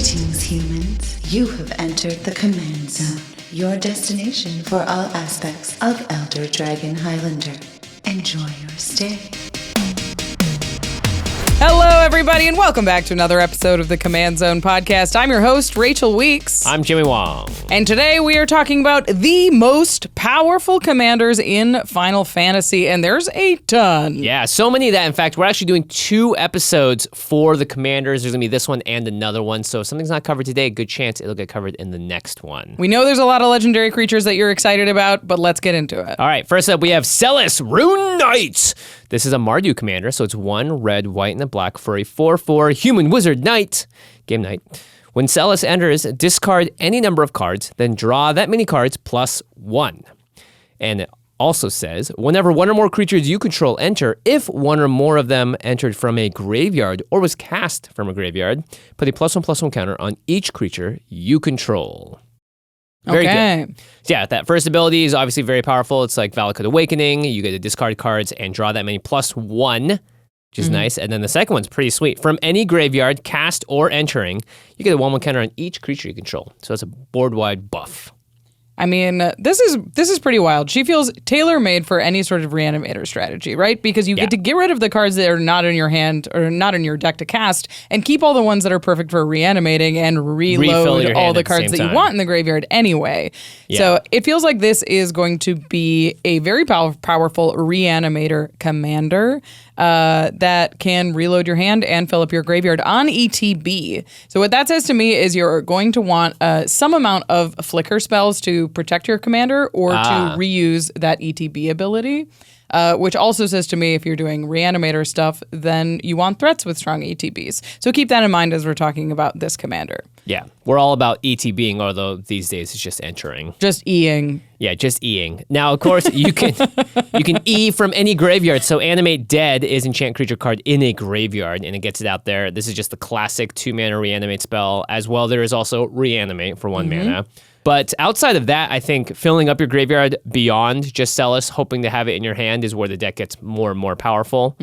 Greetings, humans. You have entered the Command Zone, your destination for all aspects of Elder Dragon Highlander. Enjoy your stay. Hello, everybody, and welcome back to another episode of the Command Zone podcast. I'm your host, Rachel Weeks. I'm Jimmy Wong. And today we are talking about the most powerful commanders in Final Fantasy, and there's a ton. Yeah, so many that, in fact, we're actually doing 2 episodes for the commanders. There's going to be this one and another one, so if something's not covered today, good chance it'll get covered in the next one. We know there's a lot of legendary creatures that you're excited about, but let's get into it. All right, first up, we have Celes, Rune Knight. This is a Mardu commander, so it's 1 red, white, and a black for a 4/4 human wizard knight. Game knight. When Celes enters, discard any number of cards, then draw that many cards plus 1. And it also says, whenever 1 or more creatures you control enter, if 1 or more of them entered from a graveyard or was cast from a graveyard, put a +1/+1 counter on each creature you control. Very good. Yeah, that first ability is obviously very powerful. It's like Valakut Awakening. You get to discard cards and draw that many +1, which is nice. And then the second one's pretty sweet. From any graveyard, cast or entering, you get a 1/1 counter on each creature you control. So it's a board-wide buff. I mean, this is pretty wild. She feels tailor-made for any sort of reanimator strategy, right? Because you get to get rid of the cards that are not in your hand or not in your deck to cast and keep all the ones that are perfect for reanimating and reload all the cards that you want in the graveyard anyway. Yeah. So it feels like this is going to be a very powerful reanimator commander that can reload your hand and fill up your graveyard on ETB. So what that says to me is you're going to want some amount of flicker spells to protect your commander or to reuse that ETB ability, which also says to me if you're doing reanimator stuff, then you want threats with strong ETBs. So keep that in mind as we're talking about this commander. Yeah, we're all about ETBing, although these days it's just entering. Just Eing. Yeah, just Eing. Now, of course, you can E from any graveyard. So Animate Dead is enchant creature card in a graveyard, and it gets it out there. This is just the classic 2-mana reanimate spell. As well, there is also Reanimate for 1 mana. But outside of that, I think filling up your graveyard beyond just Celes, hoping to have it in your hand is where the deck gets more and more powerful.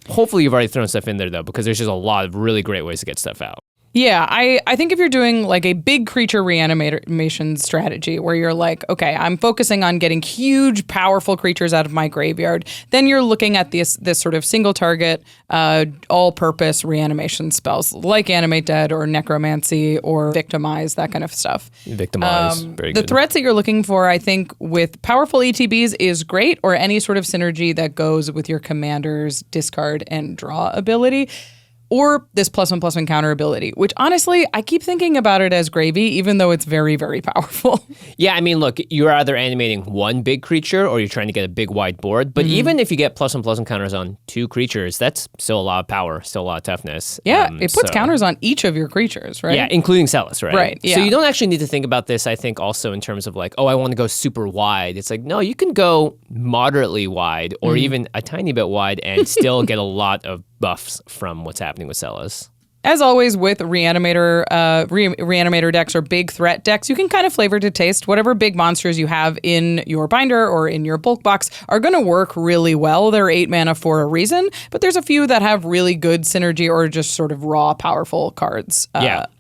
Hopefully you've already thrown stuff in there, though, because there's just a lot of really great ways to get stuff out. Yeah, I think if you're doing like a big creature reanimation strategy where you're like, okay, I'm focusing on getting huge, powerful creatures out of my graveyard, then you're looking at this sort of single target, all-purpose reanimation spells like Animate Dead or Necromancy or Victimize, that kind of stuff. Victimize, very good. The threats that you're looking for, I think, with powerful ETBs is great, or any sort of synergy that goes with your commander's discard and draw ability. Or this +1/+1 counter ability, which honestly, I keep thinking about it as gravy, even though it's very, very powerful. Yeah, I mean, look, you're either animating 1 big creature or you're trying to get a big wide board. But even if you get +1/+1 counters on 2 creatures, that's still a lot of power, still a lot of toughness. Yeah, it puts counters on each of your creatures, right? Yeah, including Celes, right? Right, yeah. So you don't actually need to think about this, I think, also in terms of like, oh, I want to go super wide. It's like, no, you can go moderately wide or even a tiny bit wide and still get a lot of buffs from what's happening with Celes. As always with reanimator decks or big threat decks, you can kind of flavor to taste. Whatever big monsters you have in your binder or in your bulk box are going to work really well. They're 8 mana for a reason, but there's a few that have really good synergy or just sort of raw, powerful cards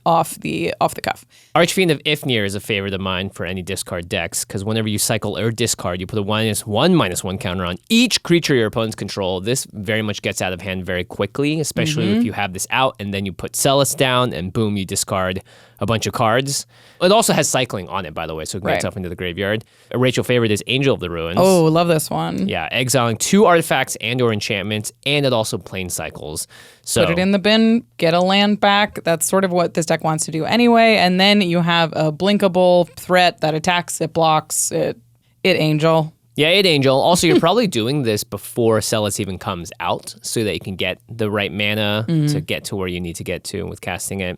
off the cuff. Archfiend of Ifnir is a favorite of mine for any discard decks, because whenever you cycle or discard, you put a -1/-1 counter on each creature your opponents control. This very much gets out of hand very quickly, especially if you have this out and then you put Celes down and boom, you discard a bunch of cards. It also has cycling on it, by the way, so it can get stuff into the graveyard. A Rachel favorite is Angel of the Ruins. Oh, love this one. Yeah, exiling 2 artifacts and or enchantments, and it also plane cycles. So put it in the bin, get a land back. That's sort of what this deck wants to do anyway. And then you have a blinkable threat that attacks, it blocks, it Angel. Yeah, it Angel. Also, you're probably doing this before Celes even comes out so that you can get the right mana to get to where you need to get to with casting it.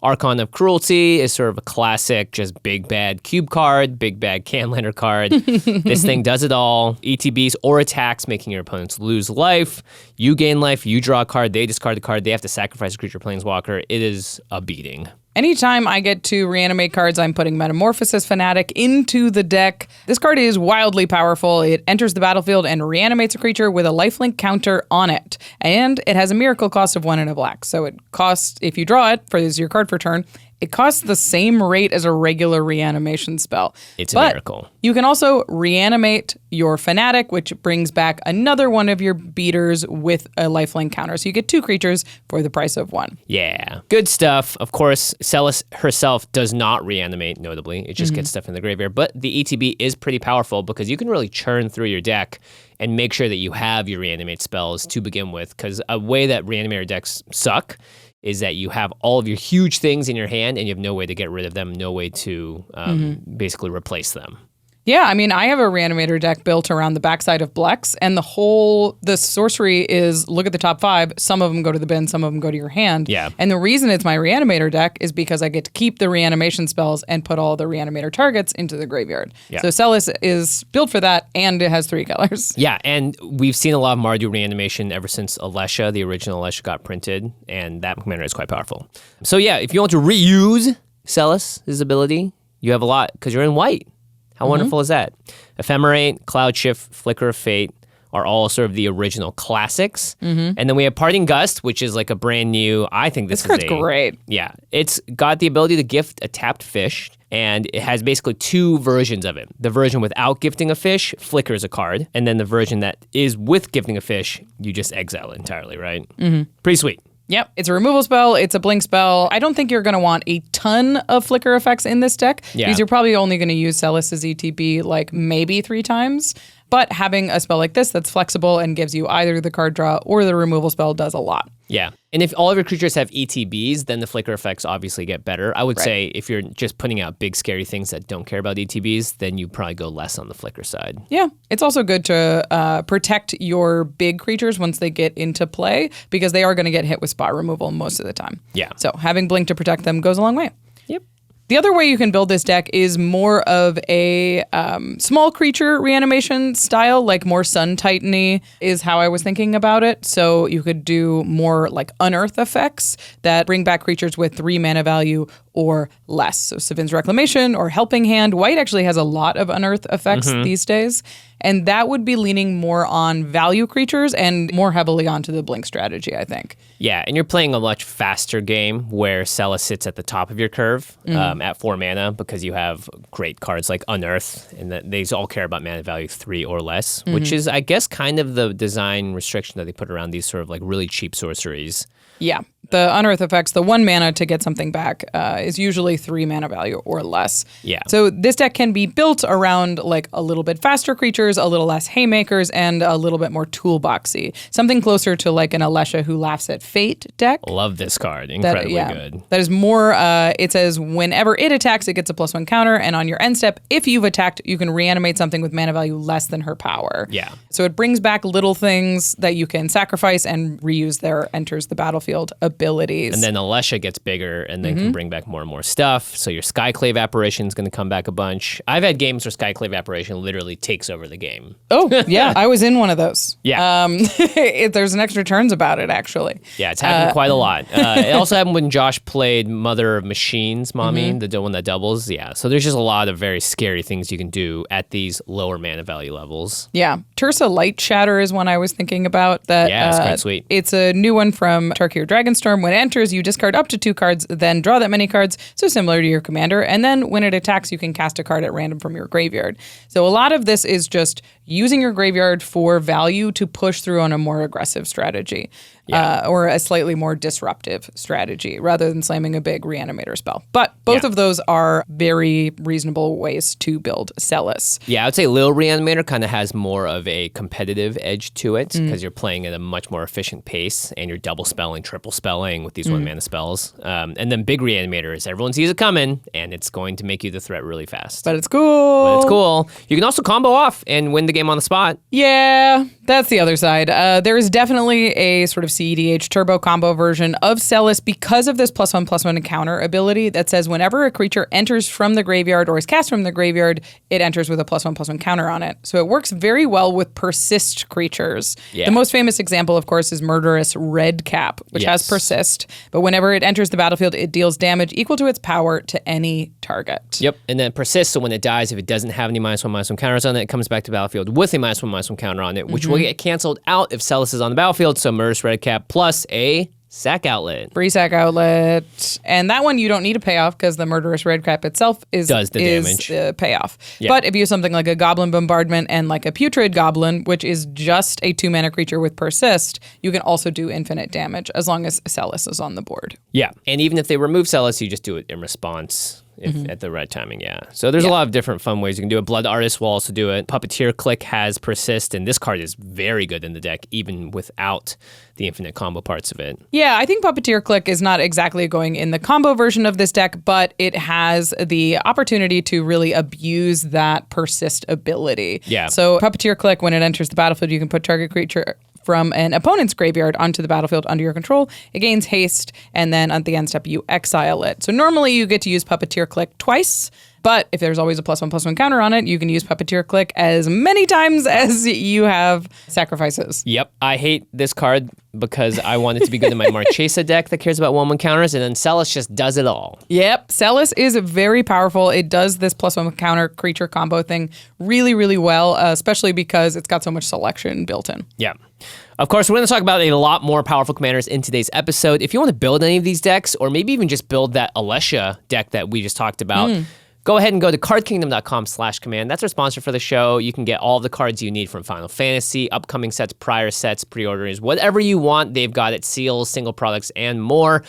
Archon of Cruelty is sort of a classic, just big bad cube card, big bad Canlander card. This thing does it all. ETBs or attacks, making your opponents lose life. You gain life, you draw a card, they discard the card, they have to sacrifice a creature planeswalker. It is a beating. Anytime I get to reanimate cards, I'm putting Metamorphosis Fanatic into the deck. This card is wildly powerful. It enters the battlefield and reanimates a creature with a lifelink counter on it. And it has a miracle cost of 1 and a black. So it costs, if you draw it, for this is your card for turn, It costs the same rate as a regular reanimation spell. It's a miracle. You can also reanimate your Fanatic, which brings back another one of your beaters with a lifelink counter. So you get 2 creatures for the price of 1. Yeah, good stuff. Of course, Celes herself does not reanimate, notably. It just gets stuff in the graveyard. But the ETB is pretty powerful because you can really churn through your deck and make sure that you have your reanimate spells to begin with. Because a way that reanimator decks suck is that you have all of your huge things in your hand and you have no way to get rid of them, no way to basically replace them. Yeah, I mean, I have a reanimator deck built around the backside of Blex, and the sorcery is look at the top 5. Some of them go to the bin, some of them go to your hand. Yeah. And the reason it's my reanimator deck is because I get to keep the reanimation spells and put all the reanimator targets into the graveyard. Yeah. So Celes is built for that, and it has 3 colors. Yeah, and we've seen a lot of Mardu reanimation ever since Alesha, the original Alesha, got printed, and that commander is quite powerful. So yeah, if you want to reuse Celes' ability, you have a lot, because you're in white. How wonderful is that? Ephemerate, Cloud Shift, Flicker of Fate are all sort of the original classics. And then we have Parting Gust, which is like a brand new, I think this card's great. Yeah, it's got the ability to gift a tapped fish, and it has basically 2 versions of it. The version without gifting a fish flickers a card, and then the version that is with gifting a fish, you just exile it entirely, right? Pretty sweet. Yep, it's a removal spell, it's a blink spell. I don't think you're going to want a ton of flicker effects in this deck because you're probably only going to use Celes' ETB like maybe 3 times. But having a spell like this that's flexible and gives you either the card draw or the removal spell does a lot. Yeah. And if all of your creatures have ETBs, then the flicker effects obviously get better. I would say if you're just putting out big, scary things that don't care about ETBs, then you probably go less on the flicker side. Yeah. It's also good to protect your big creatures once they get into play because they are going to get hit with spot removal most of the time. Yeah. So having Blink to protect them goes a long way. Yep. The other way you can build this deck is more of a small creature reanimation style, like more Sun Titan-y is how I was thinking about it. So you could do more like unearth effects that bring back creatures with 3 mana value or less. So Savin's Reclamation or Helping Hand. White actually has a lot of unearth effects these days. And that would be leaning more on value creatures and more heavily onto the Blink strategy, I think. Yeah, and you're playing a much faster game where Celes sits at the top of your curve at 4 mana because you have great cards like Unearth, and these all care about mana value 3 or less, which is, I guess, kind of the design restriction that they put around these sort of like really cheap sorceries. Yeah. The unearth effects, the 1 mana to get something back is usually 3 mana value or less. Yeah. So this deck can be built around like a little bit faster creatures, a little less haymakers, and a little bit more toolboxy. Something closer to like an Alesha Who Laughs at Fate deck. Love this card. Incredibly good. That is more, it says whenever it attacks, it gets a +1 counter. And on your end step, if you've attacked, you can reanimate something with mana value less than her power. Yeah. So it brings back little things that you can sacrifice and reuse their enters the battlefield abilities. And then Alesha gets bigger and then can bring back more and more stuff. So your Skyclave Apparition is going to come back a bunch. I've had games where Skyclave Apparition literally takes over the game. Oh, yeah. I was in one of those. Yeah. There's an extra turns about it, actually. Yeah, it's happened quite a lot. It also happened when Josh played Mother of Machines, Mommy, the one that doubles. Yeah, so there's just a lot of very scary things you can do at these lower mana value levels. Yeah. Tersa Light Shatter is one I was thinking about. That, yeah, it's quite sweet. It's a new one from Tarkir Dragonstorm. When it enters, you discard up to 2 cards, then draw that many cards, so similar to your commander. And then when it attacks, you can cast a card at random from your graveyard. So a lot of this is just using your graveyard for value to push through on a more aggressive strategy. Or a slightly more disruptive strategy rather than slamming a big reanimator spell. But both of those are very reasonable ways to build Celes. Yeah, I would say Lil Reanimator kind of has more of a competitive edge to it because you're playing at a much more efficient pace and you're double spelling, triple spelling with these 1 mana spells. And then Big Reanimator is everyone sees it coming and it's going to make you the threat really fast. But it's cool. You can also combo off and win the game on the spot. Yeah, that's the other side. There is definitely a sort of EDH turbo combo version of Celes because of this +1/+1 counter ability that says whenever a creature enters from the graveyard or is cast from the graveyard, it enters with a +1/+1 counter on it. So it works very well with persist creatures. Yeah. The most famous example, of course, is Murderous Redcap, which has persist. But whenever it enters the battlefield, it deals damage equal to its power to any target. Yep, and then persist, so when it dies, if it doesn't have any -1/-1 counters on it, it comes back to the battlefield with a -1/-1 counter on it, which will get canceled out if Celes is on the battlefield, so Murderous Redcap plus a Sack Outlet. Free sack outlet. And that one you don't need a payoff because the Murderous Redcap itself does the damage. The payoff. Yeah. But if you have something like a Goblin Bombardment and like a Putrid Goblin, which is just a 2-mana creature with Persist, you can also do infinite damage as long as Celes is on the board. Yeah. And even if they remove Celes, you just do it in response. At the right timing, So there's a lot of different fun ways you can do it. Blood Artist will also do it. Puppeteer Click has Persist, and this card is very good in the deck, even without the infinite combo parts of it. Yeah, I think Puppeteer Click is not exactly going in the combo version of this deck, but it has the opportunity to really abuse that Persist ability. Yeah. So Puppeteer Click, when it enters the battlefield, you can put target creature from an opponent's graveyard onto the battlefield under your control. It gains haste, and then at the end step, you exile it. So normally you get to use Puppeteer Click twice, but if there's always a +1/+1 counter on it, you can use Puppeteer Click as many times as you have sacrifices. Yep. I hate this card because I want it to be good in my Marchesa deck that cares about 1/1 counters, and then Celes just does it all. Yep. Celes is very powerful. It does this +1 counter creature combo thing really, really well, especially because it's got so much selection built in. Yeah. Of course, we're going to talk about a lot more powerful commanders in today's episode. If you want to build any of these decks, or maybe even just build that Alessia deck that we just talked about, go ahead and go to cardkingdom.com/command. That's our sponsor for the show. You can get all the cards you need from Final Fantasy, upcoming sets, prior sets, pre-orders, whatever you want. They've got it, seals, single products, and more.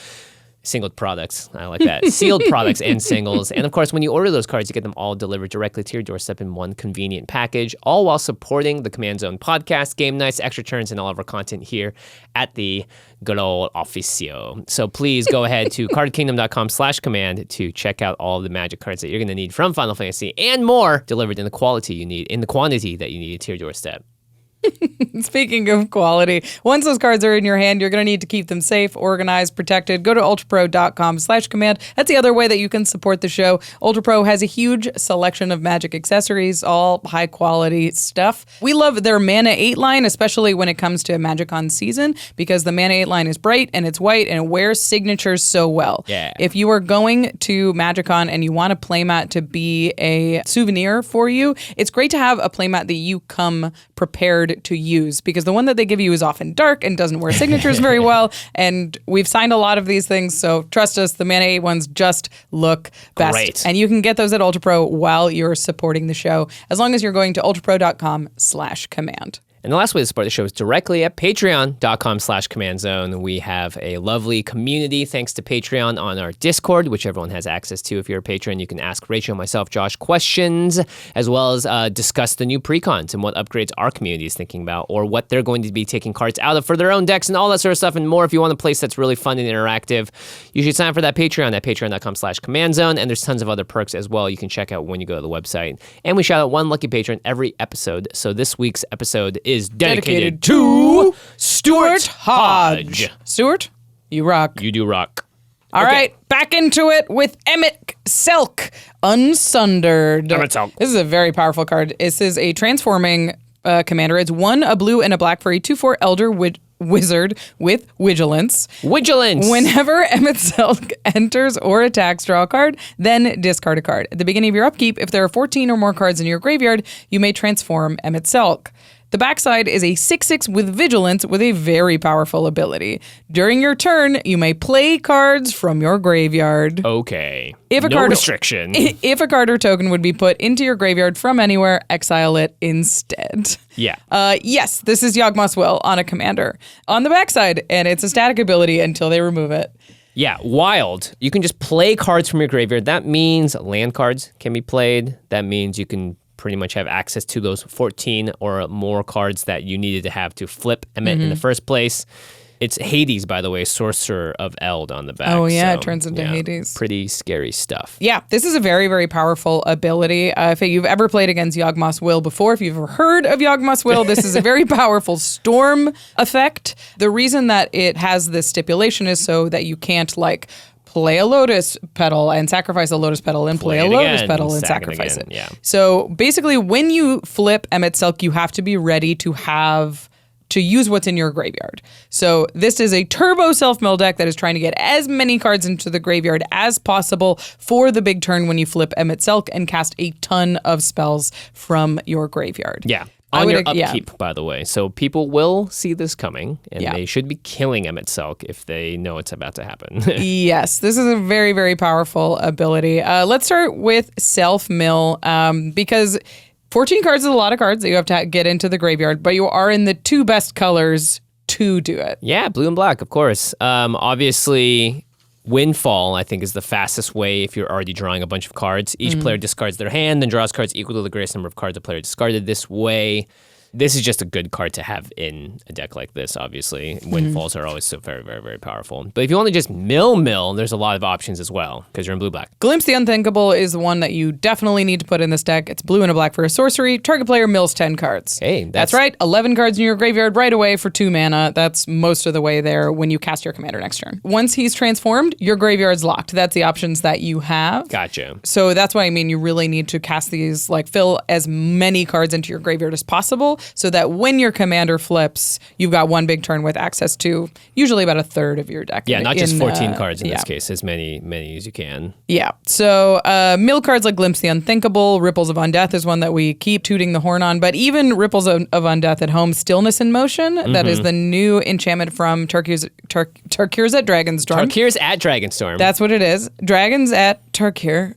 Singled products. I like that. Sealed products and singles. And of course, when you order those cards, you get them all delivered directly to your doorstep in one convenient package, all while supporting the Command Zone podcast, game nights, extra turns, and all of our content here at the good old Officio. So please go ahead to cardkingdom.com/command to check out all of the Magic cards that you're going to need from Final Fantasy and more, delivered in the quality you need, in the quantity that you need to your doorstep. Speaking of quality, once those cards are in your hand, you're going to need to keep them safe, organized, protected. Go to ultrapro.com/command. That's the other way that you can support the show. Ultra Pro has a huge selection of Magic accessories, all high quality stuff. We love their Mana 8 line, especially when it comes to MAGICCON season, because the Mana 8 line is bright and it's white and it wears signatures so well. Yeah. If you are going to MAGICCON and you want a playmat to be a souvenir for you, it's great to have a playmat that you come prepared to use, because the one that they give you is often dark and doesn't wear signatures very well. And we've signed a lot of these things, so trust us, the Mana 8 ones just look best. Great. And you can get those at Ultra Pro while you're supporting the show, as long as you're going to ultrapro.com/command. And the last way to support the show is directly at patreon.com/commandzone. We have a lovely community thanks to Patreon on our Discord, which everyone has access to. If you're a patron, you can ask Rachel, myself, Josh questions, as well as discuss the new precons and what upgrades our community is thinking about, or what they're going to be taking cards out of for their own decks and all that sort of stuff and more. If you want a place that's really fun and interactive, you should sign up for that Patreon at patreon.com/commandzone. And there's tons of other perks as well you can check out when you go to the website. And we shout out one lucky patron every episode. So this week's episode is dedicated to Stuart Hodge. Stuart, you rock. You do rock. All right, back into it with Emet-Selch, Unsundered. Emet-Selch. This is a very powerful card. This is a transforming commander. It's 1, a blue, and a black for a 2/4 Elder Wizard with Vigilance. Vigilance! Whenever Emet-Selch enters or attacks, draw a card, then discard a card. At the beginning of your upkeep, if there are 14 or more cards in your graveyard, you may transform Emet-Selch. The backside is a 6/6 with Vigilance with a very powerful ability. During your turn, you may play cards from your graveyard. Okay. No restriction. If a card or token would be put into your graveyard from anywhere, exile it instead. Yeah. Yes, this is Yawgmoth's Will on a commander. On the backside, and it's a static ability until they remove it. Yeah, wild. You can just play cards from your graveyard. That means land cards can be played. That means you can pretty much have access to those 14 or more cards that you needed to have to flip Emet in the first place. It's Hades, by the way, Sorcerer of Eld on the back. Oh, yeah, it turns into Hades. Pretty scary stuff. Yeah, this is a very, very powerful ability. If you've ever played against Yawgmoth's Will before, if you've ever heard of Yawgmoth's Will, this is a very powerful storm effect. The reason that it has this stipulation is so that you can't, play a lotus petal and sacrifice a lotus petal and play a lotus petal and sacrifice it. Yeah. So basically, when you flip Emet-Selch, you have to be ready to use what's in your graveyard. So this is a turbo self-mill deck that is trying to get as many cards into the graveyard as possible for the big turn when you flip Emet-Selch and cast a ton of spells from your graveyard. Yeah. On your upkeep, by the way. So people will see this coming, and they should be killing Emet-Selch if they know it's about to happen. Yes, this is a very, very powerful ability. Let's start with self-mill, because 14 cards is a lot of cards that you have to get into the graveyard, but you are in the 2 best colors to do it. Yeah, blue and black, of course. Obviously, Windfall, I think, is the fastest way if you're already drawing a bunch of cards. Each player discards their hand, then draws cards equal to the greatest number of cards the player discarded. This way, this is just a good card to have in a deck like this, obviously. Windfalls are always so very, very, very powerful. But if you want to just mill, there's a lot of options as well, because you're in blue-black. Glimpse the Unthinkable is the one that you definitely need to put in this deck. It's blue and a black for a sorcery. Target player mills 10 cards. Hey, that's right. 11 cards in your graveyard right away for 2 mana. That's most of the way there when you cast your commander next turn. Once he's transformed, your graveyard's locked. That's the options that you have. Gotcha. So that's why, I mean, you really need to cast these, like, fill as many cards into your graveyard as possible so that when your commander flips, you've got one big turn with access to usually about a third of your deck. Yeah, not just 14 cards in this case, as many as you can. Yeah. So mill cards like Glimpse the Unthinkable, Ripples of Undeath is one that we keep tooting the horn on, but even Ripples of Undeath at home, Stillness in Motion, that is the new enchantment from Tarkir's at Dragonstorm. Tarkir's at Dragonstorm. That's what it is. Dragons at Tarkir.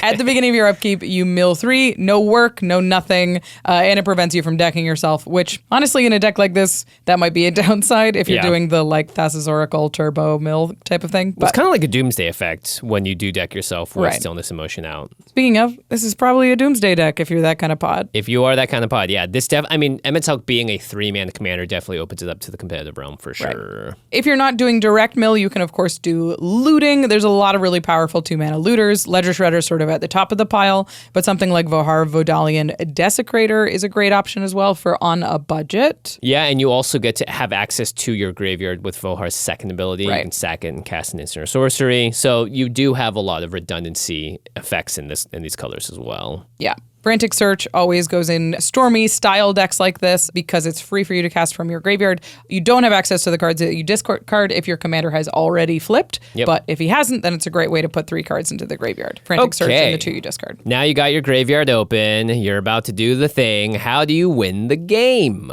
At the beginning of your upkeep, you mill 3, no work, no nothing, and it prevents you from decking yourself, which honestly in a deck like this, that might be a downside if you're doing the like Thassa's Oracle turbo mill type of thing. But it's kind of like a Doomsday effect when you do deck yourself with Stillness and Motion out. Speaking of, this is probably a Doomsday deck if you're that kind of pod. If you are that kind of pod, yeah. Emet-Selch being a 3-mana commander definitely opens it up to the competitive realm for sure. Right. If you're not doing direct mill, you can of course do looting. There's a lot of really powerful 2-mana looters. Ledger Shredder sort of at the top of the pile, but something like Vohar Vodalian Desecrator is a great option as well for on a budget. Yeah, and you also get to have access to your graveyard with Vohar's second ability. You can sack it and cast an instant or sorcery. So you do have a lot of redundancy effects in these colors as well. Yeah. Frantic Search always goes in stormy style decks like this because it's free for you to cast from your graveyard. You don't have access to the cards that you discard if your commander has already flipped. But if he hasn't, then it's a great way to put 3 cards into the graveyard. Frantic Search and the 2 you discard. Now you got your graveyard open. You're about to do the thing. How do you win the game?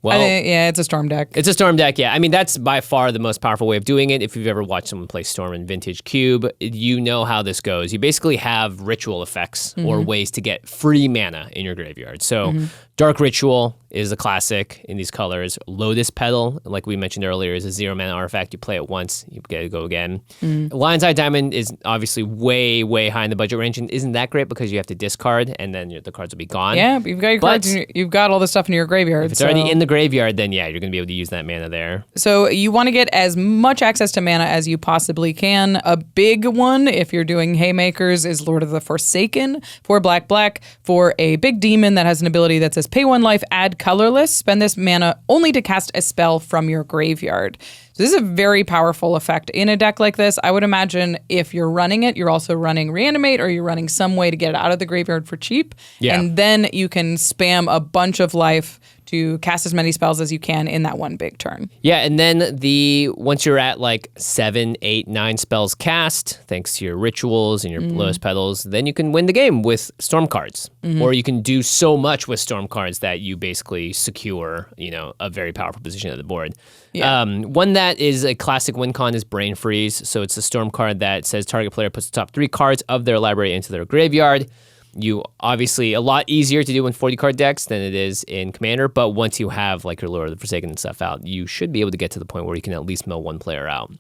Well, it's a Storm deck. It's a Storm deck, yeah. I mean, that's by far the most powerful way of doing it. If you've ever watched someone play Storm in Vintage Cube, you know how this goes. You basically have ritual effects or ways to get free mana in your graveyard. So Dark Ritual is a classic in these colors. Lotus Petal, like we mentioned earlier, is a 0-mana artifact. You play it once, you get to go again. Lion's Eye Diamond is obviously way, way high in the budget range and isn't that great because you have to discard and then the cards will be gone. Yeah, but you've got your cards, you've got all the stuff in your graveyard. If it's already in the graveyard, then yeah, you're going to be able to use that mana there. So you want to get as much access to mana as you possibly can. A big one, if you're doing Haymakers, is Lord of the Forsaken for black for a big demon that has an ability that says pay 1 life, add colorless, spend this mana only to cast a spell from your graveyard. So this is a very powerful effect in a deck like this. I would imagine if you're running it, you're also running Reanimate or you're running some way to get it out of the graveyard for cheap. Yeah. And then you can spam a bunch of life to cast as many spells as you can in that one big turn. Yeah, and then once you're at like 7, 8, 9 spells cast, thanks to your rituals and your Lotus Petals, then you can win the game with Storm cards. Or you can do so much with Storm cards that you basically secure, a very powerful position at the board. Yeah. One that is a classic win con is Brain Freeze. So it's a Storm card that says target player puts the top 3 cards of their library into their graveyard. You obviously a lot easier to do in 40-card decks than it is in Commander, but once you have like your Lord of the Forsaken and stuff out, you should be able to get to the point where you can at least mill 1 player out,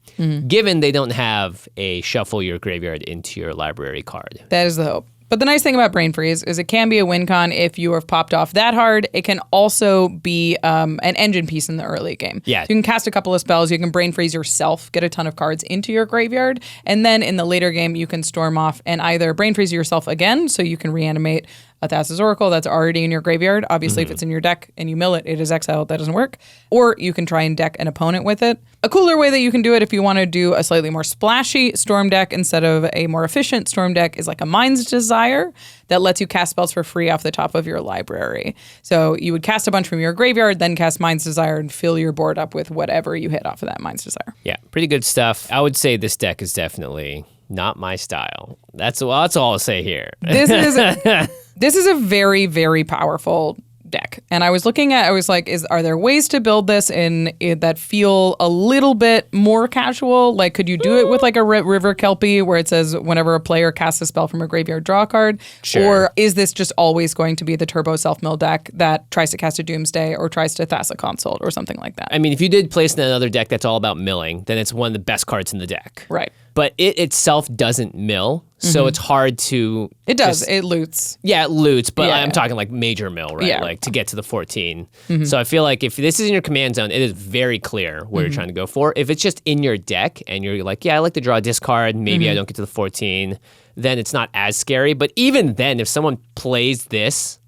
given they don't have a shuffle your graveyard into your library card. That is the hope. But the nice thing about Brain Freeze is it can be a win con if you have popped off that hard. It can also be an engine piece in the early game. Yeah. So you can cast a couple of spells. You can Brain Freeze yourself, get a ton of cards into your graveyard. And then in the later game, you can storm off and either Brain Freeze yourself again so you can reanimate a Thassa's Oracle that's already in your graveyard. Obviously, if it's in your deck and you mill it, it is exiled. That doesn't work. Or you can try and deck an opponent with it. A cooler way that you can do it if you want to do a slightly more splashy Storm deck instead of a more efficient Storm deck is like a Mind's Desire that lets you cast spells for free off the top of your library. So you would cast a bunch from your graveyard, then cast Mind's Desire and fill your board up with whatever you hit off of that Mind's Desire. Yeah, pretty good stuff. I would say this deck is definitely not my style. That's all I'll say here. This is This is a very, very powerful deck. And I was looking at, I was like, are there ways to build this that feel a little bit more casual? Like, could you do it with like a River Kelpie where it says whenever a player casts a spell from a graveyard, draw a card? Sure. Or is this just always going to be the turbo self-mill deck that tries to cast a Doomsday or tries to Thassa Consult or something like that? I mean, if you did place in another deck that's all about milling, then it's one of the best cards in the deck. Right. But it itself doesn't mill, so it's hard to... It does. It loots. Yeah, it loots, but Yeah. I'm talking like major mill, right? Yeah. Like to get to the 14. So I feel like if this is in your command zone, it is very clear where you're trying to go for. If it's just in your deck and you're like, yeah, I like to draw a discard, maybe I don't get to the 14, then it's not as scary. But even then, if someone plays this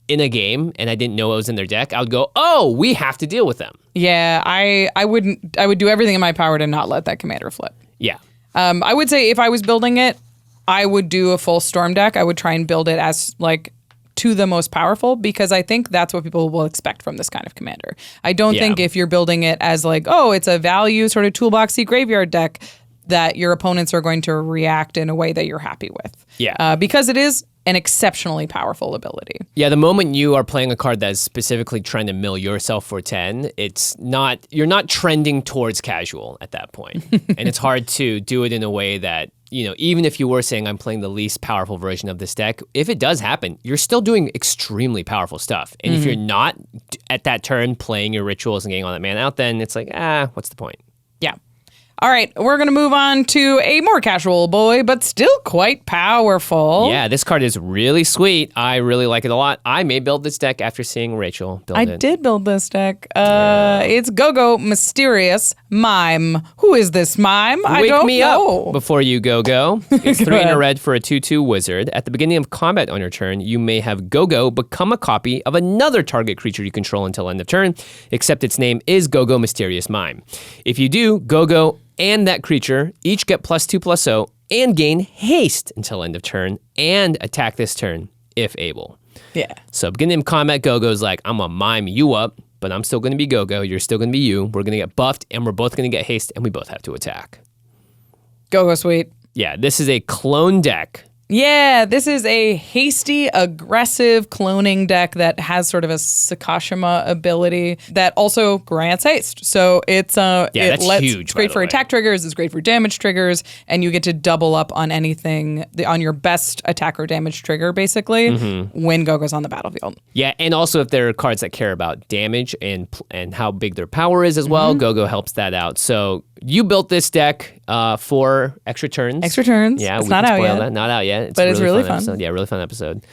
in a game and I didn't know it was in their deck, I would go, oh, we have to deal with them. Yeah, I would do everything in my power to not let that commander flip. Yeah. I would say if I was building it, I would do a full storm deck. I would try and build it as like to the most powerful because I think that's what people will expect from this kind of commander. I don't think if you're building it as like, oh, it's a value sort of toolboxy graveyard deck that your opponents are going to react in a way that you're happy with. Yeah. Because it is an exceptionally powerful ability. Yeah, the moment you are playing a card that is specifically trying to mill yourself for 10, you're not trending towards casual at that point. And it's hard to do it in a way that, even if you were saying I'm playing the least powerful version of this deck, if it does happen, you're still doing extremely powerful stuff. And if you're not at that turn playing your rituals and getting all that mana out, then it's like, what's the point? Yeah. All right, we're going to move on to a more casual boy, but still quite powerful. Yeah, this card is really sweet. I really like it a lot. I may build this deck after seeing Rachel build it. I did build this deck. It's Gogo Mysterious Mime. Who is this Mime? I don't know. Up before you go. It's 3 in a red for a 2/2 wizard. At the beginning of combat on your turn, you may have Gogo become a copy of another target creature you control until end of turn, except its name is Gogo Mysterious Mime. If you do, Gogo and that creature each get +2/+0 and gain haste until end of turn and attack this turn if able. Yeah. So beginning of combat, Gogo's like, I'm gonna mime you up, but I'm still gonna be Gogo, you're still gonna be you, we're gonna get buffed, and we're both gonna get haste, and we both have to attack. Gogo sweet. Yeah, this is a clone deck. Yeah, this is a hasty, aggressive cloning deck that has sort of a Sakashima ability that also grants haste. So it's that's huge. It's great for attack triggers, it's great for damage triggers, and you get to double up on anything on your best attack or damage trigger, basically, when Gogo's on the battlefield. Yeah, and also if there are cards that care about damage and how big their power is as well, Gogo helps that out. So you built this deck for extra turns. Extra turns. Yeah, it's we not can out spoil yet. that. Not out yet. But it's really fun. Episode. Yeah, really fun episode.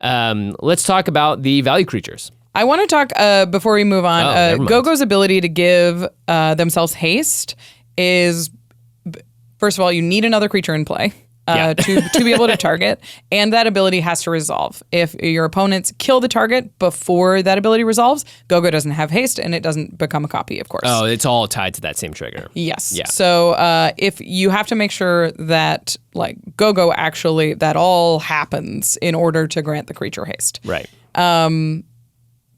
Let's talk about the value creatures. I want to talk, before we move on, never mind. Gogo's ability to give themselves haste is, first of all, you need another creature in play. To be able to target, and that ability has to resolve. If your opponents kill the target before that ability resolves, Gogo doesn't have haste, and it doesn't become a copy, of course. Oh, it's all tied to that same trigger. Yes. Yeah. So if you have to make sure that like Gogo actually, that all happens in order to grant the creature haste. Right.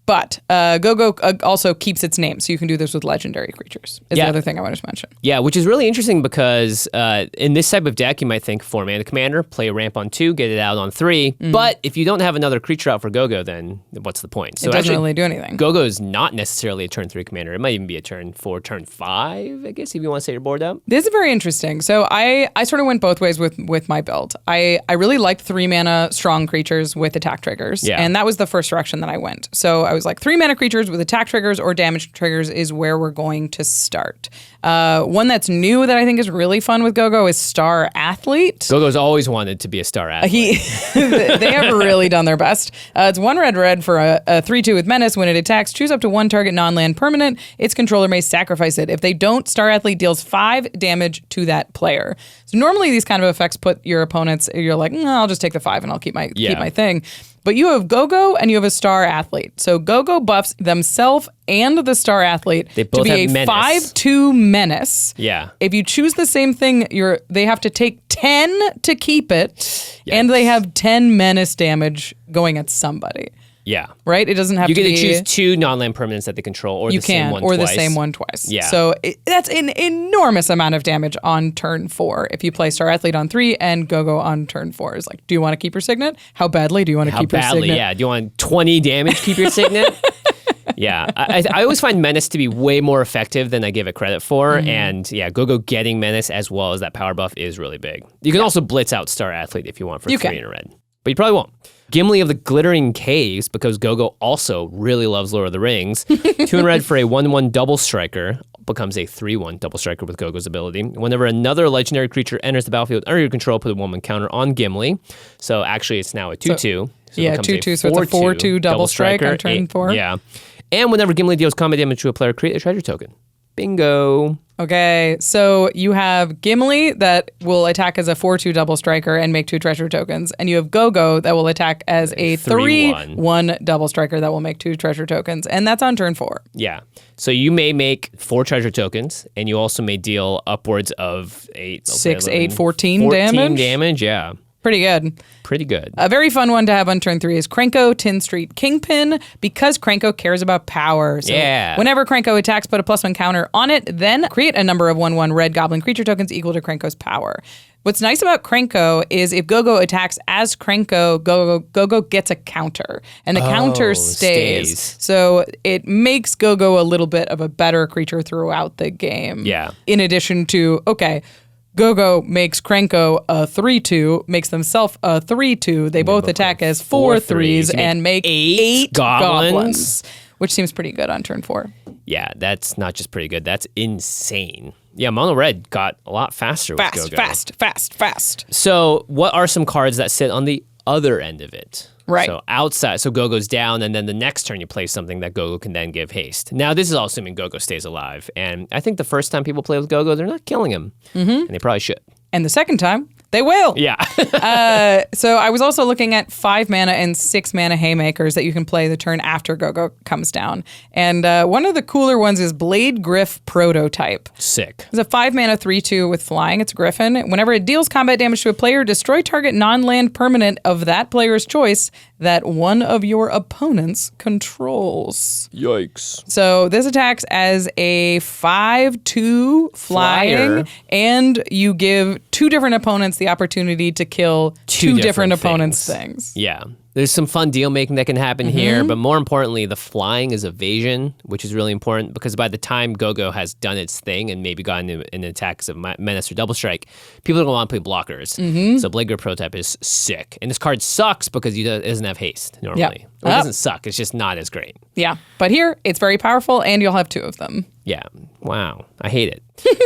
But Gogo also keeps its name, so you can do this with legendary creatures, is the other thing I wanted to mention. Yeah, which is really interesting because in this type of deck, you might think 4-mana commander, play a ramp on 2, get it out on 3. But if you don't have another creature out for Gogo, then what's the point? So it doesn't really do anything. Gogo is not necessarily a turn 3 commander. It might even be a turn 4, turn 5, I guess, if you want to set your board up. This is very interesting. So I sort of went both ways with my build. I really liked 3-mana strong creatures with attack triggers. Yeah. And that was the first direction that I went. So I was like 3-mana creatures with attack triggers or damage triggers is where we're going to start. One that's new that I think is really fun with Gogo is Star Athlete. Gogo's always wanted to be a star athlete. They have really done their best. It's 1 red for a 3/2 with Menace. When it attacks, choose up to 1 target non-land permanent. Its controller may sacrifice it. If they don't, Star Athlete deals 5 damage to that player. So normally these kind of effects put your opponents, you're like, I'll just take the 5 and I'll keep my thing. But you have Gogo and you have a Star Athlete. So Gogo buffs themselves and the Star Athlete They to both be have a menace. 5/2 menace. Yeah. If you choose the same thing, they have to take 10 to keep it, and Yikes. they have 10 menace damage going at somebody. Yeah. Right? It doesn't have You to get be... to choose 2 non-land permanents that they control, or You the same one or twice. the same one twice. Yeah. So that's an enormous amount of damage on turn 4. If you play Star Athlete on 3 and Gogo on turn 4, is like, do you want to keep your Signet? How badly do you want to keep your Signet? Yeah. Do you want 20 damage, keep your Signet? Yeah. I always find Menace to be way more effective than I give it credit for. And yeah, Gogo getting Menace as well as that power buff is really big. You can also blitz out Star Athlete if you want for 3 in a red. But you probably won't. Gimli of the Glittering Caves, because Gogo also really loves Lord of the Rings. 2 in red for a 1/1 double striker, becomes a 3/1 double striker with Gogo's ability. Whenever another legendary creature enters the battlefield under your control, put a 1/1 counter on Gimli. So actually it's now a 2/2. So yeah, 2/2, so it's a 4/2 double strike on turn 4. Yeah. And whenever Gimli deals combat damage to a player, create a treasure token. Bingo. Okay, so you have Gimli that will attack as a 4/2 double striker and make 2 treasure tokens, and you have Gogo that will attack as a 3/1 double striker that will make 2 treasure tokens, and that's on turn 4. Yeah. So you may make 4 treasure tokens, and you also may deal upwards of 8, 6, 8, 14 damage. 14 damage, yeah. Pretty good. Pretty good. A very fun one to have on turn 3 is Krenko, Tin Street Kingpin, because Krenko cares about power. So whenever Krenko attacks, put a +1 counter on it, then create a number of 1/1 red goblin creature tokens equal to Krenko's power. What's nice about Krenko is if Gogo attacks as Krenko, Gogo gets a counter, and the counter stays. So it makes Gogo a little bit of a better creature throughout the game. Yeah. In addition to, Gogo makes Krenko a 3/2, makes themselves a 3/2. They both attack as 4/3s and make 8 goblins, which seems pretty good on turn 4. Yeah, that's not just pretty good. That's insane. Yeah, Mono Red got a lot faster with Gogo. Fast. So what are some cards that sit on the other end of it? Right. So outside, so Gogo's down, and then the next turn you play something that Gogo can then give haste. Now, this is all assuming Gogo stays alive. And I think the first time people play with Gogo, they're not killing him. And they probably should. And the second time, they will. Yeah. So I was also looking at 5 mana and 6 mana Haymakers that you can play the turn after Gogo comes down. And one of the cooler ones is Blade Griff Prototype. Sick. It's a 5 mana 3/2 with flying. It's a Griffin. Whenever it deals combat damage to a player, destroy target non-land permanent of that player's choice that one of your opponents controls. Yikes. So this attacks as a 5/2 flying, and you give 2 different opponents the opportunity to kill 2 different opponents' things. Yeah. There's some fun deal making that can happen here, but more importantly, the flying is evasion, which is really important because by the time Gogo has done its thing and maybe gotten an attack of Menace or Double Strike, people are going to want to play blockers. So Blade Grip Prototype is sick. And this card sucks because it doesn't have haste normally. Or it doesn't suck, it's just not as great. Yeah, but here, it's very powerful and you'll have 2 of them. Yeah. Wow. I hate it.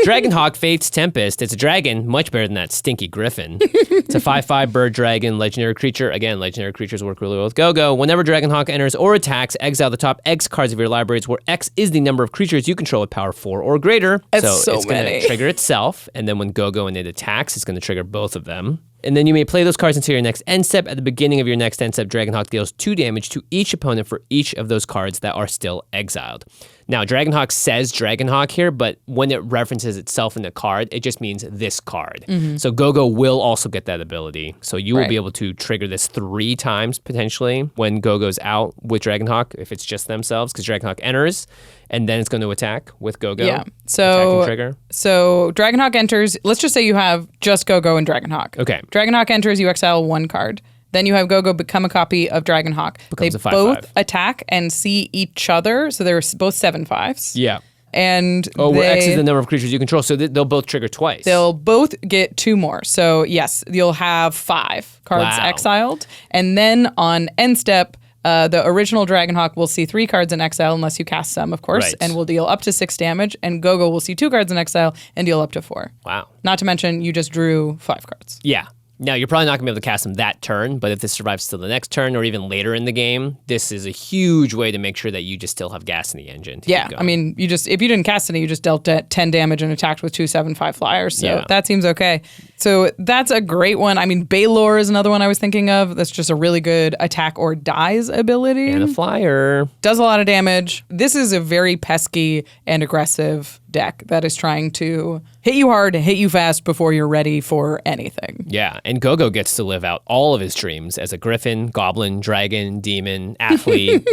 Dragonhawk Fate's Tempest. It's a dragon, much better than that stinky griffin. It's a 5/5 bird dragon, legendary creature. Again, legendary creatures work really well with Gogo. Whenever Dragonhawk enters or attacks, exile the top X cards of your libraries, where X is the number of creatures you control with power 4 or greater. It's going to trigger itself, and then when Gogo and it attacks, it's going to trigger both of them. And then you may play those cards until your next end step. At the beginning of your next end step, Dragonhawk deals 2 damage to each opponent for each of those cards that are still exiled. Now, Dragonhawk says Dragonhawk here, but when it references itself in the card, it just means this card. So Gogo will also get that ability. So you will be able to trigger this 3 times, potentially, when Gogo's out with Dragonhawk, if it's just themselves, because Dragonhawk enters, and then it's going to attack with Gogo. Yeah. So trigger. So Dragonhawk enters. Let's just say you have just Gogo and Dragonhawk. Okay. Dragonhawk enters, you exile 1 card. Then you have Gogo become a copy of Dragonhawk. Becomes they a 5/5. both attack and see each other, so they're both 7/5s. Yeah. And where X is the number of creatures you control, so they'll both trigger twice. They'll both get 2 more. So yes, you'll have 5 cards exiled. And then on end step, the original Dragonhawk will see 3 cards in exile unless you cast some, of course, and will deal up to 6 damage. And Gogo will see 2 cards in exile and deal up to 4. Wow. Not to mention, you just drew 5 cards. Yeah. Now, you're probably not going to be able to cast them that turn, but if this survives till the next turn or even later in the game, this is a huge way to make sure that you just still have gas in the engine. Yeah, I mean, if you didn't cast any, you just dealt 10 damage and attacked with 2 7/5 flyers, so that seems okay. So that's a great one. I mean, Baylor is another one I was thinking of. That's just a really good attack or dies ability. And a flyer. Does a lot of damage. This is a very pesky and aggressive deck that is trying to hit you hard, hit you fast before you're ready for anything. Yeah, and Gogo gets to live out all of his dreams as a griffin, goblin, dragon, demon, athlete.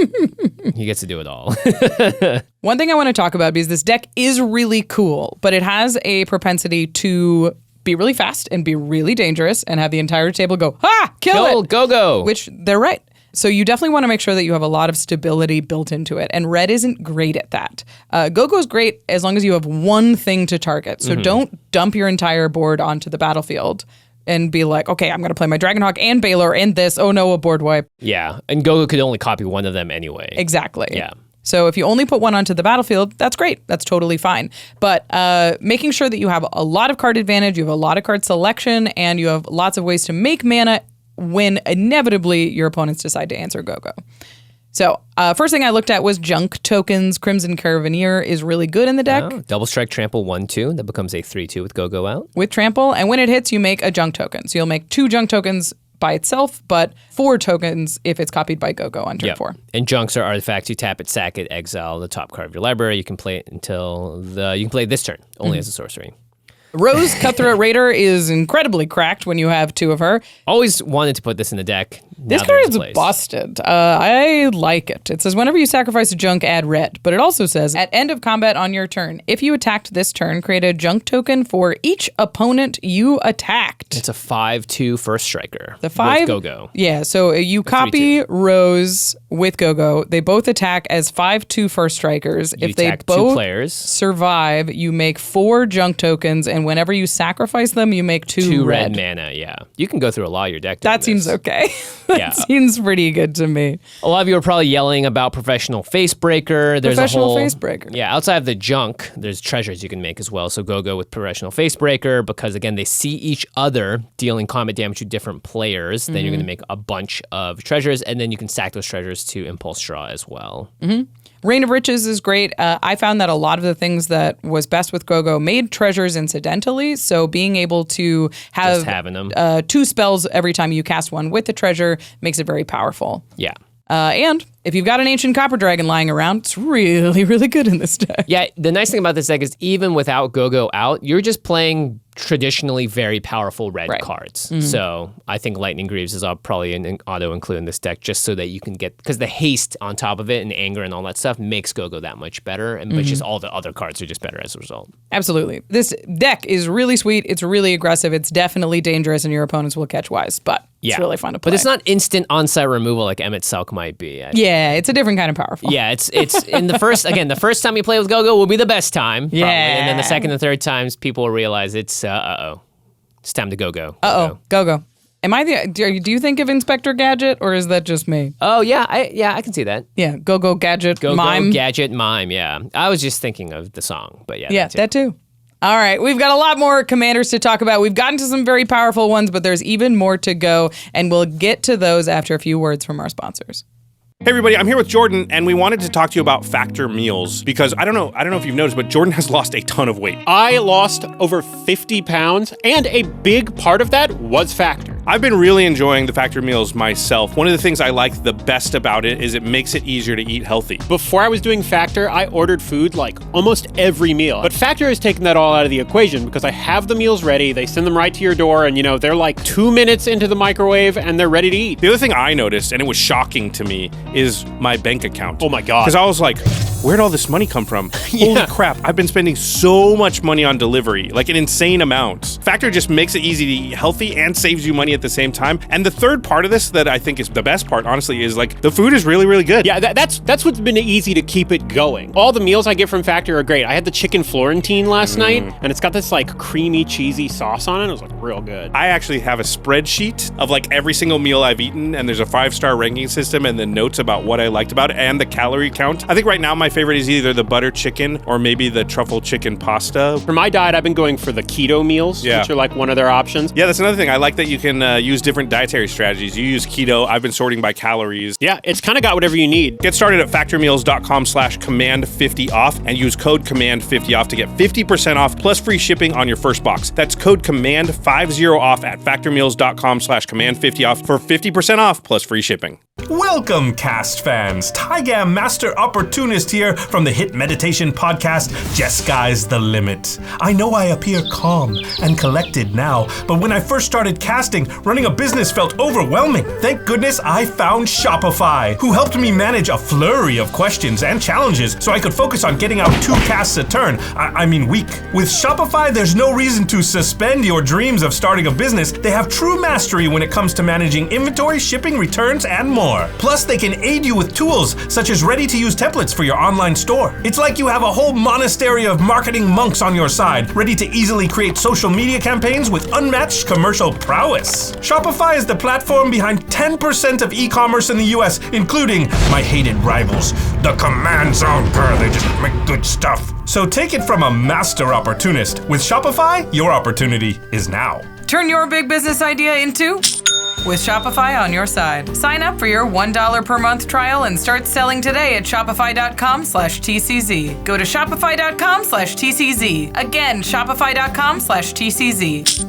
He gets to do it all. One thing I want to talk about, because this deck is really cool, but it has a propensity to be really fast and be really dangerous and have the entire table go, kill it! Gogo! Which they're right. So you definitely want to make sure that you have a lot of stability built into it. And red isn't great at that. Gogo's great as long as you have one thing to target. So don't dump your entire board onto the battlefield and be like, okay, I'm going to play my Dragonhawk and Baylor and this. Oh no, a board wipe. Yeah, and Gogo could only copy one of them anyway. Exactly. Yeah. So if you only put one onto the battlefield, that's great. That's totally fine. But making sure that you have a lot of card advantage, you have a lot of card selection, and you have lots of ways to make mana when inevitably your opponents decide to answer Gogo. So first thing I looked at was junk tokens. Crimson Caravaneer is really good in the deck. Oh, double strike trample 1/2. That becomes a 3/2 with Gogo out. With trample, and when it hits, you make a junk token. So you'll make 2 junk tokens by itself, but 4 tokens if it's copied by Gogo on turn 4. And junks are artifacts. You tap it, sack it, exile the top card of your library. You can play it you can play it this turn, only as a sorcery. Rose Cutthroat Raider is incredibly cracked when you have 2 of her. Always wanted to put this in the deck. This card is busted. I like it. It says whenever you sacrifice a junk, add red. But it also says at end of combat on your turn, if you attacked this turn, create a junk token for each opponent you attacked. It's a 5/2 first striker. The 5 with Gogo. Yeah, so you copy Rose with Gogo. They both attack as 5/2 first strikers. You if they attack both 2 players. survive, you make 4 junk tokens, and whenever you sacrifice them, you make 2 red mana. Yeah, you can go through a lot of your deck. That seems okay. Yeah. Seems pretty good to me. A lot of you are probably yelling about Professional Facebreaker. There's Professional a whole Facebreaker. Yeah, outside of the junk, there's treasures you can make as well. So Gogo with Professional Facebreaker, because again, they see each other dealing combat damage to different players. Then you're going to make a bunch of treasures, and then you can stack those treasures to Impulse Draw as well. Reign of Riches is great. I found that a lot of the things that was best with Gogo made treasures incidentally. So being able to have Just having them. 2 spells every time you cast one with the treasure makes it very powerful. Yeah. And if you've got an Ancient Copper Dragon lying around, it's really, really good in this deck. Yeah, the nice thing about this deck is even without Gogo out, you're just playing traditionally very powerful red cards. So I think Lightning Greaves is probably an auto-include in this deck just so that you can get, because the haste on top of it and anger and all that stuff makes Gogo that much better, but just all the other cards are just better as a result. Absolutely. This deck is really sweet. It's really aggressive. It's definitely dangerous, and your opponents will catch wise, but it's really fun to play. But it's not instant on-site removal like Emet-Selch might be. Yeah, it's a different kind of powerful. Yeah, it's in the first time you play with Gogo will be the best time. Probably. Yeah. And then the second and third times, people will realize it's time to Gogo. Gogo. Am I do you think of Inspector Gadget, or is that just me? Oh, yeah, I can see that. Yeah, Gogo Gadget, Gogo, Mime. Gadget, Mime, yeah. I was just thinking of the song, but yeah. Yeah, that too. All right, we've got a lot more commanders to talk about. We've gotten to some very powerful ones, but there's even more to go, and we'll get to those after a few words from our sponsors. Hey everybody, I'm here with Jordan, and we wanted to talk to you about Factor meals because I don't know if you've noticed, but Jordan has lost a ton of weight. I lost over 50 pounds, and a big part of that was Factor. I've been really enjoying the Factor meals myself. One of the things I like the best about it is it makes it easier to eat healthy. Before I was doing Factor, I ordered food like almost every meal. But Factor has taken that all out of the equation because I have the meals ready, they send them right to your door, and they're like 2 minutes into the microwave and they're ready to eat. The other thing I noticed, and it was shocking to me, is my bank account. Oh my God. Because I was like, where'd all this money come from? Holy crap, I've been spending so much money on delivery, like an insane amount. Factor just makes it easy to eat healthy and saves you money at the same time. And the third part of this that I think is the best part, honestly, is like the food is really, really good. Yeah, that's what's been easy to keep it going. All the meals I get from Factor are great. I had the chicken Florentine last night, and it's got this like creamy, cheesy sauce on it. It was like real good. I actually have a spreadsheet of like every single meal I've eaten, and there's a 5-star ranking system and then notes about what I liked about it and the calorie count. I think right now my favorite is either the butter chicken or maybe the truffle chicken pasta. For my diet, I've been going for the keto meals, which are like one of their options. Yeah, that's another thing. I like that you can use different dietary strategies. You use keto. I've been sorting by calories. Yeah, it's kind of got whatever you need. Get started at factormeals.com/command50off and use code command50off to get 50% off plus free shipping on your first box. That's code command50off at factormeals.com/command50off for 50% off plus free shipping. Welcome, cast fans! Taigam Master Opportunist here from the hit meditation podcast, Just Sky's the Limit. I know I appear calm and collected now, but when I first started casting, running a business felt overwhelming. Thank goodness I found Shopify, who helped me manage a flurry of questions and challenges so I could focus on getting out 2 casts a turn. Week. With Shopify, there's no reason to suspend your dreams of starting a business. They have true mastery when it comes to managing inventory, shipping, returns, and more. Plus, they can aid you with tools such as ready-to-use templates for your online store. It's like you have a whole monastery of marketing monks on your side, ready to easily create social media campaigns with unmatched commercial prowess. Shopify is the platform behind 10% of e-commerce in the US, including my hated rivals, the Command Zone. They just make good stuff. So take it from a master opportunist. With Shopify, your opportunity is now. Turn your big business idea into with Shopify on your side. Sign up for your $1 per month trial and start selling today at shopify.com/TCZ. Go to shopify.com/TCZ. Again, shopify.com/TCZ.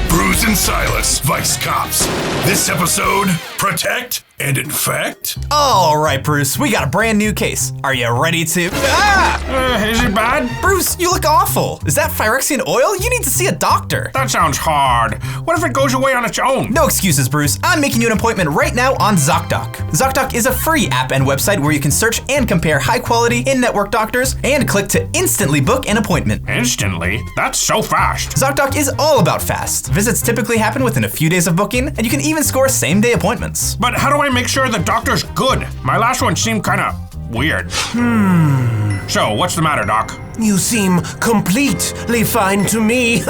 Bruce and Silas, Vice Cops. This episode, protect and infect? All right, Bruce, we got a brand new case. Are you ready to... Is it bad? Bruce, you look awful. Is that Phyrexian oil? You need to see a doctor. That sounds hard. What if it goes away on its own? No excuses, Bruce. I'm making you an appointment right now on ZOCDOC. ZOCDOC is a free app and website where you can search and compare high-quality in-network doctors and click to instantly book an appointment. Instantly? That's so fast. ZOCDOC is all about fast. Visits typically happen within a few days of booking, and you can even score same-day appointments. But how do I make sure the doctor's good? My last one seemed kinda weird. So, what's the matter, Doc? You seem completely fine to me.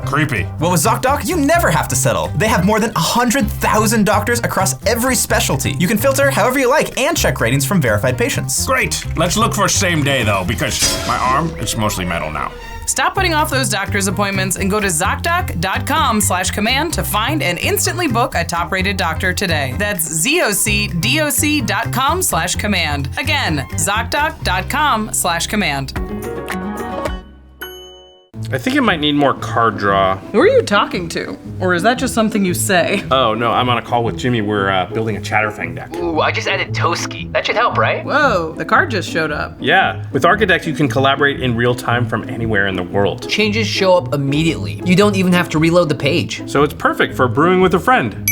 Creepy. Well, with ZOCDOC, you never have to settle. They have more than 100,000 doctors across every specialty. You can filter however you like and check ratings from verified patients. Great. Let's look for same day, though, because my arm, it's mostly metal now. Stop putting off those doctor's appointments and go to ZocDoc.com/command to find and instantly book a top-rated doctor today. That's ZocDoc.com/command. Again, ZocDoc.com/command. I think it might need more card draw. Who are you talking to? Or is that just something you say? Oh, no, I'm on a call with Jimmy. We're building a Chatterfang deck. Ooh, I just added Toski. That should help, right? Whoa, the card just showed up. Yeah, with ARCHIDEKT, you can collaborate in real time from anywhere in the world. Changes show up immediately. You don't even have to reload the page. So it's perfect for brewing with a friend.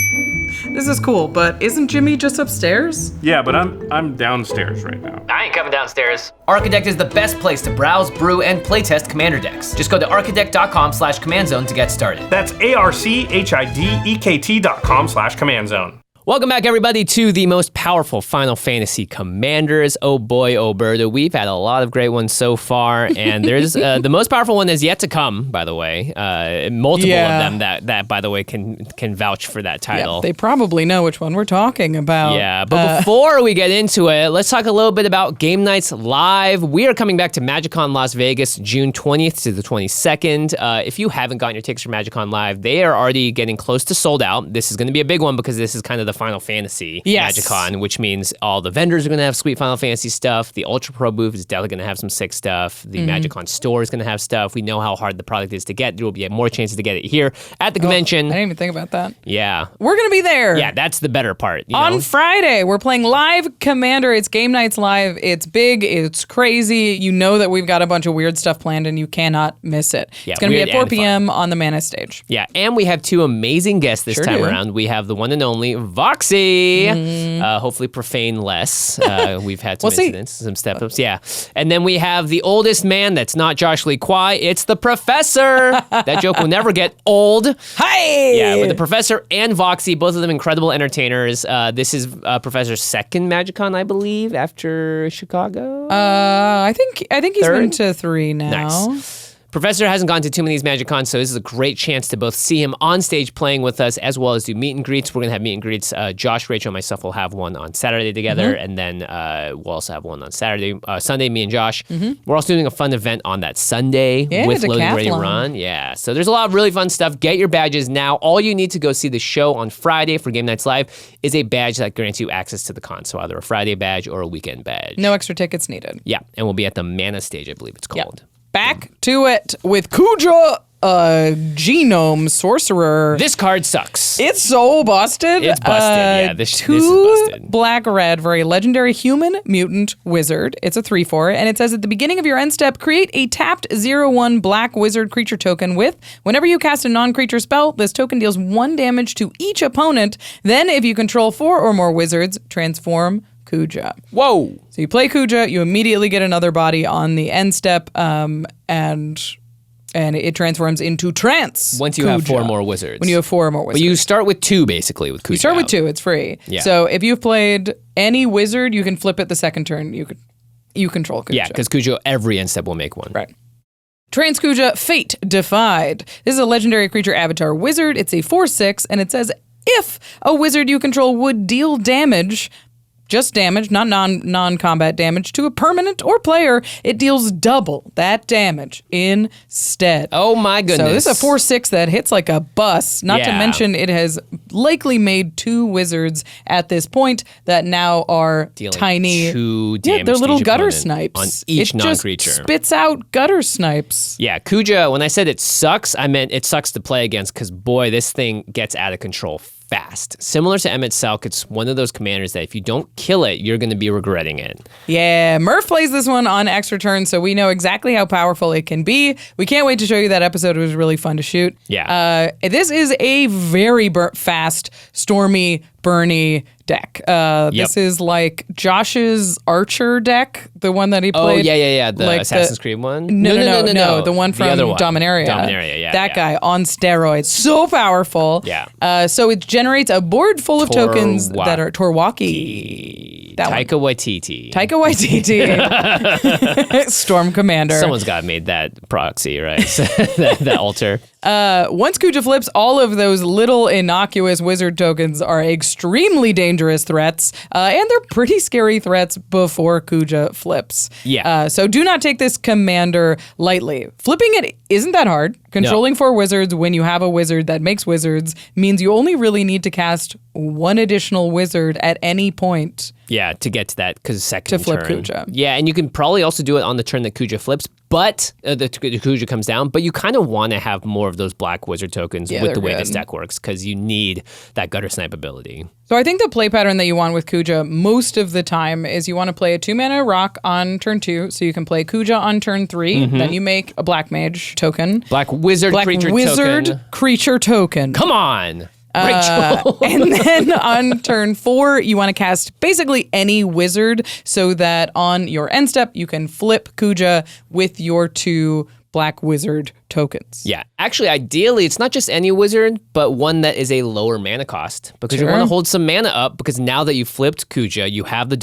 This is cool, but isn't Jimmy just upstairs? Yeah, but I'm downstairs right now. I ain't coming downstairs. ARCHIDEKT is the best place to browse, brew, and playtest commander decks. Just go to archidekt.com/commandzone to get started. That's ARCHIDEKT.com/command-zone. Welcome back, everybody, to the most powerful Final Fantasy commanders. Oh boy, oh birdo, we've had a lot of great ones so far, and there's the most powerful one is yet to come. By the way, multiple of them that by the way can vouch for that title. Yeah, they probably know which one we're talking about. Yeah, but before we get into it, let's talk a little bit about Game Nights Live. We are coming back to MAGICCON Las Vegas, June 20th to the 22nd. If you haven't gotten your tickets for MAGICCON Live, they are already getting close to sold out. This is going to be a big one because this is kind of the Final Fantasy MAGICCON, which means all the vendors are going to have sweet Final Fantasy stuff. The Ultra Pro booth is definitely going to have some sick stuff. The MAGICCON store is going to have stuff. We know how hard the product is to get. There will be more chances to get it here at the convention. I didn't even think about that. Yeah. We're going to be there. Yeah, that's the better part. On Friday, we're playing live Commander. It's Game Nights Live. It's big. It's crazy. You know that we've got a bunch of weird stuff planned and you cannot miss it. Yeah, it's going to be at 4 p.m. on the Mana stage. Yeah, and we have 2 amazing guests this time around. We have the one and only Voxy. Hopefully profane less. We've had some incidents, some step-ups. Yeah. And then we have the oldest man that's not Josh Lee Kwai. It's the Professor. That joke will never get old. Hi! Yeah, but the Professor and Voxy, both of them incredible entertainers. This is Professor's second MAGICCON, I believe, after Chicago. I think he's Third? been to 3 now. Nice. Professor hasn't gone to too many of these MAGICCONs, so this is a great chance to both see him on stage playing with us as well as do meet and greets. We're going to have meet and greets. Josh, Rachel, and myself will have one on Saturday together, and then we'll also have one on Sunday, me and Josh. We're also doing a fun event on that Sunday with Loading Ready Run. Yeah, so there's a lot of really fun stuff. Get your badges now. All you need to go see the show on Friday for Game Nights Live is a badge that grants you access to the con, so either a Friday badge or a weekend badge. No extra tickets needed. Yeah, and we'll be at the Mana stage, I believe it's called. Back to it with Kuja Genome Sorcerer. This card sucks. It's so busted. It's busted. Yeah, this is busted. Black-red for a legendary human mutant wizard. It's a 3/4, and it says at the beginning of your end step, create a tapped 0/1 black wizard creature token with, whenever you cast a non-creature spell, this token deals 1 damage to each opponent. Then, if you control 4 or more wizards, transform Kuja. Whoa. So you play Kuja, you immediately get another body on the end step, and it transforms into trance. Once you have 4 more wizards. When you have 4 more wizards. But you start with 2 basically with Kuja. You start with 2, it's free. Yeah. So if you've played any wizard, you can flip it the second turn. You control Kuja. Yeah, because Kuja, every end step will make one. Right. Trans Kuja, Fate Defied. This is a legendary creature avatar wizard. It's a 4/6, and it says if a wizard you control would deal damage, just damage, not non-combat damage, to a permanent or player, it deals double that damage instead. Oh my goodness. So this is a 4/6 that hits like a bus. Not to mention it has likely made 2 wizards at this point that now are dealing tiny. 2 damage. Yeah, they're little to each gutter opponent snipes. on each non-creature. It just spits out gutter snipes. Yeah, Kuja, when I said it sucks, I meant it sucks to play against because, boy, this thing gets out of control fast. Similar to Emet-Selch, it's one of those commanders that if you don't kill it, you're going to be regretting it. Yeah, Murph plays this one on extra turns, so we know exactly how powerful it can be. We can't wait to show you that episode. It was really fun to shoot. Yeah. This is a very fast, stormy, burny deck. This is like Josh's Archer deck, the one that he played. Oh, yeah. The like Assassin's Creed one? No. The one from Dominaria. Dominaria, yeah. That guy on steroids. So powerful. Yeah. So it generates a board full of tokens that are Torwaki. Taika Waititi. Storm Commander. Someone's got to made that proxy, right? that altar. Once Kuja flips, all of those little innocuous wizard tokens are extremely dangerous threats, and they're pretty scary threats before Kuja flips. Yeah. So do not take this commander lightly. Flipping it isn't that hard. Controlling 4 wizards when you have a wizard that makes wizards means you only really need to cast 1 additional wizard at any point. Yeah, to get to that because second to flip turn. Kuja. Yeah, and you can probably also do it on the turn that Kuja flips, but the Kuja comes down. But you kind of want to have more of those black wizard tokens with the way this deck works because you need that gutter snipe ability. So I think the play pattern that you want with Kuja most of the time is you want to play a 2-mana rock on turn 2, so you can play Kuja on turn 3. Then you make a black mage token. Black wizard creature token. Come on. And then on turn 4, you want to cast basically any wizard so that on your end step, you can flip Kuja with your 2 black wizard tokens. Yeah. Actually, ideally, it's not just any wizard, but one that is a lower mana cost because you want to hold some mana up because now that you flipped Kuja, you have the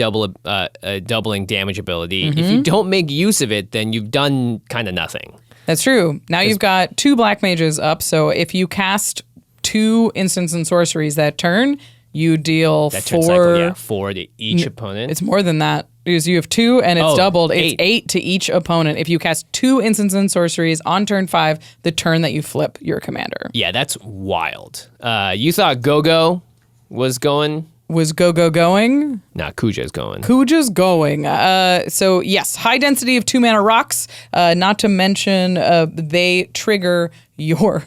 doubling damage ability. If you don't make use of it, then you've done kind of nothing. That's true. Now you've got 2 black mages up, so if you cast 2 instants and sorceries that turn, you deal 4 to each opponent. It's more than that because you have 2 and it's doubled. 8. It's 8 to each opponent. If you cast 2 instants and sorceries on turn 5, the turn that you flip your commander. Yeah, that's wild. You thought Gogo was going? Was Gogo going? Nah, Kuja's going. Kuja's going. So yes, high density of 2-mana rocks. Not to mention they trigger your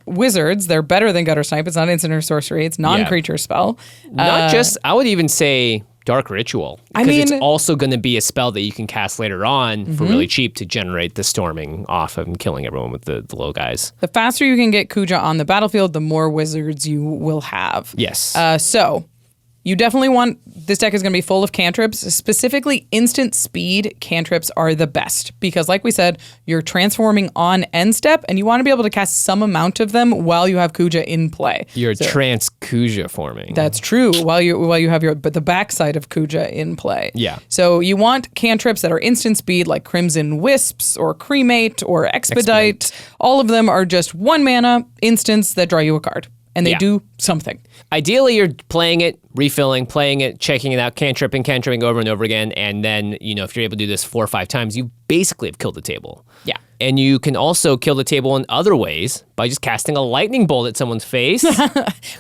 wizards. They're better than Gutter Snipe. It's not instant or sorcery. It's non-creature spell. Not just, I would even say Dark Ritual. Because it's also going to be a spell that you can cast later on for really cheap to generate the storming off and killing everyone with the low guys. The faster you can get Kuja on the battlefield, the more wizards you will have. Yes. So you definitely want, this deck is going to be full of cantrips. Specifically, instant speed cantrips are the best because like we said, you're transforming on end step and you want to be able to cast some amount of them while you have Kuja in play. You're trans Kuja forming. That's true. While you have the backside of Kuja in play. Yeah. So you want cantrips that are instant speed like Crimson Wisps or Cremate or Expedite. All of them are just 1 mana instants that draw you a card. And they do something. Ideally, you're playing it, refilling, playing it, checking it out, cantripping over and over again. And then, if you're able to do this 4 or 5 times, you basically have killed the table. Yeah. And you can also kill the table in other ways by just casting a lightning bolt at someone's face.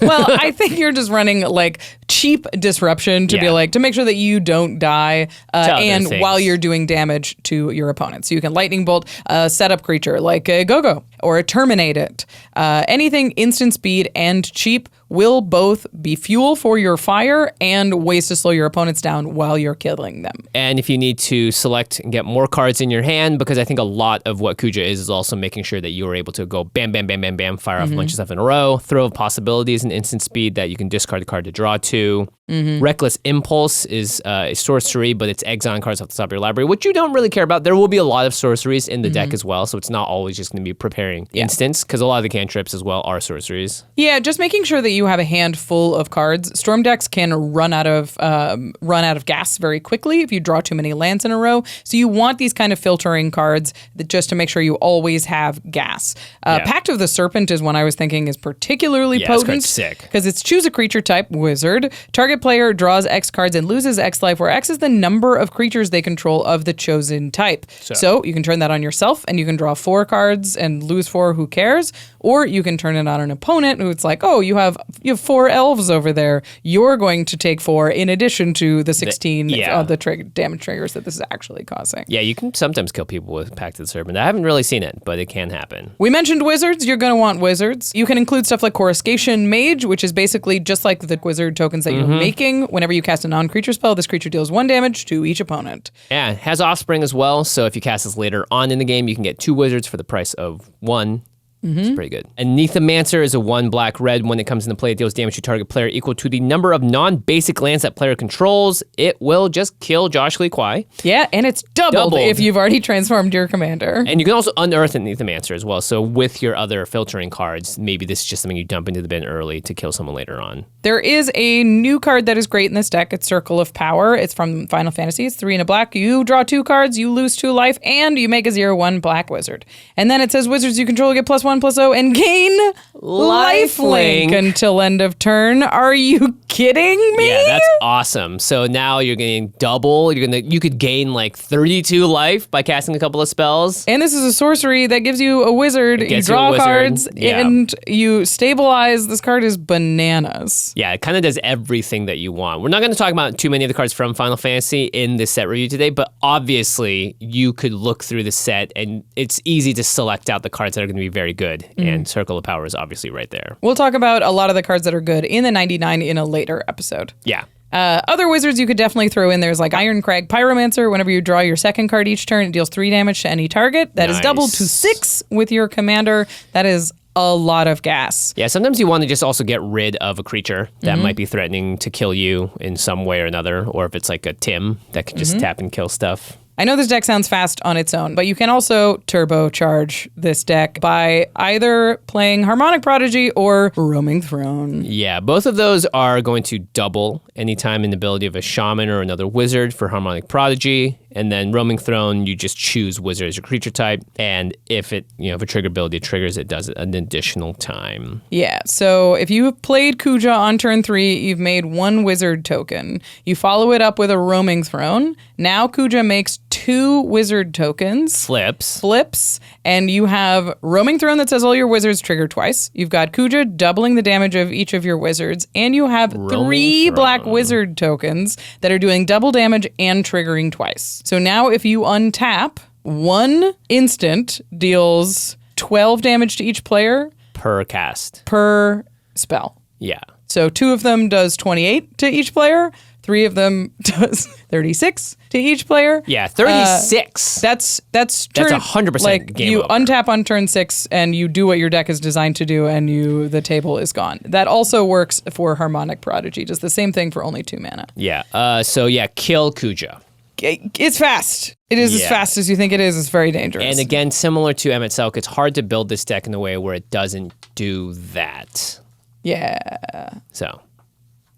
Well, I think you're just running like cheap disruption to be like, to make sure that you don't die and while you're doing damage to your opponent. So you can lightning bolt a setup creature like a Gogo or a Terminate It. Anything instant speed and cheap will both be fuel for your fire and ways to slow your opponents down while you're killing them. And if you need to select and get more cards in your hand, because I think a lot of what Kuja is also making sure that you are able to go bam, bam, bam, bam, bam, fire off a bunch of stuff in a row, throw of possibilities and instant speed that you can discard a card to draw to. Reckless Impulse is a sorcery, but it's exile cards off the top of your library, which you don't really care about. There will be a lot of sorceries in the deck as well, so it's not always just going to be preparing instants, because a lot of the cantrips as well are sorceries. Yeah, just making sure that you have a hand full of cards. Storm decks can run out of gas very quickly if you draw too many lands in a row. So you want these kind of filtering cards just to make sure you always have gas. Pact of the Serpent is one I was thinking is particularly potent. Sick. Because it's choose a creature type, wizard. Target player draws X cards and loses X life, where X is the number of creatures they control of the chosen type. So you can turn that on yourself and you can draw 4 cards and lose 4, who cares? Or you can turn it on an opponent who it's like, oh, you have 4 elves over there. You're going to take 4 in addition to the 16 of the damage triggers that this is actually causing. Yeah, you can sometimes kill people with Pact of the Serpent. I haven't really seen it, but it can happen. We mentioned wizards. You're going to want wizards. You can include stuff like Coruscation Mage, which is basically just like the wizard tokens that you're making. Whenever you cast a non-creature spell, this creature deals 1 damage to each opponent. Yeah, it has Offspring as well, so if you cast this later on in the game, you can get 2 wizards for the price of 1. It's pretty good. Anethemancer is a 1 black-red. When it comes into play, it deals damage to target player equal to the number of non-basic lands that player controls. It will just kill Josh Lee Kwai. Yeah, and it's doubled if you've already transformed your commander. And you can also unearth Anethemancer as well. So with your other filtering cards, maybe this is just something you dump into the bin early to kill someone later on. There is a new card that is great in this deck. It's Circle of Power. It's from Final Fantasy. It's 3 and a black. You draw 2 cards, you lose 2 life, and you make a 0/1 black wizard. And then it says wizards you control get +1/+0 and gain lifelink until end of turn. Are you kidding me? Yeah, that's awesome. So now you're getting double. You could gain like 32 life by casting a couple of spells. And this is a sorcery that gives you a wizard. You draw cards and you stabilize. This card is bananas. Yeah, it kind of does everything that you want. We're not going to talk about too many of the cards from Final Fantasy in this set review today, but obviously you could look through the set and it's easy to select out the cards that are going to be very good. And Circle of Power is obviously right there. We'll talk about a lot of the cards that are good in the 99 in a later episode. Yeah. Other wizards you could definitely throw in there's like Iron Crag Pyromancer. Whenever you draw your second card each turn, it deals 3 damage to any target. That is doubled to 6 with your commander. That is a lot of gas. Yeah, sometimes you want to just also get rid of a creature that might be threatening to kill you in some way or another, or if it's like a Tim that can just tap and kill stuff. I know this deck sounds fast on its own, but you can also turbocharge this deck by either playing Harmonic Prodigy or Roaming Throne. Yeah, both of those are going to double anytime an ability of a shaman or another wizard for Harmonic Prodigy. And then Roaming Throne, you just choose wizard as your creature type. And if a trigger ability triggers, it does it an additional time. Yeah, so if you have played Kuja on turn 3, you've made 1 wizard token. You follow it up with a Roaming Throne. Now Kuja makes 2 wizard tokens. Flips. And you have Roaming Throne that says all your wizards trigger twice. You've got Kuja doubling the damage of each of your wizards. And you have 3 black wizard tokens that are doing double damage and triggering twice. So now if you untap, 1 instant deals 12 damage to each player. Per cast. Per spell. Yeah. So 2 of them does 28 to each player. 3 of them does 36 to each player. Yeah, 36. That's 100% like game you over. untap on turn 6 and you do what your deck is designed to do and the table is gone. That also works for Harmonic Prodigy. Does the same thing for only 2 mana. Yeah. Kill Kuja. It's fast. It is as fast as you think it is. It's very dangerous. And again, similar to Emet-Selch, it's hard to build this deck in a way where it doesn't do that. Yeah. So.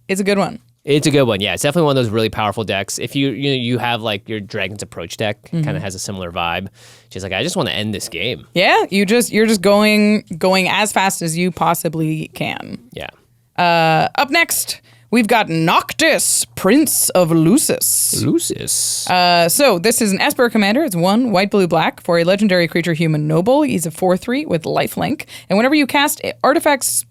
It's a good one. It's a good one, yeah. It's definitely one of those really powerful decks. If you have like your Dragon's Approach deck, kind of has a similar vibe. Just like, I just want to end this game. Yeah, you're just going as fast as you possibly can. Yeah. Up next, we've got Noctis, Prince of Lucis. Lucis. So this is an Esper commander. It's 1 white, blue, black for a legendary creature human noble. He's a 4/3 with lifelink. And whenever you cast artifacts,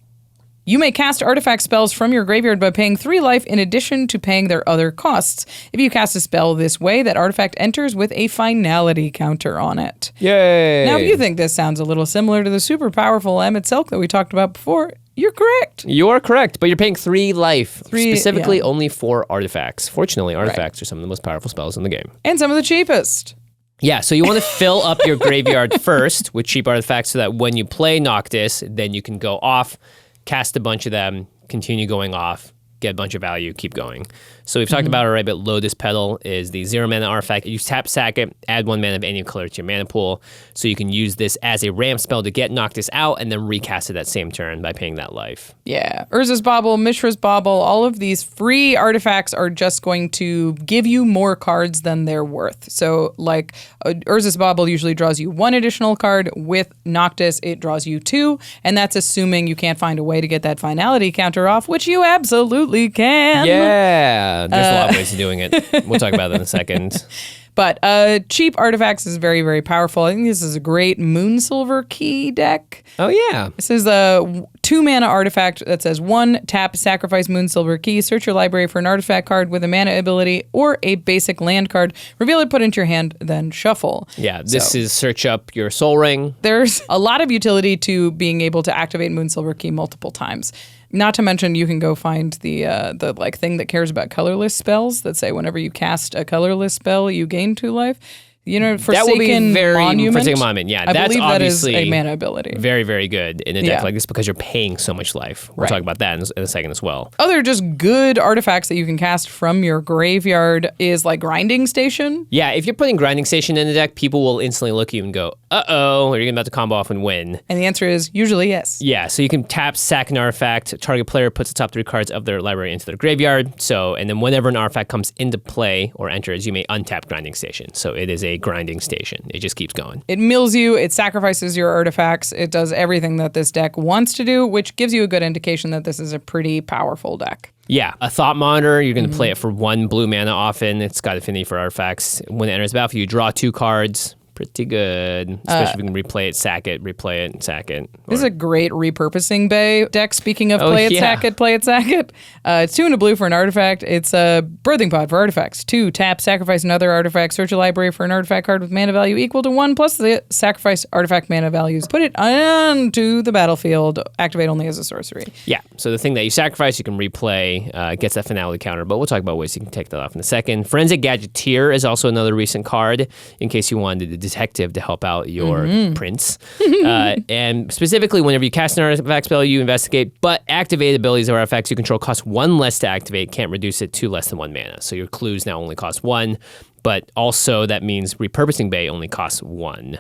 you may cast artifact spells from your graveyard by paying 3 life in addition to paying their other costs. If you cast a spell this way, that artifact enters with a finality counter on it. Yay. Now, if you think this sounds a little similar to the super powerful Emet-Selch that we talked about before, you're correct. You are correct, but you're paying 3 life, 3, specifically yeah. only for artifacts. Fortunately, artifacts are some of the most powerful spells in the game. And some of the cheapest. Yeah, so you want to fill up your graveyard first with cheap artifacts so that when you play Noctis, then you can go off, cast a bunch of them, continue going off, get a bunch of value, keep going. So we've talked about it already, but Lotus Petal is the 0 mana artifact. You tap sack it, add 1 mana of any color to your mana pool, so you can use this as a ramp spell to get Noctis out and then recast it that same turn by paying that life. Yeah. Urza's Bauble, Mishra's Bauble, all of these free artifacts are just going to give you more cards than they're worth. So like Urza's Bauble usually draws you 1 additional card. With Noctis, it draws you 2, and that's assuming you can't find a way to get that finality counter off, which you absolutely can. Yeah. There's a lot of ways of doing it. We'll talk about that in a second. But cheap artifacts is very, very powerful. I think this is a great Moonsilver Key deck. Oh, yeah. This is a 2 mana artifact that says 1, tap, sacrifice Moonsilver Key, search your library for an artifact card with a mana ability or a basic land card, reveal it, put it into your hand, then shuffle. Yeah, this is search up your Soul Ring. There's a lot of utility to being able to activate Moonsilver Key multiple times. Not to mention, you can go find the like thing that cares about colorless spells that say whenever you cast a colorless spell, you gain 2 life. You know, Forsaken Monument. Forsaken Monument, yeah. I That's believe that is obviously a mana ability. Very, very good in a deck Yeah. like this because you're paying so much life. We'll Right. talk about that in a second as well. Other just good artifacts that you can cast from your graveyard is like Grinding Station. Yeah, if you're putting Grinding Station in the deck, people will instantly look at you and go, uh-oh, are you about to combo off and win? And the answer is usually yes. Yeah, so you can tap, sack an artifact. Target player puts the top 3 cards of their library into their graveyard. So, and then whenever an artifact comes into play or enters, you may untap Grinding Station. So it is a grinding station. It just keeps going. It mills you, it sacrifices your artifacts, it does everything that this deck wants to do, which gives you a good indication that this is a pretty powerful deck. Yeah, a Thought Monitor, you're going to play it for 1 blue mana often. It's got affinity for artifacts. When it enters the battlefield, you draw 2 cards. Pretty good. Especially if you can replay it, sack it, replay it, and sack it. This is a great repurposing bay deck. Speaking of play it, yeah. sack it, play it, sack it. It's 2 and a blue for an artifact. It's a birthing pod for artifacts. 2, tap, sacrifice another artifact, search a library for an artifact card with mana value equal to 1 plus the sacrifice artifact mana values. Put it onto the battlefield. Activate only as a sorcery. Yeah, so the thing that you sacrifice, you can replay, gets that finality counter, but we'll talk about ways you can take that off in a second. Forensic Gadgeteer is also another recent card in case you wanted the detective to help out your prince. And specifically, whenever you cast an artifact spell, you investigate, but activate abilities or artifacts you control cost 1 less to activate, can't reduce it to less than 1 mana. So your clues now only cost 1, but also that means repurposing bay only costs 1.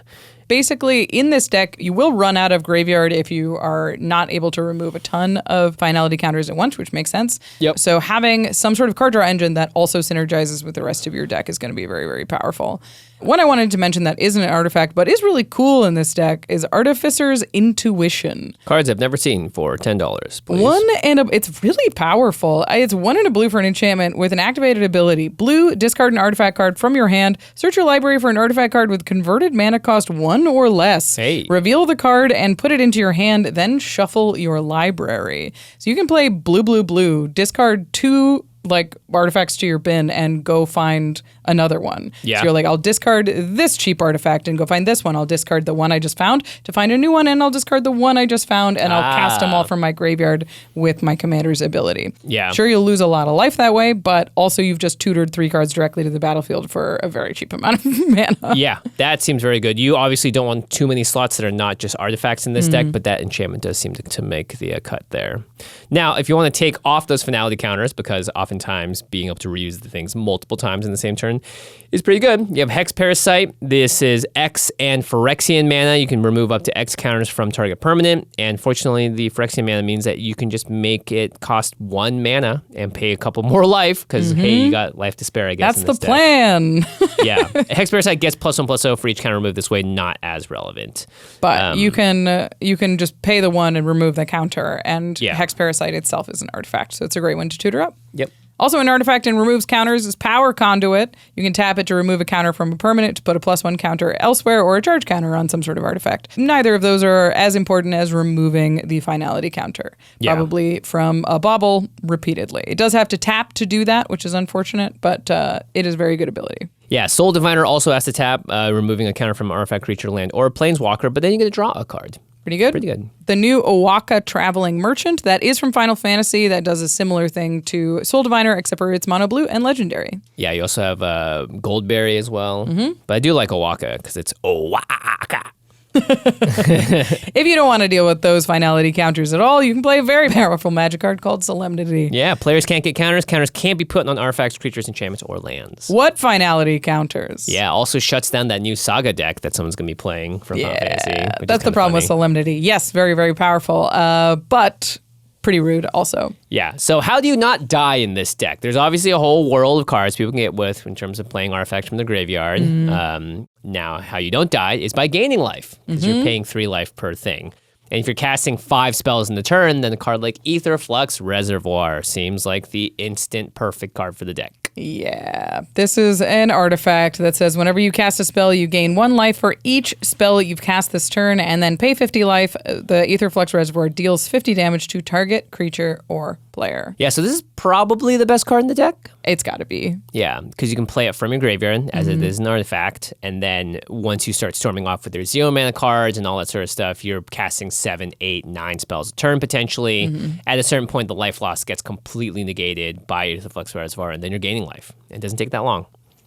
Basically, in this deck, you will run out of graveyard if you are not able to remove a ton of finality counters at once, which makes sense. Yep. So having some sort of card draw engine that also synergizes with the rest of your deck is going to be very, very powerful. One I wanted to mention that isn't an artifact, but is really cool in this deck is Artificer's Intuition. Cards I've never seen for $10, please. 1 and a, it's really powerful. It's 1 and a blue for an enchantment with an activated ability. Blue, discard an artifact card from your hand. Search your library for an artifact card with converted mana cost 1 or less. Hey. Reveal the card and put it into your hand, then shuffle your library. So you can play blue, blue, blue, discard 2 like artifacts to your bin and go find another one. Yeah. So you're like, I'll discard this cheap artifact and go find this one. I'll discard the one I just found to find a new one, and I'll discard the one I just found, and I'll cast them all from my graveyard with my commander's ability. Yeah. Sure, you'll lose a lot of life that way, but also you've just tutored 3 cards directly to the battlefield for a very cheap amount of mana. Yeah, that seems very good. You obviously don't want too many slots that are not just artifacts in this deck, but that enchantment does seem to make the cut there. Now, if you want to take off those finality counters, because oftentimes oftentimes being able to reuse the things multiple times in the same turn is pretty good. You have Hex Parasite. This is X and Phyrexian mana. You can remove up to X counters from target permanent. And fortunately, the Phyrexian mana means that you can just make it cost 1 mana and pay a couple more life because, hey, you got life to spare, I guess. That's the plan. Yeah. Hex Parasite gets +1/+0 for each counter removed this way, not as relevant. But you can just pay the 1 and remove the counter, and Yeah. Hex Parasite itself is an artifact, so it's a great one to tutor up. Yep. Also, an artifact and removes counters is Power Conduit. You can tap it to remove a counter from a permanent to put a +1 counter elsewhere or a charge counter on some sort of artifact. Neither of those are as important as removing the finality counter, probably from a bauble repeatedly. It does have to tap to do that, which is unfortunate, but it is very good ability. Yeah, Soul Diviner also has to tap, removing a counter from an artifact, creature, land, or a planeswalker, but then you get to draw a card. Pretty good. Pretty good. The new Owaka Traveling Merchant, that is from Final Fantasy, that does a similar thing to Soul Diviner, except for it's mono blue and legendary. Yeah, you also have Goldberry as well. But I do like Owaka because it's Owaka. If you don't want to deal with those finality counters at all, you can play a very powerful magic card called Solemnity. Yeah, players can't get counters. Counters can't be put on artifacts, creatures, enchantments, or lands. What finality counters? Yeah, also shuts down that new Saga deck that someone's going to be playing from Final Fantasy. Which that's is the problem with funny. Solemnity. Yes, very, very powerful, but pretty rude also. Yeah, so how do you not die in this deck? There's obviously a whole world of cards people can get with in terms of playing artifacts from the graveyard. Now, how you don't die is by gaining life, because you're paying 3 life per thing. And if you're casting 5 spells in the turn, then a card like Ether Flux Reservoir seems like the instant perfect card for the deck. Yeah, this is an artifact that says whenever you cast a spell, you gain 1 life for each spell you've cast this turn, and then pay 50 life. The Ether Flux Reservoir deals 50 damage to target creature or player. Yeah, so this is probably the best card in the deck. It's got to be. Yeah, because you can play it from your graveyard as it is an artifact, and then once you start storming off with your 0 mana cards and all that sort of stuff, you're casting 7, 8, 9 spells a turn potentially. At a certain point, the life loss gets completely negated by Ether Flux Reservoir, and then you're gaining life. It doesn't take that long.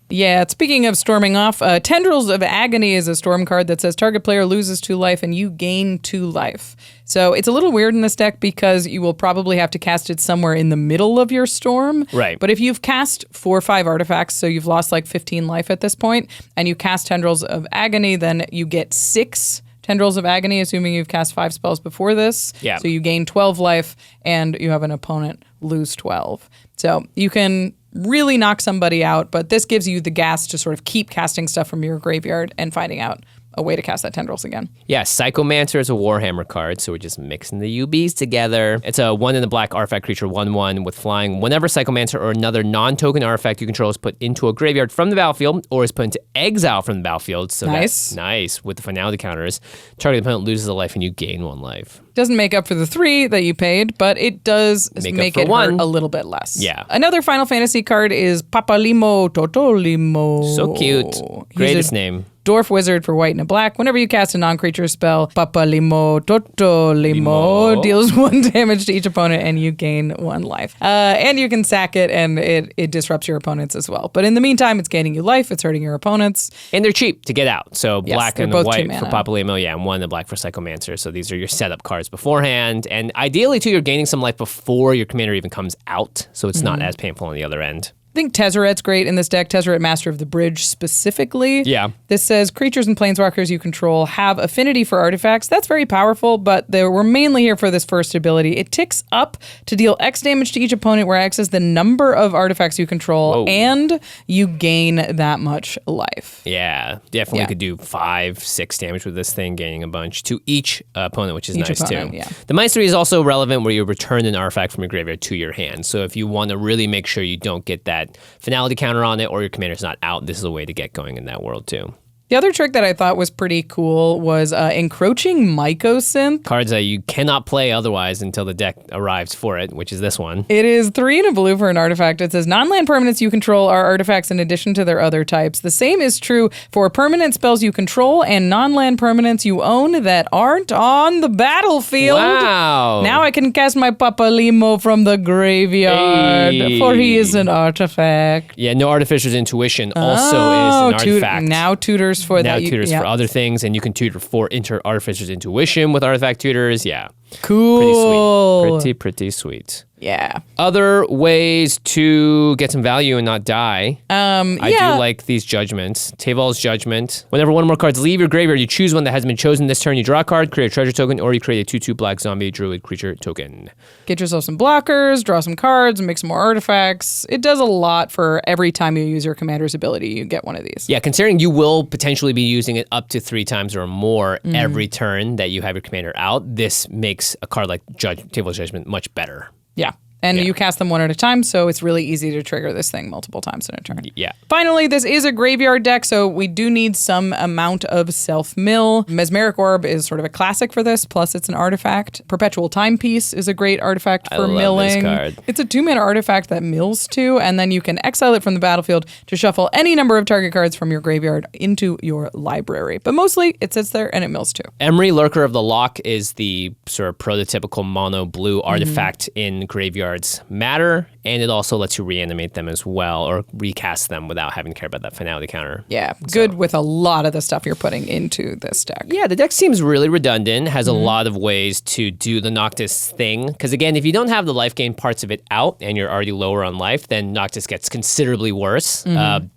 Yeah, speaking of storming off, Tendrils of Agony is a storm card that says target player loses 2 life and you gain 2 life. So it's a little weird in this deck because you will probably have to cast it somewhere in the middle of your storm. Right. But if you've cast 4 or 5 artifacts, so you've lost like 15 life at this point, and you cast Tendrils of Agony, then you get 6 Tendrils of Agony, assuming you've cast 5 spells before this. Yeah. So you gain 12 life and you have an opponent lose 12. So you can really knock somebody out, but this gives you the gas to sort of keep casting stuff from your graveyard and finding out a way to cast that Tendrils again. Yeah, Psychomancer is a Warhammer card, so we're just mixing the UBs together. It's a 1 in the black artifact creature, 1/1 with flying. Whenever Psychomancer or another non-token artifact you control is put into a graveyard from the battlefield or is put into exile from the battlefield, so Nice. that's nice with the finality counters, target opponent loses a life and you gain 1 life. Doesn't make up for the 3 that you paid, but it does make for it 1. hurt a little bit less. Yeah. Another Final Fantasy card is Papalimo Totolimo. So cute. Greatest name. Dwarf Wizard for white and a black. Whenever you cast a non-creature spell, Papalimo Totolimo deals 1 damage to each opponent and you gain 1 life. And you can sack it and it disrupts your opponents as well. But in the meantime, it's gaining you life, it's hurting your opponents. And they're cheap to get out. So Yes, black they're and both white 2 for mana. Papalimo, yeah, and 1 in the black for Psychomancer. So these are your setup cards beforehand. And ideally, too, you're gaining some life before your commander even comes out. So it's not as painful on the other end. I think Tezzeret's great in this deck. Tezzeret, Master of the Bridge specifically. Yeah. This says creatures and planeswalkers you control have affinity for artifacts. That's very powerful, but we're mainly here for this first ability. It ticks up to deal X damage to each opponent, where X is the number of artifacts you control, and you gain that much life. Yeah, definitely could do 5, 6 damage with this thing, gaining a bunch to each opponent, which is nice opponent, too. yeah. The Maestry is also relevant where you return an artifact from your graveyard to your hand. So if you want to really make sure you don't get that finality counter on it or your commander's not out, this is a way to get going in that world too. The other trick that I thought was pretty cool was Encroaching Mycosynth. Cards that you cannot play otherwise until the deck arrives for it, which is this one. It is 3 and a blue for an artifact. It says non-land permanents you control are artifacts in addition to their other types. The same is true for permanent spells you control and non-land permanents you own that aren't on the battlefield. Wow. Now I can cast my Papalimo from the graveyard, for he is an artifact. Yeah, no Artificer's Intuition also is an artifact. Now tutors for now that. tutors for other things, and you can tutor for Artificer's Intuition with artifact tutors. Yeah. Cool. Pretty sweet. Yeah. Other ways to get some value and not die. I do like these judgments. Teval's Judgment. Whenever one or more cards leave your graveyard, you choose one that has been chosen this turn. You draw a card, create a treasure token, or you create a 2/2 black zombie druid creature token. Get yourself some blockers, draw some cards, and make some more artifacts. It does a lot for every time you use your commander's ability, you get one of these. Yeah, considering you will potentially be using it up to 3 times or more every turn that you have your commander out, this makes a card like Teval's Judgment much better. Yeah. And you cast them one at a time, so it's really easy to trigger this thing multiple times in a turn. Yeah. Finally, this is a graveyard deck, so we do need some amount of self-mill. Mesmeric Orb is sort of a classic for this, plus it's an artifact. Perpetual Timepiece is a great artifact for milling. This card. It's a 2-mana artifact that mills 2, and then you can exile it from the battlefield to shuffle any number of target cards from your graveyard into your library. But mostly, it sits there and it mills 2. Emry, Lurker of the Lock, is the sort of prototypical mono blue artifact in graveyards matter, and it also lets you reanimate them as well, or recast them without having to care about that finality counter. Yeah, good with a lot of the stuff you're putting into this deck. Yeah, the deck seems really redundant, has a lot of ways to do the Noctis thing, because again, if you don't have the life gain parts of it out and you're already lower on life, then Noctis gets considerably worse.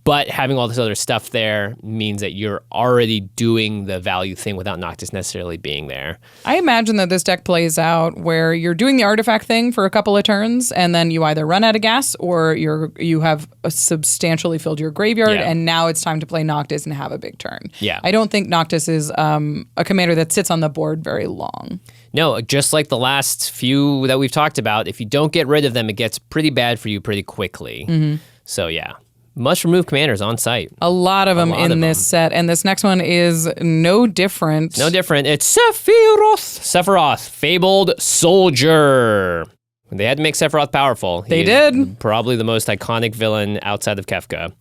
But having all this other stuff there means that you're already doing the value thing without Noctis necessarily being there. I imagine that this deck plays out where you're doing the artifact thing for a couple of turns, and then you either run out of gas or you have substantially filled your graveyard, and now it's time to play Noctis and have a big turn. Yeah. I don't think Noctis is a commander that sits on the board very long. No, just like the last few that we've talked about, if you don't get rid of them, it gets pretty bad for you pretty quickly. So yeah. Must remove commanders on site. A lot of them in this set, and this next one is no different. No different. It's Sephiroth, Fabled Soldier. They had to make Sephiroth powerful. They did. Probably the most iconic villain outside of Kefka.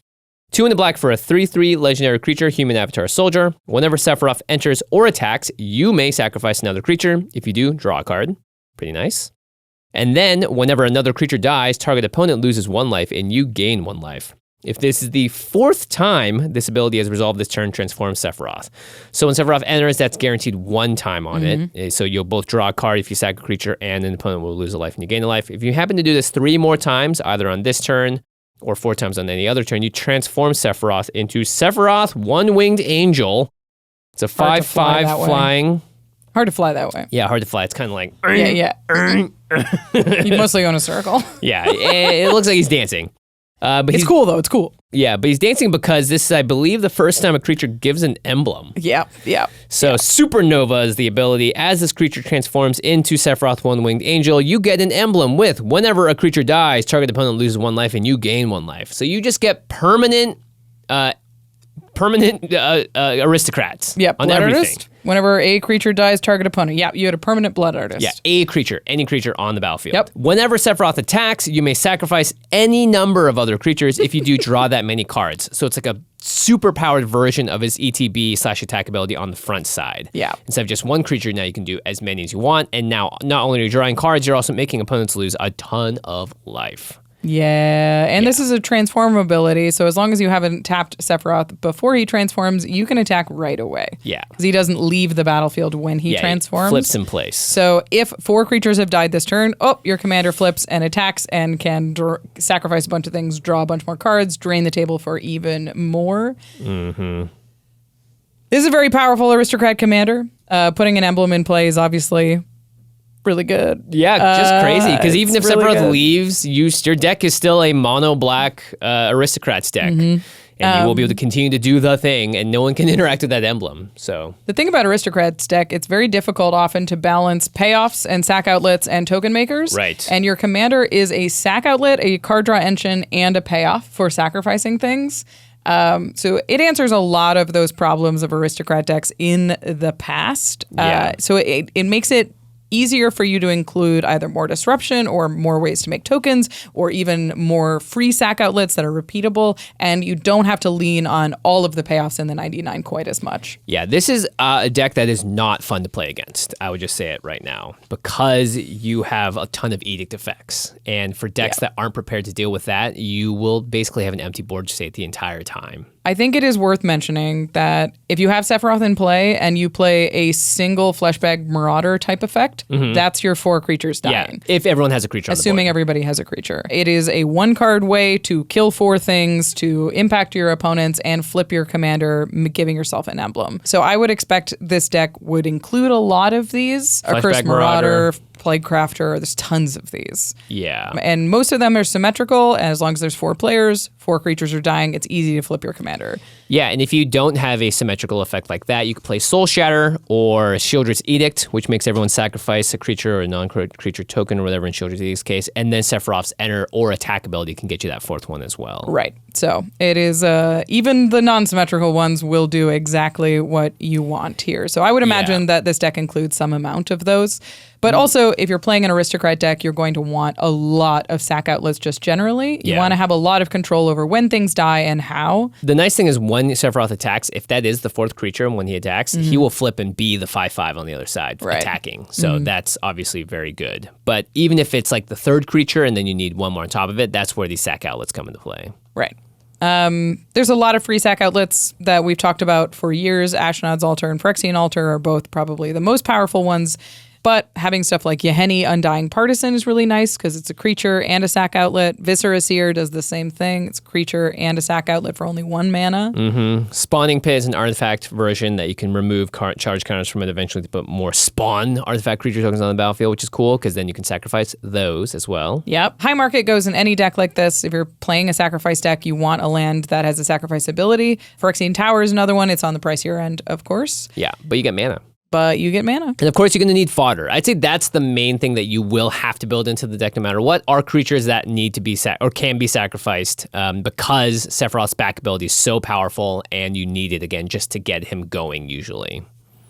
2 in the black for a 3/3 legendary creature, human avatar soldier. Whenever Sephiroth enters or attacks, you may sacrifice another creature. If you do, draw a card. Pretty nice. And then, whenever another creature dies, target opponent loses 1 life and you gain 1 life. If this is the 4th time this ability has resolved this turn, transform Sephiroth. So when Sephiroth enters, that's guaranteed 1 time on it. So you'll both draw a card if you sack a creature, and an opponent will lose a life and you gain a life. If you happen to do this 3 more times, either on this turn or 4 times on any other turn, you transform Sephiroth into Sephiroth, One-Winged Angel. It's a 5/5 flying. Hard to fly that way. Yeah, hard to fly. It's kind of like... Yeah. You mostly go in a circle. Yeah, it looks like he's dancing. But it's cool, though. It's cool. Yeah, but he's dancing because this is, I believe, the first time a creature gives an emblem. Yeah. So Supernova is the ability. As this creature transforms into Sephiroth, One-Winged Angel, you get an emblem with whenever a creature dies, target opponent loses 1 life and you gain 1 life. So you just get permanent aristocrats on everything. Artist. Whenever a creature dies, target opponent. Yeah, you had a permanent blood artist. Yeah, a creature, any creature on the battlefield. Yep. Whenever Sephiroth attacks, you may sacrifice any number of other creatures. If you do, draw that many cards. So it's like a super powered version of his ETB/attack ability on the front side. Yeah. Instead of just 1 creature, now you can do as many as you want. And now, not only are you drawing cards, you're also making opponents lose a ton of life. Yeah, and this is a transform ability, so as long as you haven't tapped Sephiroth before he transforms, you can attack right away. Yeah. Because he doesn't leave the battlefield when he transforms. He flips in place. So if 4 creatures have died this turn, your commander flips and attacks and can sacrifice a bunch of things, draw a bunch more cards, drain the table for even more. This is a very powerful aristocrat commander. Putting an emblem in play is obviously... really good. Yeah, just crazy. Because even if really Sephiroth leaves, your deck is still a mono black aristocrats deck. And you will be able to continue to do the thing, and no one can interact with that emblem. So the thing about aristocrats deck, it's very difficult often to balance payoffs and sack outlets and token makers. Right. And your commander is a sack outlet, a card draw engine, and a payoff for sacrificing things. So it answers a lot of those problems of aristocrat decks in the past. So it makes it easier for you to include either more disruption or more ways to make tokens or even more free sack outlets that are repeatable, and you don't have to lean on all of the payoffs in the 99 quite as much. Yeah, this is a deck that is not fun to play against. I would just say it right now because you have a ton of edict effects, and for decks that aren't prepared to deal with that, you will basically have an empty board state the entire time. I think it is worth mentioning that if you have Sephiroth in play and you play a single Fleshbag Marauder type effect, that's your 4 creatures dying. Yeah, if everyone has a creature Assuming on the board. everybody has a creature. It is a 1-card way to kill 4 things, to impact your opponents, and flip your commander, giving yourself an emblem. So I would expect this deck would include a lot of these. Accursed Marauder, Plague Crafter, there's tons of these. Yeah. And most of them are symmetrical, and as long as there's 4 players, 4 creatures are dying, it's easy to flip your commander. Yeah, and if you don't have a symmetrical effect like that, you can play Soul Shatter or Shieldred's Edict, which makes everyone sacrifice a creature or a non-creature token or whatever in Shieldred's Edict's case, and then Sephiroth's Enter or Attack ability can get you that 4th one as well. Right. So it is, even the non-symmetrical ones will do exactly what you want here. So I would imagine that this deck includes some amount of those. But also, if you're playing an aristocrat deck, you're going to want a lot of sack outlets just generally. You want to have a lot of control over when things die and how. The nice thing is when Sephiroth attacks, if that is the 4th creature and when he attacks, he will flip and be the 5/5 on the other side attacking. So that's obviously very good. But even if it's like the 3rd creature and then you need 1 more on top of it, that's where these sack outlets come into play. Right. There's a lot of free sack outlets that we've talked about for years. Ashnod's Altar and Phyrexian Altar are both probably the most powerful ones. But having stuff like Yahenni Undying Partisan is really nice because it's a creature and a sack outlet. Viscera Seer does the same thing. It's a creature and a sack outlet for only 1 mana. Spawning Pit is an artifact version that you can remove charge counters from it eventually to put more spawn artifact creature tokens on the battlefield, which is cool because then you can sacrifice those as well. Yep. High Market goes in any deck like this. If you're playing a sacrifice deck, you want a land that has a sacrifice ability. Phyrexian Tower is another one. It's on the pricier end, of course. Yeah, but you get mana. But you get mana. And of course, you're going to need fodder. I'd say that's the main thing that you will have to build into the deck no matter what, are creatures that need to be or can be sacrificed because Sephiroth's back ability is so powerful and you need it again just to get him going usually.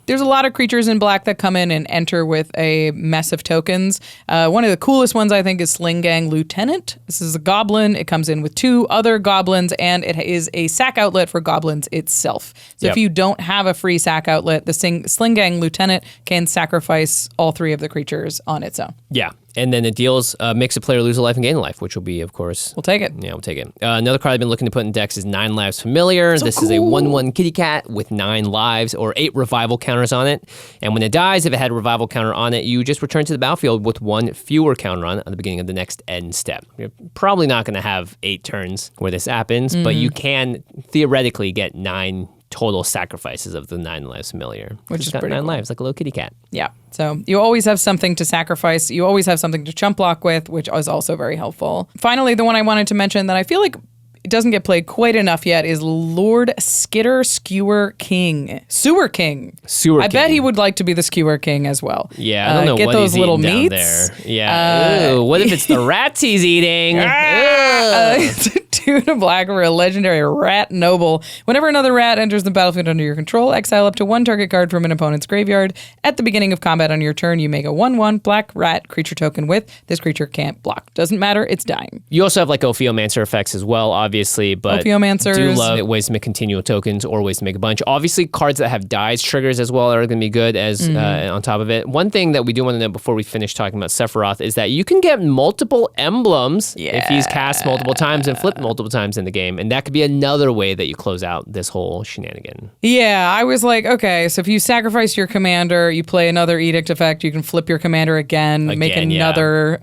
There's a lot of creatures in black that come in and enter with a mess of tokens. One of the coolest ones, I think, is Slingang Lieutenant. This is a goblin. It comes in with 2 other goblins, and it is a sack outlet for goblins itself. So if you don't have a free sack outlet, the Slingang Lieutenant can sacrifice all 3 of the creatures on its own. Yeah. And then it deals, makes a player lose a life and gain a life, which will be, of course... We'll take it. Yeah, we'll take it. Another card I've been looking to put in decks is 9 Lives Familiar. So this is a 1/1 kitty cat with 9 lives or 8 revival counters on it. And when it dies, if it had a revival counter on it, you just return to the battlefield with 1 fewer counter on it at the beginning of the next end step. You're probably not going to have 8 turns where this happens, but you can theoretically get 9 total sacrifices of the 9 Lives Familiar. Which is got pretty 9 cool. lives, like a little kitty cat. Yeah. So you always have something to sacrifice. You always have something to chump block with, which is also very helpful. Finally, the one I wanted to mention that I feel like it doesn't get played quite enough yet is Lord Skitter Skewer King. Sewer King. Sewer I King. bet he would like to be the Skewer King as well. Yeah, I don't know get what those he's little eating meats. down there. Yeah. Ooh, what if it's the rats he's eating? It's a 2 to black for a legendary rat noble. Whenever another rat enters the battlefield under your control, exile up to 1 target card from an opponent's graveyard. At the beginning of combat on your turn, you make a 1/1 black rat creature token with this creature can't block. Doesn't matter, it's dying. You also have like Ophiomancer effects as well, obviously, but Ophiomancers. do love ways to make continual tokens or ways to make a bunch. Obviously, cards that have dies triggers as well are going to be good as on top of it. One thing that we do want to know before we finish talking about Sephiroth is that you can get multiple emblems if he's cast multiple times and flipped multiple times in the game, and that could be another way that you close out this whole shenanigan. Yeah, I was like, okay, so if you sacrifice your commander, you play another edict effect, you can flip your commander again make another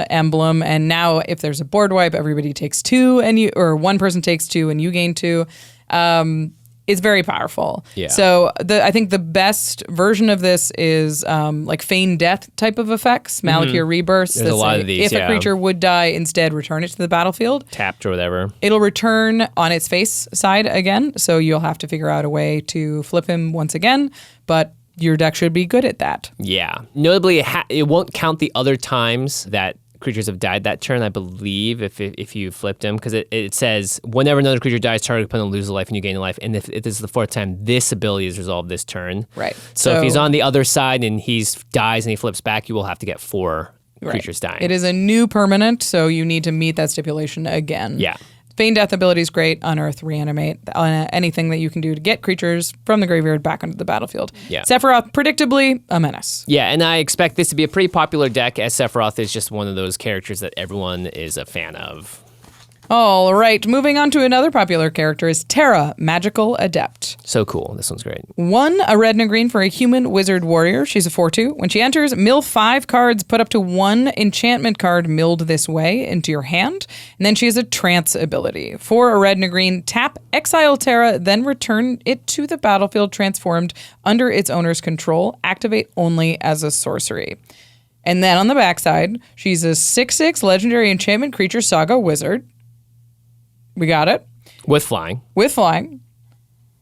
emblem, and now if there's a board wipe, everybody takes 2, and or one person takes 2 and you gain 2. It's very powerful. Yeah. So I think the best version of this is like Feign Death type of effects, Malakir Rebirths. There's a lot of these, If a creature would die, instead return it to the battlefield. Tapped or whatever. It'll return on its face side again, so you'll have to figure out a way to flip him once again, but your deck should be good at that. Yeah. Notably, it won't count the other times that creatures have died that turn, I believe, if you flipped him, because it says whenever another creature dies, target opponent loses a life and you gain a life. And if this is the 4th time, this ability is resolved this turn. Right. So if he's on the other side and he dies and he flips back, you will have to get 4 creatures dying. It is a new permanent, so you need to meet that stipulation again. Yeah. Feign Death ability is great. Unearth, Reanimate, anything that you can do to get creatures from the graveyard back onto the battlefield. Yeah. Sephiroth, predictably, a menace. Yeah, and I expect this to be a pretty popular deck, as Sephiroth is just one of those characters that everyone is a fan of. All right, moving on to another popular character is Terra, Magical Adept. So cool. This one's great. 1, a red and a green for a human wizard warrior. She's a 4/2. When she enters, mill 5 cards, put up to 1 enchantment card milled this way into your hand. And then she has a trance ability. 4, a red and a green, tap, exile Terra, then return it to the battlefield transformed under its owner's control. Activate only as a sorcery. And then on the backside, she's a 6/6 legendary enchantment creature saga wizard. We got it. With flying. With flying.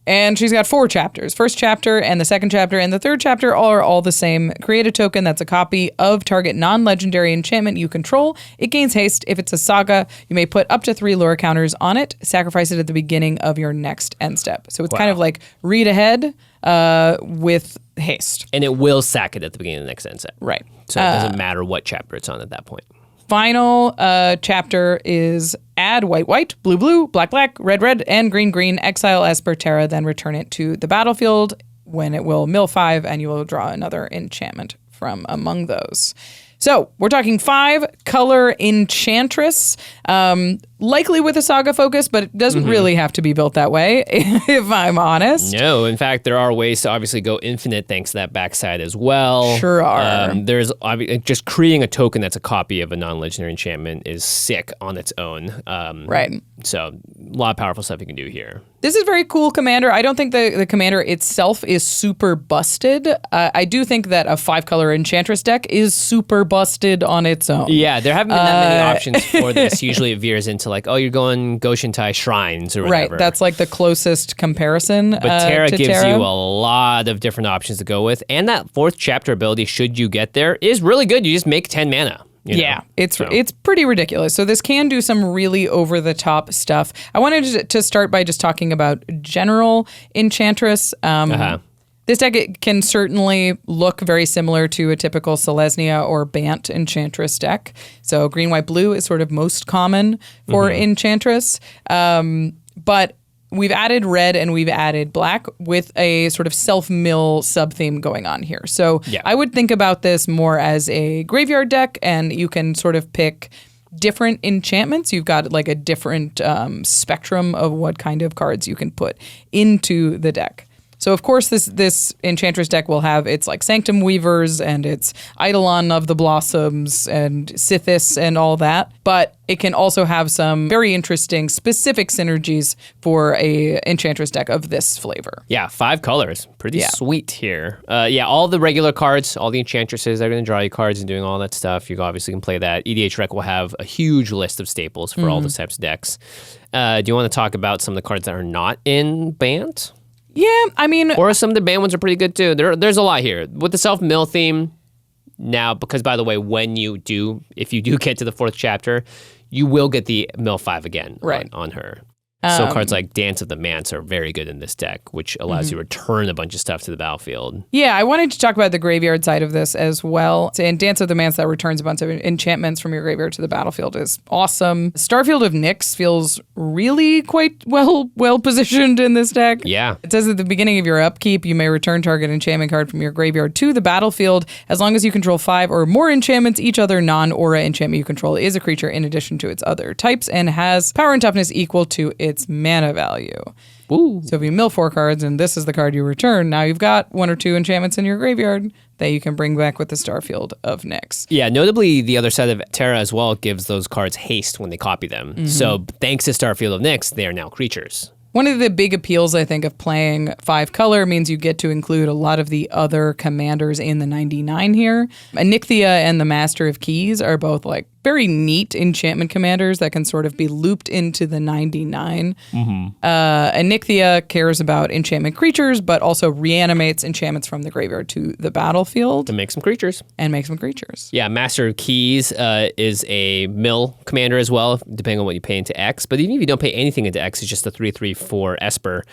And she's got 4 chapters. First chapter and the second chapter and the third chapter are all the same. Create a token that's a copy of target non-legendary enchantment you control. It gains haste. If it's a saga, you may put up to 3 lure counters on it. Sacrifice it at the beginning of your next end step. So it's kind of like read ahead with haste. And it will sack it at the beginning of the next end step. Right. So it doesn't matter what chapter it's on at that point. Final chapter is add white, white, blue, blue, black, black, red, red, and green, green. Exile Esper Terra, then return it to the battlefield when it will mill 5, and you will draw another enchantment from among those. So we're talking 5 color enchantress, likely with a saga focus, but it doesn't really have to be built that way, if I'm honest. No, in fact, there are ways to obviously go infinite thanks to that backside as well. Sure are. There's just creating a token that's a copy of a non-legendary enchantment is sick on its own. Right. So a lot of powerful stuff you can do here. This is very cool commander. I don't think the commander itself is super busted. I do think that a 5-color enchantress deck is super busted on its own. Yeah, there haven't been that many options for this. Usually it veers into like, oh, you're going Goshentai Shrines or whatever. Right, that's like the closest comparison. But Terra to gives Terra. you a lot of different options to go with. And that 4th chapter ability, should you get there, is really good. You just make 10 mana. Yeah, it's pretty ridiculous. So this can do some really over-the-top stuff. I wanted to start by just talking about general Enchantress. This deck can certainly look very similar to a typical Selesnya or Bant Enchantress deck. So green, white, blue is sort of most common for Enchantress. But we've added red and we've added black with a sort of self-mill sub-theme going on here. So I would think about this more as a graveyard deck, and you can sort of pick different enchantments. You've got like a different spectrum of what kind of cards you can put into the deck. So of course this Enchantress deck will have its like Sanctum Weavers and its Eidolon of the Blossoms and Sithis and all that, but it can also have some very interesting specific synergies for a Enchantress deck of this flavor. Yeah, 5 colors. Pretty sweet here. All the regular cards, all the Enchantresses are going to draw you cards and doing all that stuff. You obviously can play that. EDH Rec will have a huge list of staples for all those types of decks. Do you want to talk about some of the cards that are not in Bant? Yeah, I mean... Or some of the band ones are pretty good, too. There's a lot here. With the self-mill theme, now, because, by the way, if you do get to the 4th chapter, you will get the mill 5 again on her. So cards like Dance of the Manse are very good in this deck, which allows you to return a bunch of stuff to the battlefield. Yeah, I wanted to talk about the graveyard side of this as well. And Dance of the Manse that returns a bunch of enchantments from your graveyard to the battlefield is awesome. Starfield of Nyx feels really quite well positioned in this deck. Yeah. It says at the beginning of your upkeep, you may return target enchantment card from your graveyard to the battlefield as long as you control 5 or more enchantments. Each other non-aura enchantment you control is a creature in addition to its other types and has power and toughness equal to its mana value. Ooh. So if you mill 4 cards and this is the card you return, now you've got 1 or 2 enchantments in your graveyard that you can bring back with the Starfield of Nyx. Yeah, notably the other side of Terra as well gives those cards haste when they copy them. So thanks to Starfield of Nyx, they are now creatures. One of the big appeals, I think, of playing 5 color means you get to include a lot of the other commanders in the 99 here. Onyxia and the Master of Keys are both like very neat enchantment commanders that can sort of be looped into the 99. Onyxia cares about enchantment creatures, but also reanimates enchantments from the graveyard to the battlefield. To make some creatures. Yeah, Master of Keys is a mill commander as well, depending on what you pay into X. But even if you don't pay anything into X, it's just a 3/3/4 Esper.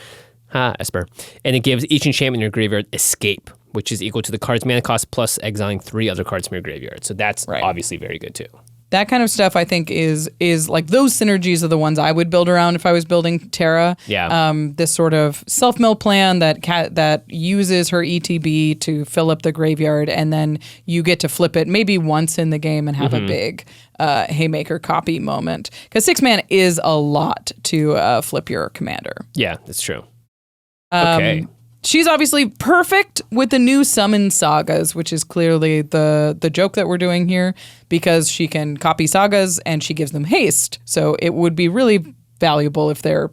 Esper. And it gives each enchantment in your graveyard escape, which is equal to the card's mana cost plus exiling 3 other cards from your graveyard. So that's obviously very good too. That kind of stuff, I think, is like those synergies are the ones I would build around if I was building Terra. Yeah. This sort of self-mill plan that uses her ETB to fill up the graveyard, and then you get to flip it maybe once in the game and have a big haymaker copy moment. Because 6 mana is a lot to flip your commander. Yeah, that's true. Okay. She's obviously perfect with the new summon sagas, which is clearly the joke that we're doing here, because she can copy sagas and she gives them haste. So it would be really valuable if they're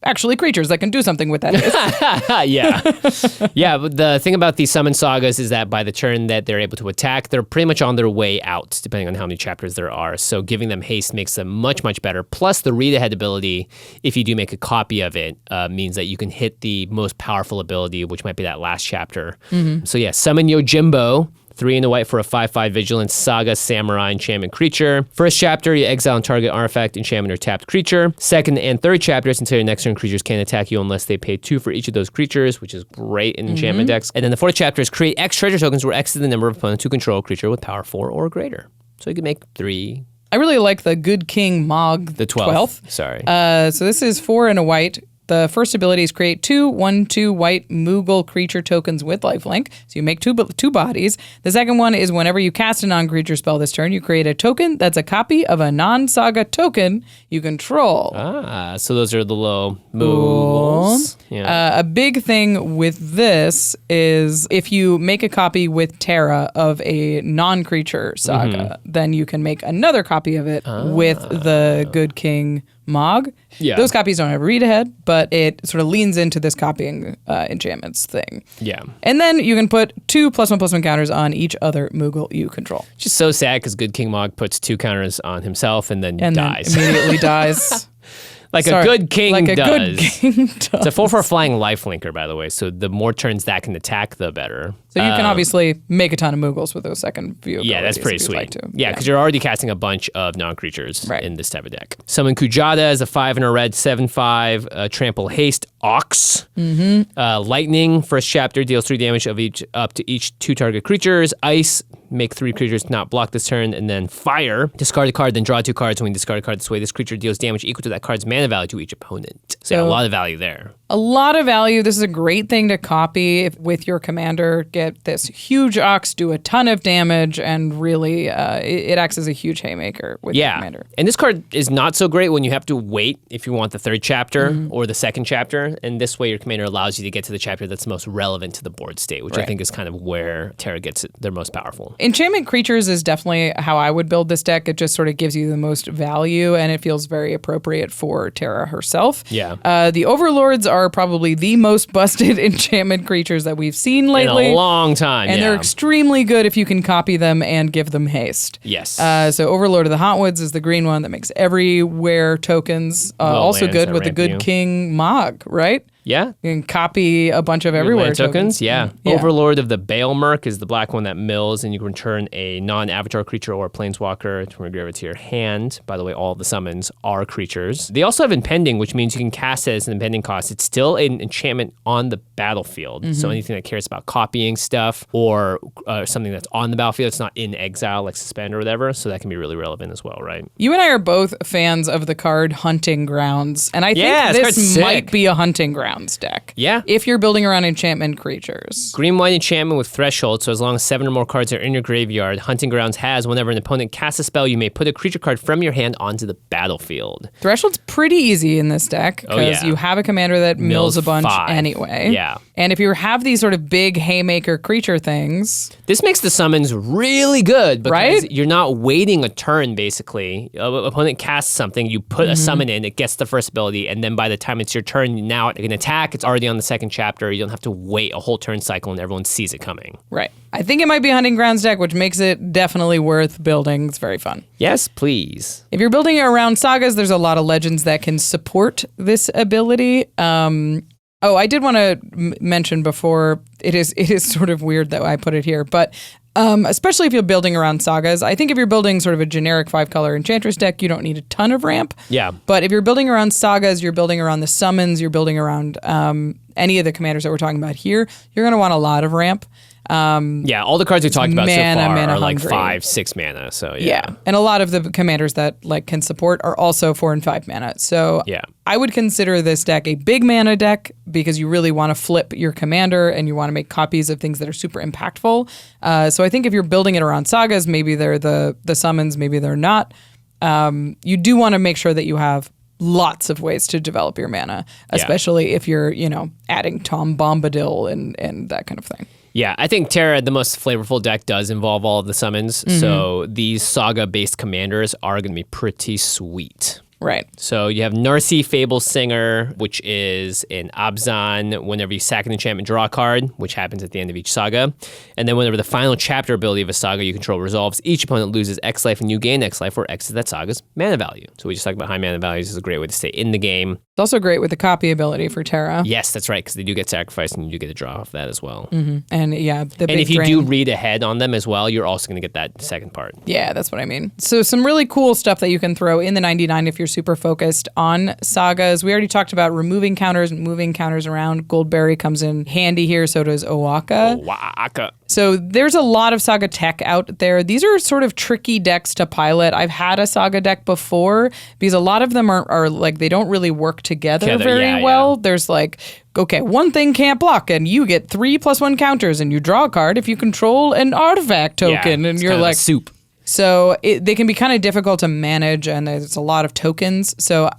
actually creatures that can do something with that haste. Yeah, but the thing about these summon sagas is that by the turn that they're able to attack, they're pretty much on their way out, depending on how many chapters there are. So giving them haste makes them much, much better. Plus the read ahead ability, if you do make a copy of it, means that you can hit the most powerful ability, which might be that last chapter. So yeah, summon Yojimbo. 3 in the white for a 5/5 Vigilance Saga Samurai enchantment creature. First chapter, you exile and target artifact, enchantment, or tapped creature. Second and third chapters, until your next turn creatures can't attack you unless they pay 2 for each of those creatures, which is great in enchantment decks. And then the fourth chapter is create X treasure tokens where X is the number of opponents who control a creature with power 4 or greater. So you can make 3. I really like the Good King Mog. The 12th. Sorry. So this is 4 and a white. The first ability is create 2 1/2 white Moogle creature tokens with lifelink. So you make two bodies. The second one is whenever you cast a non-creature spell this turn, you create a token that's a copy of a non-saga token you control. So those are the low Moogles. Yeah. A big thing with this is if you make a copy with Terra of a non-creature saga, then you can make another copy of it with the Good King Mog. Yeah. Those copies don't have read ahead, but it sort of leans into this copying enchantments thing. Yeah. And then you can put 2 +1/+1 counters on each other Moogle you control. Just so sad because Good King Mog puts 2 counters on himself and then dies. Then immediately dies. Like a good king like a does. good king does. It's a 4/4 flying lifelinker, by the way. So the more turns that can attack, the better. So you can obviously make a ton of Moogles with those second view. Yeah, that's pretty abilities if sweet. you'd like to. Yeah, because you're already casting a bunch of non-creatures Right. in this type of deck. Summon Kuja as a 5 and a red, 7/5, trample haste, Ox. Lightning, first chapter, deals 3 damage of each up to each 2 target creatures. Ice, make 3 creatures not block this turn. And then Fire, discard a card, then draw 2 cards. When you discard a card this way, this creature deals damage equal to that card's mana value to each opponent. So yeah, a lot of value there. A lot of value. This is a great thing to copy with your commander. Get this huge Ox, do a ton of damage, and really it acts as a huge haymaker with your commander. And this card is not so great when you have to wait if you want the third chapter or the second chapter. And this way your commander allows you to get to the chapter that's most relevant to the board state, which I think is kind of where Terra gets their most powerful. Enchantment creatures is definitely how I would build this deck. It just sort of gives you the most value, and it feels very appropriate for Terra herself. Yeah. The Overlords are probably the most busted enchantment creatures that we've seen lately. In a long time, and they're extremely good if you can copy them and give them haste. Yes. So Overlord of the Hauntwoods is the green one that makes everywhere tokens. Also good with the Good King Mog, right? Yeah. You can copy a bunch of everywhere tokens. Yeah. Overlord of the Balemerc is the black one that mills, and you can return a non-avatar creature or a planeswalker to regrave it to your hand. By the way, all of the summons are creatures. They also have impending, which means you can cast it as an impending cost. It's still an enchantment on the battlefield. So anything that cares about copying stuff or something that's on the battlefield, it's not in exile like Suspend or whatever. So that can be really relevant as well, right? You and I are both fans of the card Hunting Grounds, and I think this might be a Hunting Grounds deck. Yeah. If you're building around enchantment creatures. Green-white enchantment with threshold, so as long as 7 or more cards are in your graveyard, Hunting Grounds has whenever an opponent casts a spell, you may put a creature card from your hand onto the battlefield. Threshold's pretty easy in this deck because you have a commander that mills a bunch 5. anyway. Yeah. And if you have these sort of big haymaker creature things... This makes the summons really good because you're not waiting a turn, basically. Opponent casts something, you put a summon in, it gets the first ability, and then by the time it's your turn, now it can attack, it's already on the second chapter, you don't have to wait a whole turn cycle and everyone sees it coming. Right. I think it might be a Hunting Grounds deck, which makes it definitely worth building. It's very fun. Yes, please. If you're building around sagas, there's a lot of legends that can support this ability. I did want to mention before, it is sort of weird that I put it here, but especially if you're building around sagas, I think if you're building sort of a generic 5-color Enchantress deck, you don't need a ton of ramp. Yeah. But if you're building around sagas, you're building around the summons, you're building around any of the commanders that we're talking about here, you're going to want a lot of ramp. Yeah, all the cards we talked about so Mana far are like hungry. 5, 6 mana. So Yeah, and a lot of the commanders that like can support are also 4 and 5 mana. So Yeah. I would consider this deck a big mana deck because you really want to flip your commander and you want to make copies of things that are super impactful. So I think if you're building it around sagas, maybe they're the summons, maybe they're not. You do want to make sure that you have lots of ways to develop your mana, especially if you're, adding Tom Bombadil and that kind of thing. Yeah, I think Terra, the most flavorful deck, does involve all of the summons. So these saga-based commanders are going to be pretty sweet. Right. So you have Narcy Fable Singer, which is an Abzan. Whenever you sack an enchantment, draw a card, which happens at the end of each saga. And then whenever the final chapter ability of a saga you control resolves, each opponent loses X life and you gain X life, where X is that saga's mana value. So we just talked about high mana values is a great way to stay in the game. It's also great with the copy ability for Terra. Yes, that's right, because they do get sacrificed and you do get a draw off that as well. And yeah, the big And if you drain. do read ahead on them as well, you're also going to get that second part. Yeah, that's what I mean. So some really cool stuff that you can throw in the 99 if you're super focused on sagas. We already talked about removing counters and moving counters around. Goldberry comes in handy here, so does Owaka. Waka. So there's a lot of saga tech out there. These are sort of tricky decks to pilot. I've had a saga deck before because a lot of them are like they don't really work together very well. There's like, okay, one thing can't block and you get 3+1 counters and you draw a card if you control an artifact token and it's you're kind of like a soup. So they can be kind of difficult to manage and there's a lot of tokens. So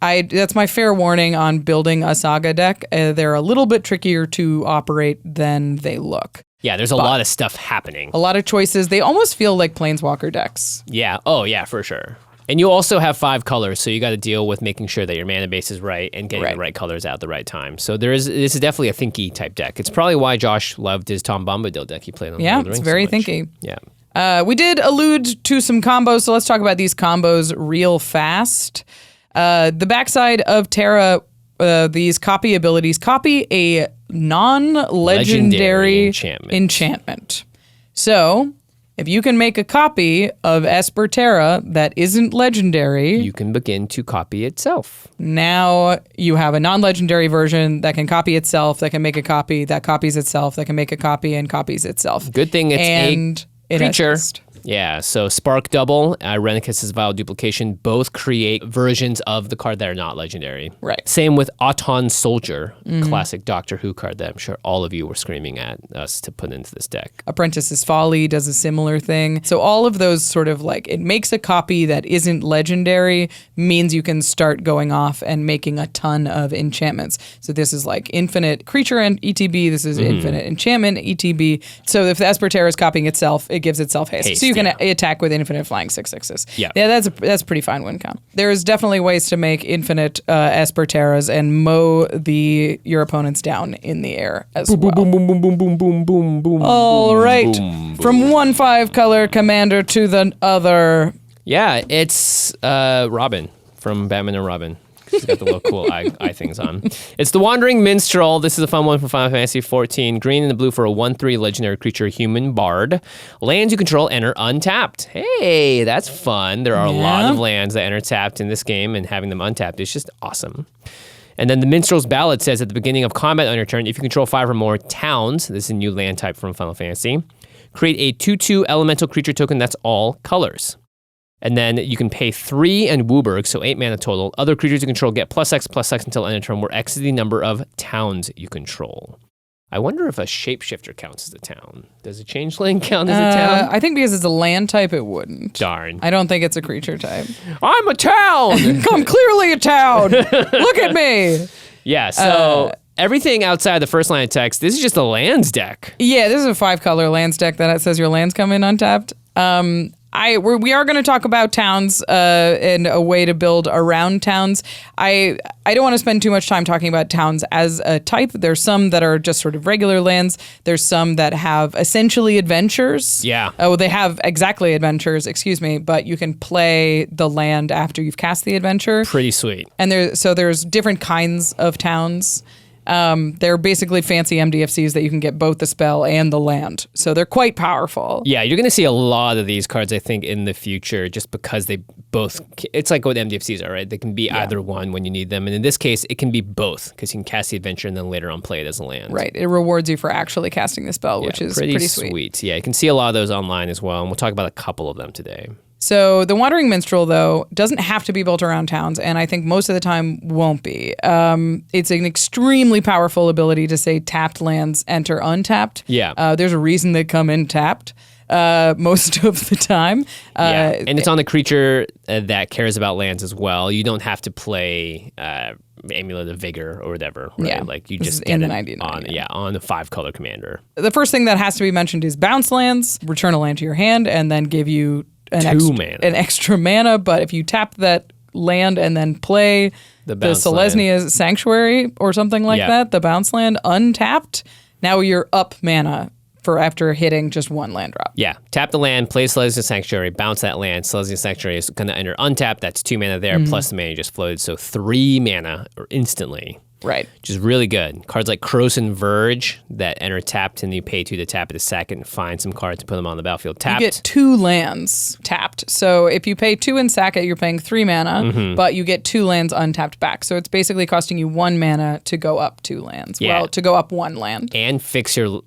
that's my fair warning on building a saga deck. They're a little bit trickier to operate than they look. Yeah, there's a lot of stuff happening. A lot of choices. They almost feel like Planeswalker decks. Yeah. Oh, yeah, for sure. And you also have 5 colors, so you got to deal with making sure that your mana base is right and getting the right colors out at the right time. So this is definitely a thinky type deck. It's probably why Josh loved his Tom Bombadil deck he played on Yeah, Lord of the it's Rings very so much. thinky. Yeah. We did allude to some combos, so let's talk about these combos real fast. The backside of Terra, these copy abilities, copy a non-legendary enchantment. So, if you can make a copy of Esper Terra that isn't legendary, you can begin to copy itself. Now you have a non-legendary version that can copy itself, that can make a copy, that copies itself, that can make a copy and copies itself. Good thing it's a creature. Yeah, so Spark Double, Irenicus's Vile Duplication, both create versions of the card that are not legendary. Right. Same with Auton Soldier, classic Doctor Who card that I'm sure all of you were screaming at us to put into this deck. Apprentice's Folly does a similar thing. So all of those sort of like, it makes a copy that isn't legendary, means you can start going off and making a ton of enchantments. So this is like infinite creature and ETB, this is infinite enchantment, ETB. So if the Esper Terra is copying itself, it gives itself haste. So you can attack with infinite flying 6/6s. Yeah, that's a pretty fine win count. There's definitely ways to make infinite Esper Terras and mow your opponents down in the air as well. Boom, boom, boom, boom, boom, boom, boom, boom. All right, boom, from one 5-color commander to the other. Yeah, it's Robin from Batman and Robin. She's got the little cool eye things on. It's the Wandering Minstrel. This is a fun one from Final Fantasy XIV. Green and the blue for a 1/3 legendary creature, human bard. Lands you control enter untapped. Hey, that's fun. There are a lot of lands that enter tapped in this game, and having them untapped is just awesome. And then the Minstrel's Ballad says at the beginning of combat on your turn, if you control 5 or more towns, this is a new land type from Final Fantasy, create a 2/2 elemental creature token that's all colors. And then you can pay 3 and Wooburg, so 8 mana total. Other creatures you control get +X until end of turn, where X is the number of towns you control. I wonder if a shapeshifter counts as a town. Does a changeling count as a town? I think because it's a land type, it wouldn't. Darn. I don't think it's a creature type. I'm a town! I'm clearly a town! Look at me! Yeah, so everything outside the first line of text, this is just a lands deck. Yeah, this is a 5-color lands deck that says your lands come in untapped. We are going to talk about towns and a way to build around towns. I don't want to spend too much time talking about towns as a type. There's some that are just sort of regular lands. There's some that have essentially adventures. Yeah. Oh, they have exactly adventures, but you can play the land after you've cast the adventure. Pretty sweet. And there's different kinds of towns. They're basically fancy MDFCs that you can get both the spell and the land. So they're quite powerful. Yeah, you're going to see a lot of these cards, I think, in the future, just because they both, it's like what MDFCs are, right? They can be either one when you need them. And in this case, it can be both, because you can cast the adventure and then later on play it as a land. Right. It rewards you for actually casting the spell, which is pretty sweet. Yeah, you can see a lot of those online as well. And we'll talk about a couple of them today. So the Wandering Minstrel, though, doesn't have to be built around towns, and I think most of the time won't be. It's an extremely powerful ability to say tapped lands enter untapped. Yeah. There's a reason they come in tapped most of the time. And it's on the creature that cares about lands as well. You don't have to play Amulet of Vigor or whatever, right? Yeah. Like you This just is get in the it 99, on the 5-color commander. The first thing that has to be mentioned is bounce lands, return a land to your hand, and then give you an extra mana. But if you tap that land and then play the Selesnya Sanctuary or something like that, the bounce land untapped, now you're up mana for after hitting just one land drop. Yeah, tap the land, play Selesnya Sanctuary, bounce that land. Selesnya Sanctuary is going to enter untapped. That's 2 mana there, plus the mana you just floated. So 3 mana instantly. Right. Which is really good. Cards like Corrosive Verge that enter tapped and you pay 2 to tap it a second and find some cards to put them on the battlefield tapped. You get 2 lands tapped. So if you pay 2 and sack it, you're paying 3 mana, but you get 2 lands untapped back. So it's basically costing you 1 mana to go up 2 lands. Yeah. Well, to go up 1 land. And fix your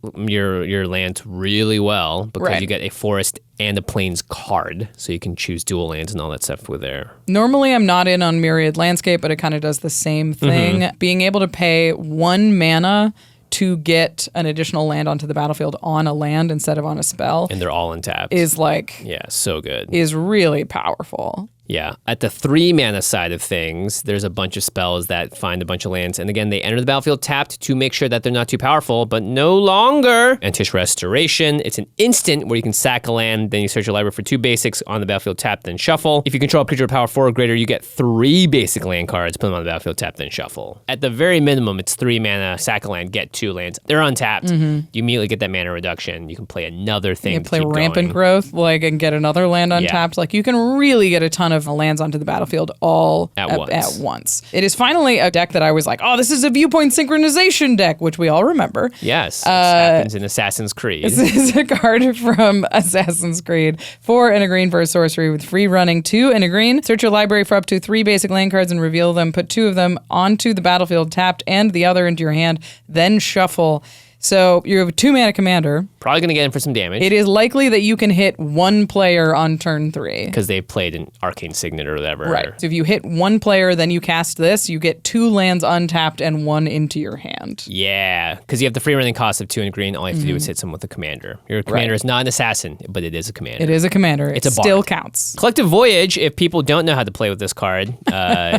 lands really well because you get a forest and a plains card, so you can choose dual lands and all that stuff with there. Normally, I'm not in on Myriad Landscape, but it kind of does the same thing. Being able to pay 1 mana to get an additional land onto the battlefield on a land instead of on a spell. And they're all untapped. Is like... Yeah, so good. Is really powerful. Yeah. At the 3 mana side of things, there's a bunch of spells that find a bunch of lands. And again, they enter the battlefield tapped to make sure that they're not too powerful, but no longer. Antish Restoration. It's an instant where you can sack a land, then you search your library for 2 basics on the battlefield tapped, then shuffle. If you control a creature of power 4 or greater, you get 3 basic land cards, put them on the battlefield tapped, then shuffle. At the very minimum, it's 3 mana, sack a land, get 2 lands. They're untapped. You immediately get that mana reduction. You can play another thing. You can play Rampant Growth, and get another land untapped. Like you can really get a ton of lands onto the battlefield all at once. It is finally a deck that I was like, oh, this is a viewpoint synchronization deck, which we all remember. Yes, it happens in Assassin's Creed. This is a card from Assassin's Creed. 4 and a green for a sorcery with free running, 2 and a green. Search your library for up to 3 basic land cards and reveal them. Put 2 of them onto the battlefield tapped and the other into your hand, then shuffle. So you have a 2 mana commander. Probably going to get in for some damage. It is likely that you can hit 1 player on turn 3. Because they played an Arcane Signet or whatever. Right. So if you hit 1 player, then you cast this, you get 2 lands untapped and 1 into your hand. Yeah, because you have the free running cost of 2 and green. All you have to do is hit someone with a commander. Your commander is not an assassin, but it is a commander. It is a commander. It's it still counts. Collective Voyage, if people don't know how to play with this card,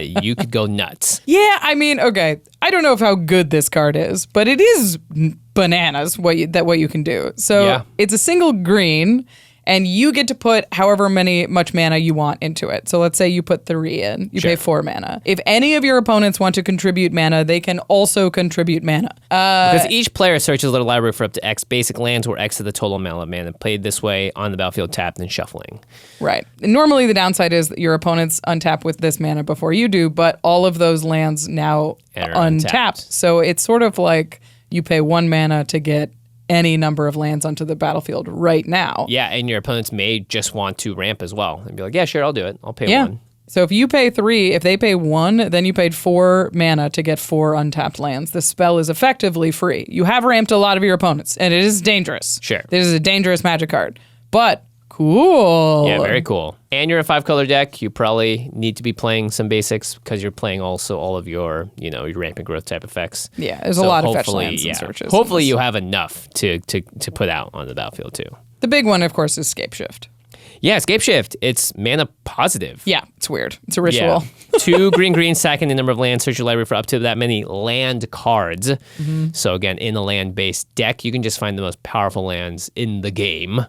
you could go nuts. Yeah, I mean, okay. I don't know how good this card is, but it is bananas what you can do. So it's a single green, and you get to put however much mana you want into it. So let's say you put 3 in, you pay 4 mana. If any of your opponents want to contribute mana, they can also contribute mana. Because each player searches their library for up to X basic lands, where X is the total amount of mana played this way on the battlefield tapped and shuffling. Right. Normally the downside is that your opponents untap with this mana before you do, but all of those lands now untapped. So it's sort of like you pay 1 mana to get any number of lands onto the battlefield right now. Yeah, and your opponents may just want to ramp as well and be like, yeah, sure, I'll do it. I'll pay 1. So if you pay 3, if they pay 1, then you paid 4 mana to get 4 untapped lands. The spell is effectively free. You have ramped a lot of your opponents, and it is dangerous. Sure. This is a dangerous magic card. But cool. Yeah, very cool. And you're a 5-color deck. You probably need to be playing some basics because you're playing also all of your, your rampant growth type effects. Yeah, there's a lot of fetch lands and searches. Hopefully you have enough to put out on the battlefield too. The big one, of course, is Scapeshift. Yeah, Scapeshift. It's mana positive. Yeah, it's weird. It's a ritual. Yeah. 2 green, second the number of lands. Search your library for up to that many land cards. So again, in a land-based deck, you can just find the most powerful lands in the game.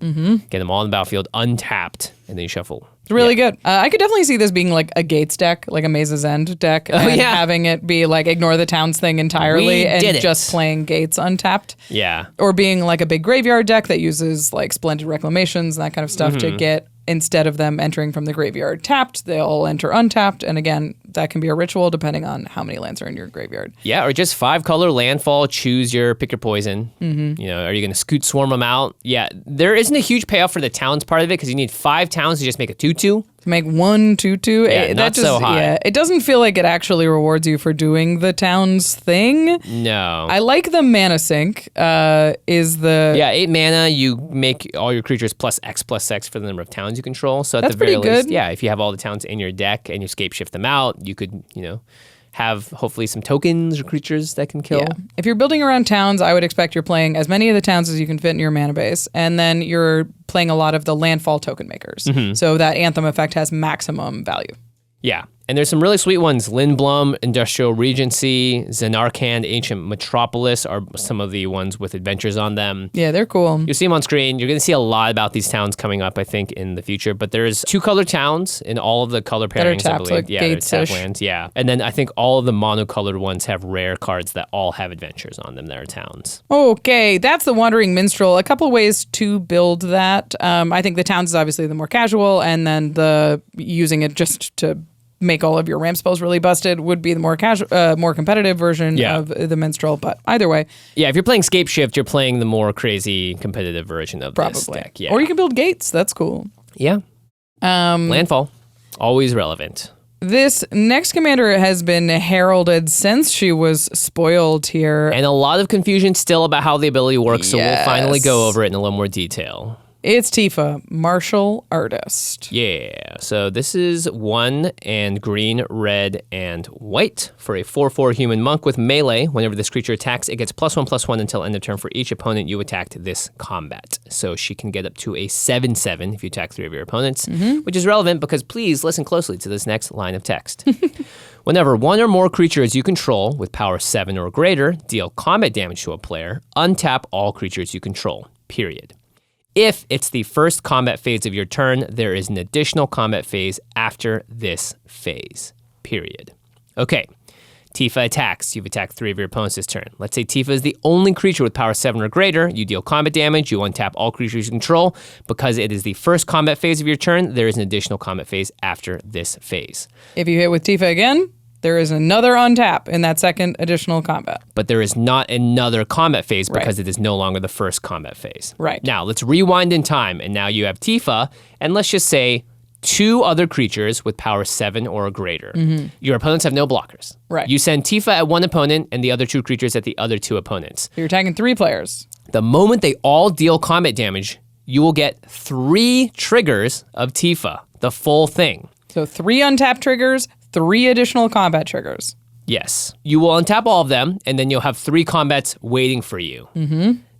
Get them all on the battlefield untapped, and then you shuffle. It's really good. I could definitely see this being like a Gates deck, like a Maze's End deck, and having it be like ignore the towns thing entirely just playing Gates untapped. Yeah. Or being like a big graveyard deck that uses like Splendid Reclamations and that kind of stuff to get instead of them entering from the graveyard tapped, they'll enter untapped. And again, that can be a ritual depending on how many lands are in your graveyard. Yeah, or just 5-color landfall, pick your poison. You know, are you going to scoot swarm them out? Yeah, there isn't a huge payoff for the towns part of it because you need 5 towns to just make a 2/2. To make 1 2/2. Yeah, not so high. Yeah, it doesn't feel like it actually rewards you for doing the towns thing. No. I like the mana sink. Yeah, 8 mana, you make all your creatures +X for the number of towns you control. So at That's the very pretty least, good. yeah, if you have all the towns in your deck and you scape shift them out, you could, you know, have hopefully some tokens or creatures that can kill. Yeah. If you're building around towns, I would expect you're playing as many of the towns as you can fit in your mana base, and then you're playing a lot of the landfall token makers. So that Anthem effect has maximum value. Yeah. And there's some really sweet ones. Lindblum, Industrial Regency, Xenarkand, Ancient Metropolis are some of the ones with adventures on them. Yeah, they're cool. You'll see them on screen. You're going to see a lot about these towns coming up, I think, in the future. But there's 2-color towns in all of the color pairings, tapped, I believe. like Yeah, they're Gates-ish. tap lands. Yeah. And then I think all of the monocolored ones have rare cards that all have adventures on them that are towns. Okay, that's the Wandering Minstrel. A couple ways to build that. I think the towns is obviously the more casual, and then the using it just to make all of your ramp spells really busted would be the more casual, more competitive version of the Minstrel. But either way, yeah, if you're playing Scape Shift, you're playing the more crazy competitive version of this probably. deck. Yeah. Or you can build gates. That's cool. Yeah. Landfall, always relevant. This next commander has been heralded since she was spoiled here. And a lot of confusion still about how the ability works, so we'll finally Yes. go over it in a little more detail. It's Tifa, Martial Artist. Yeah, so this is 1 and green, red, and white for a 4/4 human monk with melee. Whenever this creature attacks, it gets +1/+1 until end of turn for each opponent you attacked this combat. So she can get up to a 7/7 if you attack 3 of your opponents, which is relevant because please listen closely to this next line of text. Whenever 1 or more creatures you control with power 7 or greater deal combat damage to a player, untap all creatures you control, period. If it's the first combat phase of your turn, there is an additional combat phase after this phase, period. Okay, Tifa attacks. You've attacked 3 of your opponents this turn. Let's say Tifa is the only creature with power 7 or greater. You deal combat damage. You untap all creatures you control. Because it is the first combat phase of your turn, there is an additional combat phase after this phase. If you hit with Tifa again, there is another untap in that second additional combat. But there is not another combat phase because Right. it is no longer the first combat phase. Right. Now, let's rewind in time, and now you have Tifa, and let's just say 2 other creatures with power 7 or greater. Your opponents have no blockers. Right. You send Tifa at one opponent and the other 2 creatures at the other 2 opponents. You're attacking 3 players. The moment they all deal combat damage, you will get 3 triggers of Tifa, the full thing. So 3 untap triggers, 3 additional combat triggers. Yes. You will untap all of them, and then you'll have 3 combats waiting for you.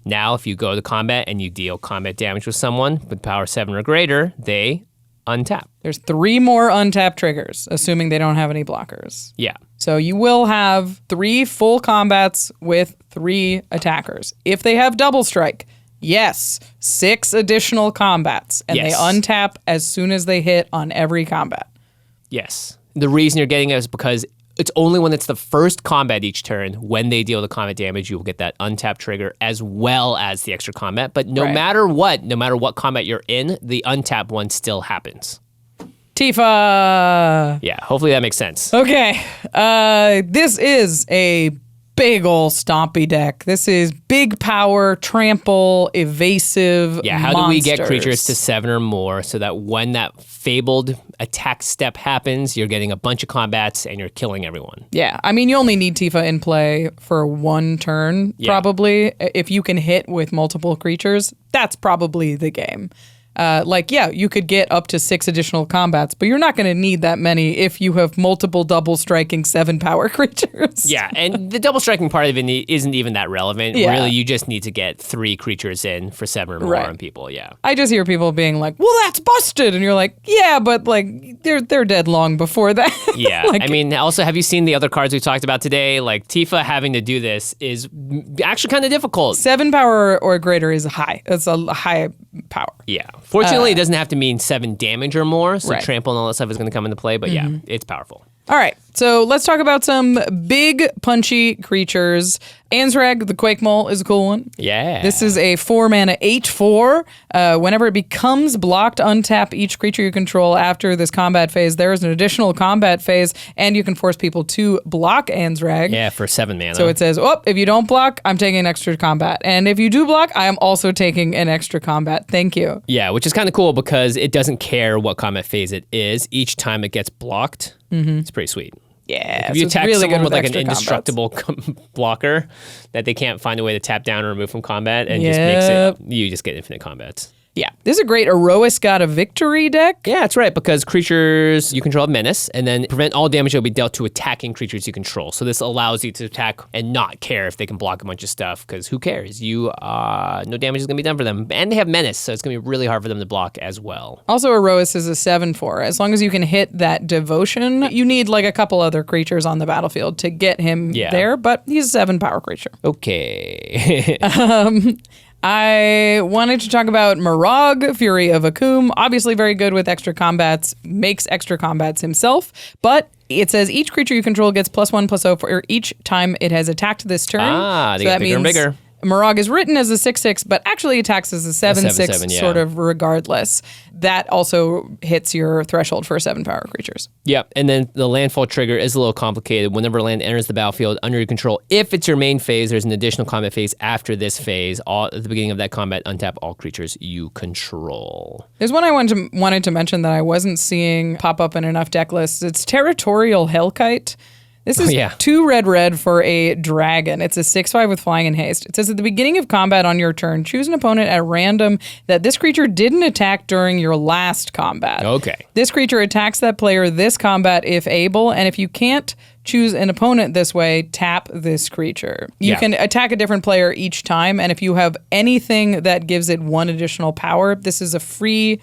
Now, if you go to combat and you deal combat damage with someone with power 7 or greater, they untap. There's 3 more untap triggers, assuming they don't have any blockers. Yeah. So you will have 3 full combats with 3 attackers. If they have double strike, yes, 6 additional combats, and Yes. they untap as soon as they hit on every combat. Yes. The reason you're getting it is because it's only when it's the first combat each turn, when they deal the combat damage, you will get that untap trigger as well as the extra combat. But no Right. matter what combat you're in, the untap one still happens. Tifa! Yeah, hopefully that makes sense. Okay, this is a big ol' stompy deck. This is big power, trample, evasive Yeah, how do we get monsters. creatures to 7 or more so that when that Fabled attack step happens, you're getting a bunch of combats and you're killing everyone? Yeah, I mean, you only need Tifa in play for 1 turn, probably. If you can hit with multiple creatures, that's probably the game. You could get up to 6 additional combats, but you're not going to need that many if you have multiple double striking 7 power creatures. Yeah, and the double striking part of it isn't even that relevant. Yeah. Really, you just need to get 3 creatures in for 7 or more Right. on people, yeah. I just hear people being like, well, that's busted. And you're like, yeah, but like they're dead long before that. Yeah, Like- I mean, also, have you seen the other cards we talked about today? Like, Tifa having to do this is actually kind of difficult. 7 power or greater is high. It's a high power. Yeah. Fortunately, it doesn't have to mean 7 damage or more, so Right. trample and all that stuff is going to come into play, but yeah, it's powerful. All right. So let's talk about some big punchy creatures. Ansrag, the Quake Mole, is a cool one. Yeah. This is a 4-mana 8/4. Whenever it becomes blocked, untap each creature you control after this combat phase. There is an additional combat phase, and you can force people to block Ansrag. Yeah, for 7 mana. So it says, if you don't block, I'm taking an extra combat. And if you do block, I am also taking an extra combat. Thank you. Yeah, which is kind of cool because it doesn't care what combat phase it is. Each time it gets blocked, it's pretty sweet. Yeah. If you attack really someone with like an extra indestructible blocker that they can't find a way to tap down or remove from combat and just makes it, you just get infinite combats. Yeah. This is a great Erois God of Victory deck. Yeah, that's right, because creatures you control have menace, and then prevent all damage that will be dealt to attacking creatures you control. So this allows you to attack and not care if they can block a bunch of stuff, because who cares? No damage is going to be done for them. And they have menace, so it's going to be really hard for them to block as well. Also, Erois is a 7/4. As long as you can hit that devotion, you need like a couple other creatures on the battlefield to get him there, but he's a 7-power creature. Okay. I wanted to talk about Marag, Fury of Akum. Obviously very good with extra combats, makes extra combats himself, but it says each creature you control gets +1/+0 for each time it has attacked this turn. They get bigger and bigger. Marag is written as a 6/6, but actually attacks as a 7/6, yeah. sort of regardless. That also hits your threshold for 7-power creatures. Yep, and then the landfall trigger is a little complicated. Whenever land enters the battlefield under your control, if it's your main phase, there's an additional combat phase after this phase. At the beginning of that combat, untap all creatures you control. There's one I wanted to mention that I wasn't seeing pop up in enough deck lists. It's Territorial Hellkite. This is 2 red for a dragon. It's a 6/5 with flying and haste. It says at the beginning of combat on your turn, choose an opponent at random that this creature didn't attack during your last combat. Okay. This creature attacks that player this combat if able, and if you can't choose an opponent this way, tap this creature. You can attack a different player each time, and if you have anything that gives it 1 additional power, this is a free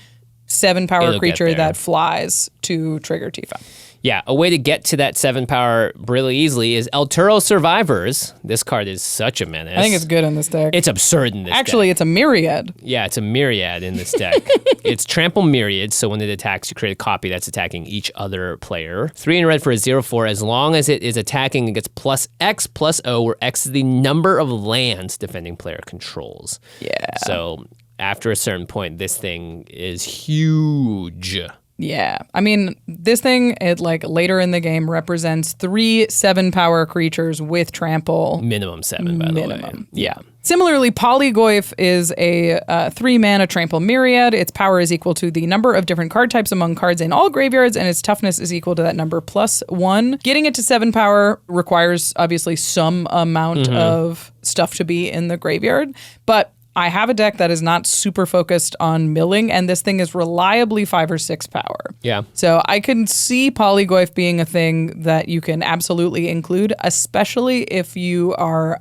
7-power creature that flies to trigger Tifa. Yeah, a way to get to that 7-power really easily is El Turo Survivors. This card is such a menace. I think it's good in this deck. It's absurd in this deck. Actually, it's a myriad. Yeah, it's a myriad in this deck. It's Trample Myriad, so when it attacks, you create a copy that's attacking each other player. 3 in red for a 0/4. As long as it is attacking, it gets +X/+0, where X is the number of lands defending player controls. Yeah. So after a certain point, this thing is huge. Yeah. I mean, this thing, it later in the game represents 3 7-power creatures with trample. Minimum 7, by the way. Yeah. Similarly, Polygoyf is a 3-mana trample myriad. Its power is equal to the number of different card types among cards in all graveyards, and its toughness is equal to that number +1. Getting it to 7 power requires, obviously, some amount of stuff to be in the graveyard, but I have a deck that is not super focused on milling, and this thing is reliably 5 or 6 power. Yeah. So I can see Polygoyf being a thing that you can absolutely include, especially if you are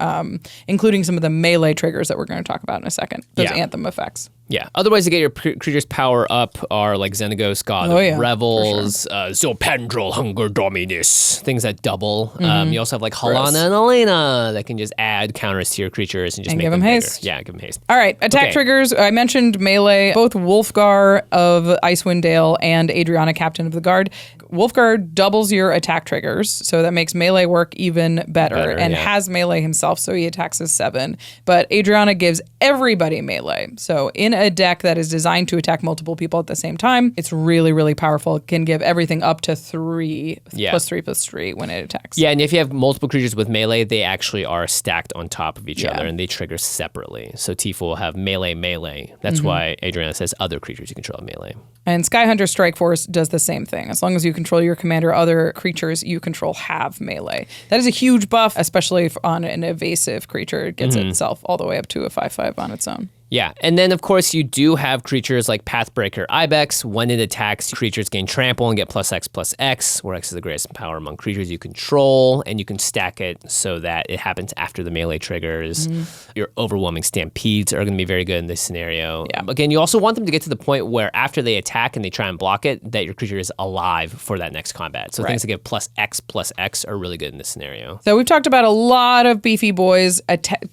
including some of the melee triggers that we're going to talk about in a second. Those anthem effects. Yeah. Other ways to get your creature's power up are like Xenagos, God of Revels, Zopandrel, Hunger Dominus, things that double. You also have like Halana and Elena that can just add counters to your creatures and just make them haste. Bigger. Yeah, give them haste. All right, attack triggers. I mentioned melee. Both Wolfgar of Icewind Dale and Adriana, Captain of the Guard. Wolfgar doubles your attack triggers, so that makes melee work even better and has melee himself, so he attacks as 7. But Adriana gives everybody melee. So in a deck that is designed to attack multiple people at the same time, it's really, really powerful. It can give everything up to 3, +3/+3 when it attacks. Yeah, and if you have multiple creatures with melee, they actually are stacked on top of each other, and they trigger separately. So Tifa will have melee. That's why Adriana says other creatures you control have melee. And Skyhunter Strike Force does the same thing. As long as you control your commander, other creatures you control have melee. That is a huge buff, especially on an evasive creature. It gets itself all the way up to a 5/5 on its own. Yeah, and then of course you do have creatures like Pathbreaker Ibex. When it attacks, creatures gain trample and get +X/+X, where X is the greatest power among creatures you control, and you can stack it so that it happens after the melee triggers. Your overwhelming stampedes are going to be very good in this scenario. Yeah. Again, you also want them to get to the point where after they attack and they try and block it, that your creature is alive for that next combat. So things that give +X/+X are really good in this scenario. So we've talked about a lot of beefy boys.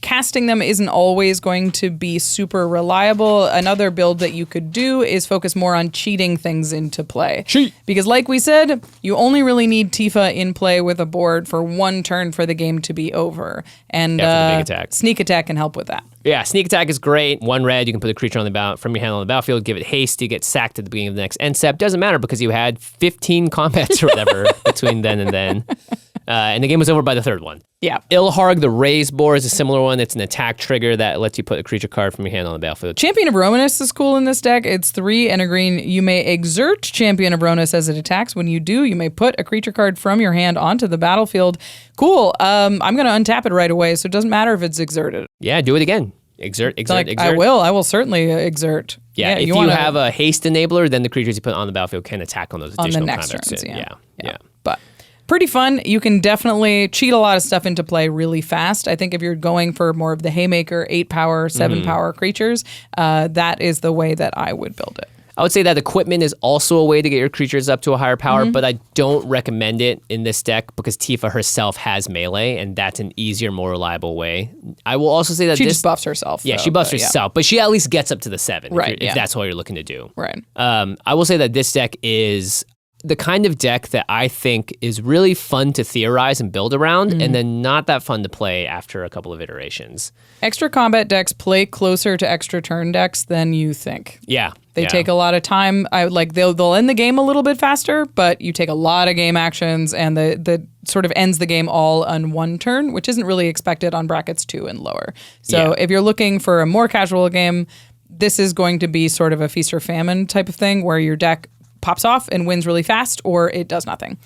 Casting them isn't always going to be super super reliable. Another build that you could do is focus more on cheating things into play. Cheat. Because like we said, you only really need Tifa in play with a board for one turn for the game to be over. And for the big attack. Sneak Attack can help with that. Yeah, Sneak Attack is great. 1 red, you can put a creature on the from your hand on the battlefield, give it haste, you get sacked at the beginning of the next end step. Doesn't matter because you had 15 combats or whatever between then and then. And the game was over by the 3rd one. Yeah. Ilharg, the Raised Boar, is a similar one. It's an attack trigger that lets you put a creature card from your hand on the battlefield. Champion of Romanus is cool in this deck. It's 3 and a green. You may exert Champion of Romanus as it attacks. When you do, you may put a creature card from your hand onto the battlefield. Cool. I'm going to untap it right away, so it doesn't matter if it's exerted. Yeah, do it again. Exert. I will certainly exert. Yeah, if you have a haste enabler, then the creatures you put on the battlefield can attack on those additional next combats. turns, Yeah. But pretty fun. You can definitely cheat a lot of stuff into play really fast. I think if you're going for more of the Haymaker, 8 power, 7 power creatures, that is the way that I would build it. I would say that equipment is also a way to get your creatures up to a higher power, but I don't recommend it in this deck because Tifa herself has melee, and that's an easier, more reliable way. I will also say that she just buffs herself. Yeah, she buffs herself, but she at least gets up to the 7 if that's all you're looking to do. Right. I will say that this deck is the kind of deck that I think is really fun to theorize and build around, and then not that fun to play after a couple of iterations. Extra combat decks play closer to extra turn decks than you think. Yeah. They take a lot of time. They'll end the game a little bit faster, but you take a lot of game actions, and the sort of ends the game all on one turn, which isn't really expected on brackets 2 and lower. So if you're looking for a more casual game, this is going to be sort of a feast or famine type of thing where your deck pops off and wins really fast, or it does nothing.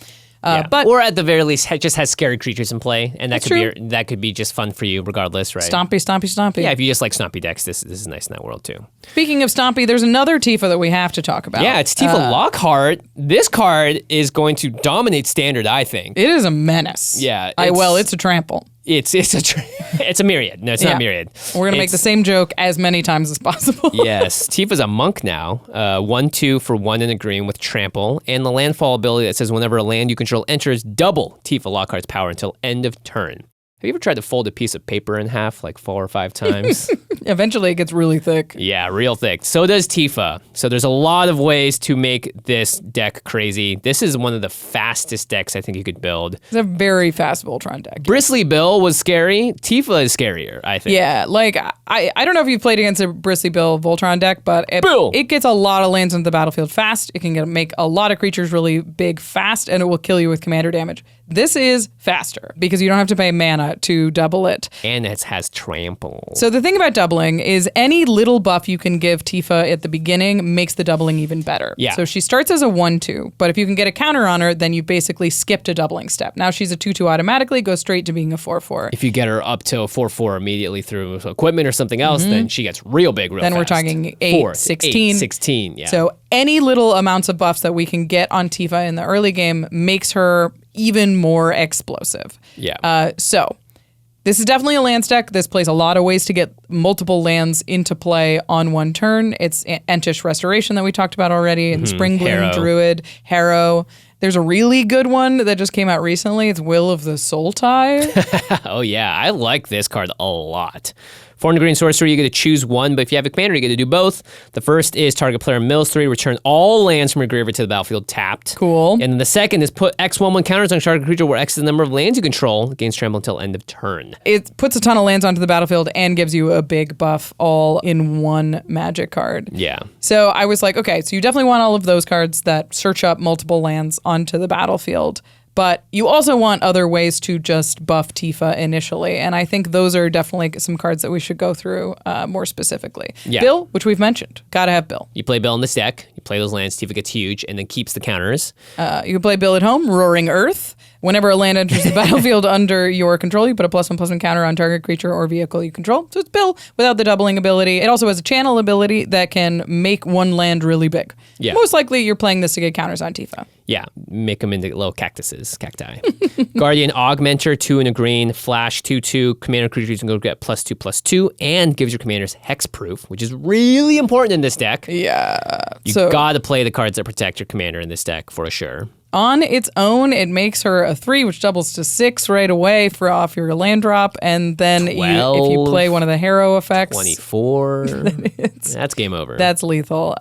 But or at the very least, it just has scary creatures in play, and that could be just fun for you regardless, right? Stompy, stompy, stompy. Yeah, if you just like stompy decks, this is nice in that world too. Speaking of stompy, there's another Tifa that we have to talk about. Yeah, it's Tifa Lockheart. This card is going to dominate Standard, I think. It is a menace. Yeah. It's a trample. It's a myriad. No, it's not myriad. We're going to make the same joke as many times as possible. Yes. Tifa's a monk now. 1/2 for 1 and a green with trample. And the landfall ability that says whenever a land you control enters, double Tifa Lockhart's power until end of turn. Have you ever tried to fold a piece of paper in half like 4 or 5 times? Eventually it gets really thick. Yeah, real thick. So does Tifa. So there's a lot of ways to make this deck crazy. This is one of the fastest decks I think you could build. It's a very fast Voltron deck. Bristly Bill was scary. Tifa is scarier, I think. Yeah, like I don't know if you've played against a Bristly Bill Voltron deck, but it gets a lot of lands into the battlefield fast. It can make a lot of creatures really big fast, and it will kill you with commander damage. This is faster because you don't have to pay mana to double it. And it has trample. So the thing about doubling is any little buff you can give Tifa at the beginning makes the doubling even better. Yeah. So she starts as a 1/2, but if you can get a counter on her, then you basically skipped a doubling step. Now she's a 2/2 automatically, goes straight to being a 4/4. If you get her up to a 4/4 immediately through equipment or something else, then she gets real big real fast. Then we're talking 8, 16. 16, yeah. So any little amounts of buffs that we can get on Tifa in the early game makes her even more explosive. Yeah. So this is definitely a land deck. This plays a lot of ways to get multiple lands into play on one turn. It's Entish Restoration that we talked about already, and Spring Bloom, Harrow. Druid, Harrow. There's a really good one that just came out recently. It's Will of the Soul Tie. Oh, yeah. I like this card a lot. 4 and a green sorcerer, you get to choose one, but if you have a commander, you get to do both. The first is target player mills 3, return all lands from your graveyard to the battlefield tapped. Cool. And then the second is put X/1/1 counters on target creature where X is the number of lands you control, gains trample until end of turn. It puts a ton of lands onto the battlefield and gives you a big buff all in one magic card. Yeah. So I was like, okay, so you definitely want all of those cards that search up multiple lands onto the battlefield. But you also want other ways to just buff Tifa initially. And I think those are definitely some cards that we should go through more specifically. Yeah. Bill, which we've mentioned. Gotta have Bill. You play Bill in this deck, you play those lands, Tifa gets huge, and then keeps the counters. You can play Bill at home, Roaring Earth. Whenever a land enters the battlefield under your control, you put a +1/+1 counter on target creature or vehicle you control. So it's Bill without the doubling ability. It also has a channel ability that can make one land really big. Yeah. Most likely you're playing this to get counters on Tifa. Yeah, make them into little cacti. Guardian Augmenter, 2 and a green, flash 2/2, commander creatures can go get +2/+2, and gives your commanders hexproof, which is really important in this deck. Yeah. You gotta play the cards that protect your commander in this deck for sure. On its own, it makes her a 3, which doubles to 6 right away for off your land drop. And then if you play one of the Harrow effects, 24. That's game over. That's lethal.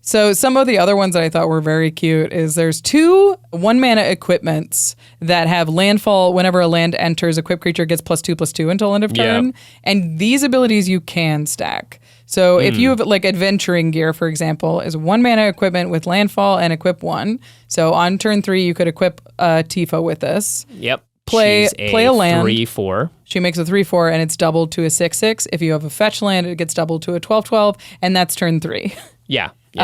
So some of the other ones that I thought were very cute is there's 2 1-mana equipments that have landfall. Whenever a land enters, equipped creature gets +2/+2 until end of turn. And these abilities you can stack. So if you have like adventuring gear, for example, is 1-mana equipment with landfall and equip 1. So on turn 3, you could equip Tifa with this. Yep. Play a land. 3/4. She makes a 3/4 and it's doubled to a 6/6. If you have a fetch land, it gets doubled to a 12/12, and that's turn 3. Yeah. She's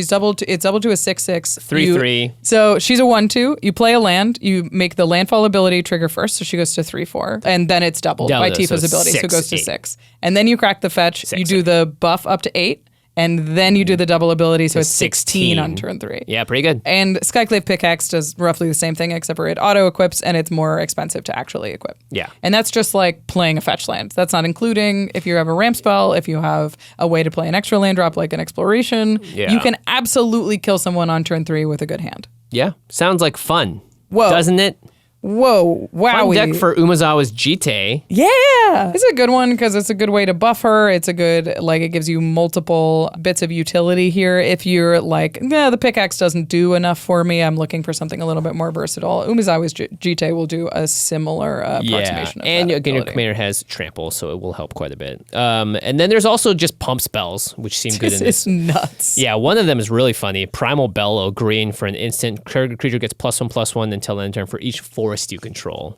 doubled to a 6/6. 3/3. So she's a 1/2. You play a land. You make the landfall ability trigger first, so she goes to 3/4, and then it's doubled by Tifa's ability, so it goes to 6. And then you crack the fetch. You do the buff up to 8. And then you do the double ability, so it's 16 on turn 3. Yeah, pretty good. And Skyclave Pickaxe does roughly the same thing, except for it auto-equips, and it's more expensive to actually equip. Yeah. And that's just like playing a fetch land. That's not including if you have a ramp spell, if you have a way to play an extra land drop like an exploration. Yeah. You can absolutely kill someone on turn 3 with a good hand. Yeah, sounds like fun. Whoa. Doesn't it? Whoa, wow. Fun deck for Umezawa's Jite. Yeah. It's a good one because it's a good way to buff her. It's a good, it gives you multiple bits of utility here. If you're like, the pickaxe doesn't do enough for me, I'm looking for something a little bit more versatile. Umezawa's Jite will do a similar approximation of and that again, your ability. commander has trample, so it will help quite a bit. And then there's also just pump spells, which seem good in this. It's nuts. Yeah, one of them is really funny. Primal Bellow, green for an instant. Creature gets +1/+1 until end turn for each forest you control.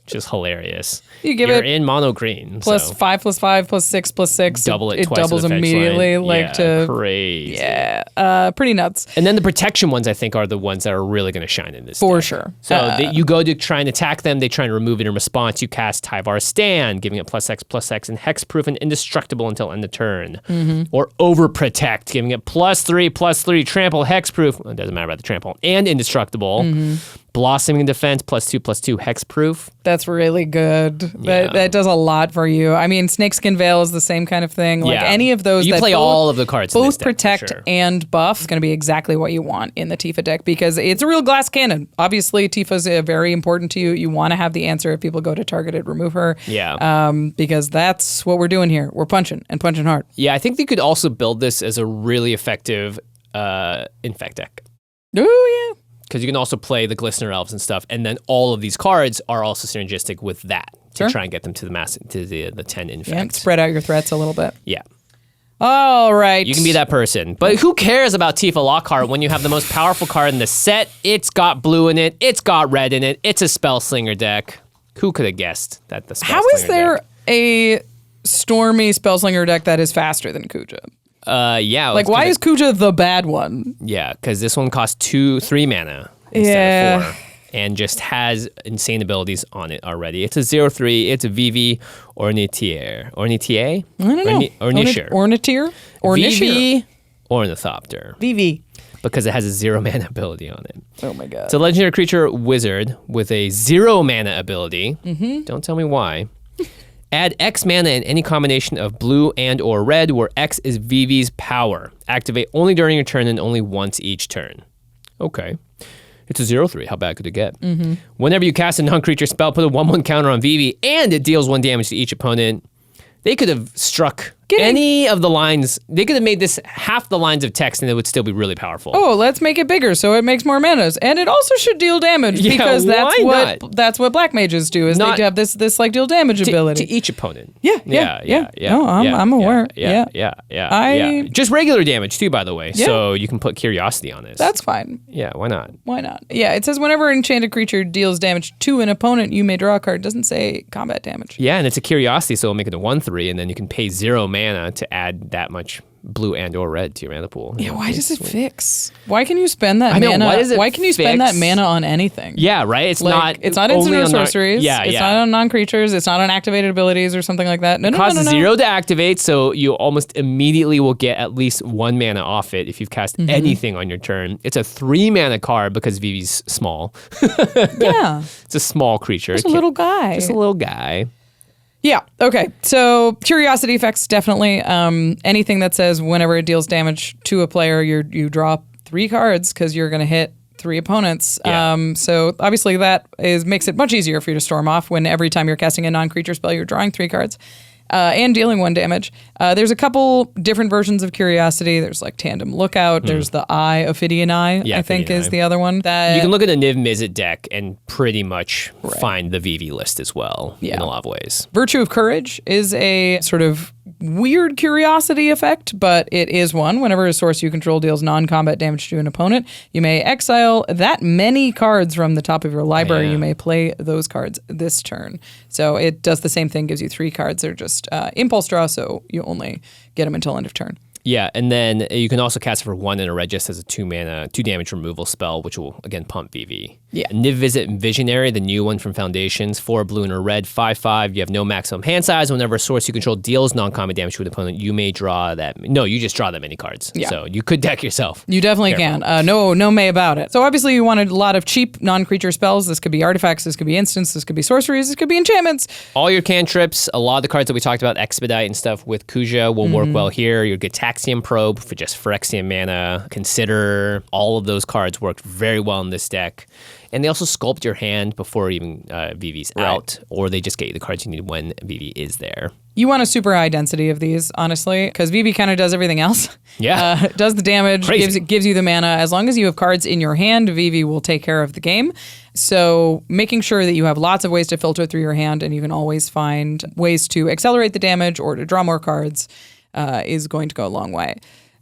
Which is hilarious. You're it in mono green. +5/5 +6/6. Double it It twice doubles with a fetch immediately. line. Crazy. Yeah. Pretty nuts. And then the protection ones, I think, are the ones that are really going to shine in this For deck. sure. So you go to try and attack them, they try and remove it in response. You cast Tyvar's Stand, giving it +X/+X, and hexproof and indestructible until end of turn. Or Overprotect, giving it +3/+3, trample, hexproof. It doesn't matter about the trample. And indestructible. Blossoming Defense, +2/+2, hexproof. That's really good. Yeah. That does a lot for you. I mean, Snakeskin Veil is the same kind of thing. Like any of those you that play all of the cards in this both deck, for protect sure. and buff is going to be exactly what you want in the Tifa deck because it's a real glass cannon. Obviously, Tifa's very important to you. You want to have the answer if people go to target it, remove her. Yeah. Because that's what we're doing here. We're punching and punching hard. Yeah, I think they could also build this as a really effective Infect deck. Oh, yeah. Because you can also play the Glistener Elves and stuff, and then all of these cards are also synergistic with that to try and get them to the 10 Infect. Yeah, spread out your threats a little bit. Yeah. All right. You can be that person. But who cares about Tifa Lockheart when you have the most powerful card in the set? It's got blue in it. It's got red in it. It's a Spellslinger deck. Who could have guessed that the Spellslinger How is there deck? a Stormy Spellslinger deck that is faster than Kuja? Yeah. Like, why is Kuja the bad one? Yeah, because this one costs 3 mana instead of 4. And just has insane abilities on it already. It's a 0/3. It's a Vivi Ornitier. Ornitier? I don't know. Ornitier. Ornitier? Vivi Ornithopter. Vivi. Because it has a 0 mana ability on it. Oh my god. It's a legendary creature wizard with a 0 mana ability. Don't tell me why. Add X mana in any combination of blue and or red, where X is Vivi's power. Activate only during your turn and only once each turn. Okay. It's a 0/3. How bad could it get? Whenever you cast a non-creature spell, put a 1/1 counter on Vivi, and it deals 1 damage to each opponent. They could have struck any of the lines. They could have made this half the lines of text, and it would still be really powerful. Oh, let's make it bigger so it makes more manas, and it also should deal damage because that's what black mages do. Is they have this like deal damage ability to each opponent. Yeah. No, I'm aware. Yeah. Just regular damage too, by the way. Yeah. So you can put Curiosity on this. That's fine. Yeah. Why not? Yeah. It says whenever an enchanted creature deals damage to an opponent, you may draw a card. It doesn't say combat damage. Yeah, and it's a Curiosity, so it'll make it a 1/3, and then you can pay 0 mana to add that much blue and or red to your mana pool. Yeah, why does it fix? Why can you spend that mana? Why can you fix? Spend that mana on anything? Yeah, right? It's not instant or sorceries. It's not on non-creatures. It's not on activated abilities or something like that. No. Costs 0 to activate, so you almost immediately will get at least 1 mana off it if you've cast anything on your turn. It's a 3 mana card because Vivi's small. Yeah. It's a small creature. Just a little guy. Just a little guy. Yeah. Okay. So curiosity effects definitely. Anything that says whenever it deals damage to a player, you draw 3 cards because you're going to hit 3 opponents. So obviously that makes it much easier for you to storm off when every time you're casting a non-creature spell, you're drawing 3 cards. And dealing 1 damage. There's a couple different versions of Curiosity. There's like Tandem Lookout. There's the Ophidian Eye, I think is the other one. That you can look at a Niv Mizzet deck and pretty much find the Vivi list as well in a lot of ways. Virtue of Courage is a sort of weird curiosity effect, but it is one. Whenever a source you control deals non-combat damage to an opponent, you may exile that many cards from the top of your library. You may play those cards this turn. So it does the same thing, gives you 3 cards. They're just impulse draw, so you only get them until end of turn. Yeah, and then you can also cast it for 1 in a red just as a 2 mana, 2 damage removal spell, which will, again, pump VV. Yeah. Niv Visit Visionary, the new one from Foundations, 4 blue and a red, 5/5. You have no maximum hand size. Whenever a source you control deals non-combat damage to an opponent, you may draw that. No, you just draw that many cards. Yeah. So you could deck yourself. You definitely can. No may about it. So obviously you wanted a lot of cheap non-creature spells. This could be artifacts, this could be instants, this could be sorceries, this could be enchantments. All your cantrips, a lot of the cards that we talked about, Expedite and stuff with Kuja will work well here. Your Gitaxian Probe for just Phyrexian mana. Consider all of those cards worked very well in this deck. And they also sculpt your hand before even VV's out, or they just get you the cards you need when VV is there. You want a super high density of these, honestly, because VV kind of does everything else. Yeah. Does the damage, gives you the mana. As long as you have cards in your hand, VV will take care of the game. So making sure that you have lots of ways to filter through your hand, and you can always find ways to accelerate the damage or to draw more cards is going to go a long way.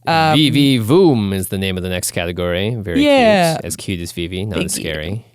Vivi Voom is the name of the next category. Very cute. As cute as Vivi, not as scary.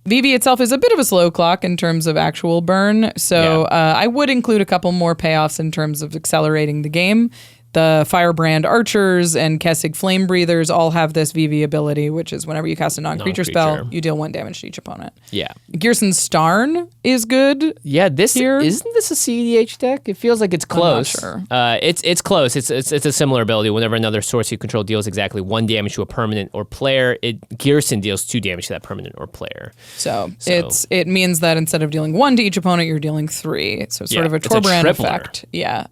Vivi itself is a bit of a slow clock in terms of actual burn, so I would include a couple more payoffs in terms of accelerating the game. The Firebrand Archers and Kessig Flame Breathers all have this VV ability, which is whenever you cast a non-creature spell, you deal 1 damage to each opponent. Yeah. Gearson Starn is good. Yeah, isn't this a CEDH deck? It feels like it's close. I'm not sure. It's close. It's a similar ability. Whenever another source you control deals exactly 1 damage to a permanent or player, Gearson deals 2 damage to that permanent or player. So it means that instead of dealing 1 to each opponent, you're dealing 3. So it's sort of a Torbrand effect. Yeah,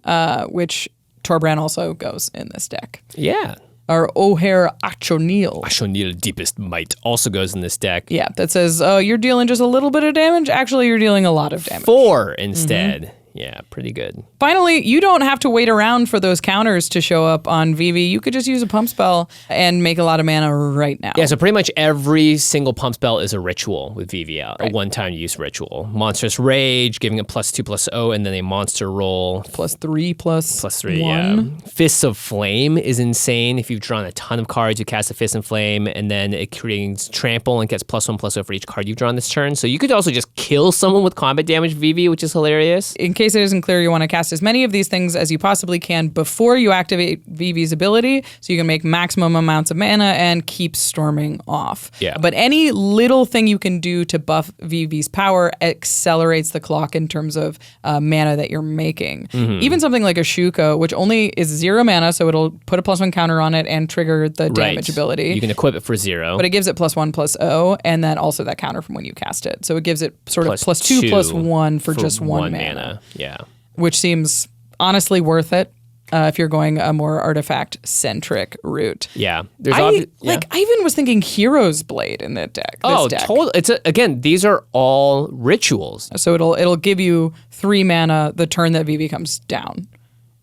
which Torbrand also goes in this deck. Yeah. Or O'Hare Achonil. Achonil Deepest Might also goes in this deck. Yeah, that says, you're dealing just a little bit of damage. Actually, you're dealing a lot of damage. 4 instead. Yeah, pretty good. Finally, you don't have to wait around for those counters to show up on Vivi. You could just use a pump spell and make a lot of mana right now. Yeah, so pretty much every single pump spell is a ritual with Vivi out. A one-time use ritual. Monstrous Rage, giving it +2/+0, and then a monster roll. +3/+1. Yeah. Fists of Flame is insane. If you've drawn a ton of cards, you cast a Fist of Flame, and then it creates trample and gets +1/+0 for each card you've drawn this turn. So you could also just kill someone with combat damage Vivi, which is hilarious. In case it isn't clear, you want to cast as many of these things as you possibly can before you activate Vivi's ability, so you can make maximum amounts of mana and keep storming off. Yeah. But any little thing you can do to buff Vivi's power accelerates the clock in terms of mana that you're making. Even something like a Shuko, which only is 0 mana, so it'll put a +1 counter on it and trigger the damage ability. You can equip it for 0. But it gives it +1/+0, and then also that counter from when you cast it. So it gives it sort of +2/+1 for just 1 mana. Yeah. Which seems honestly worth it if you're going a more artifact-centric route. Yeah. I even was thinking Hero's Blade in that deck. Totally. Again, these are all rituals. So it'll give you 3 mana the turn that Vivi comes down.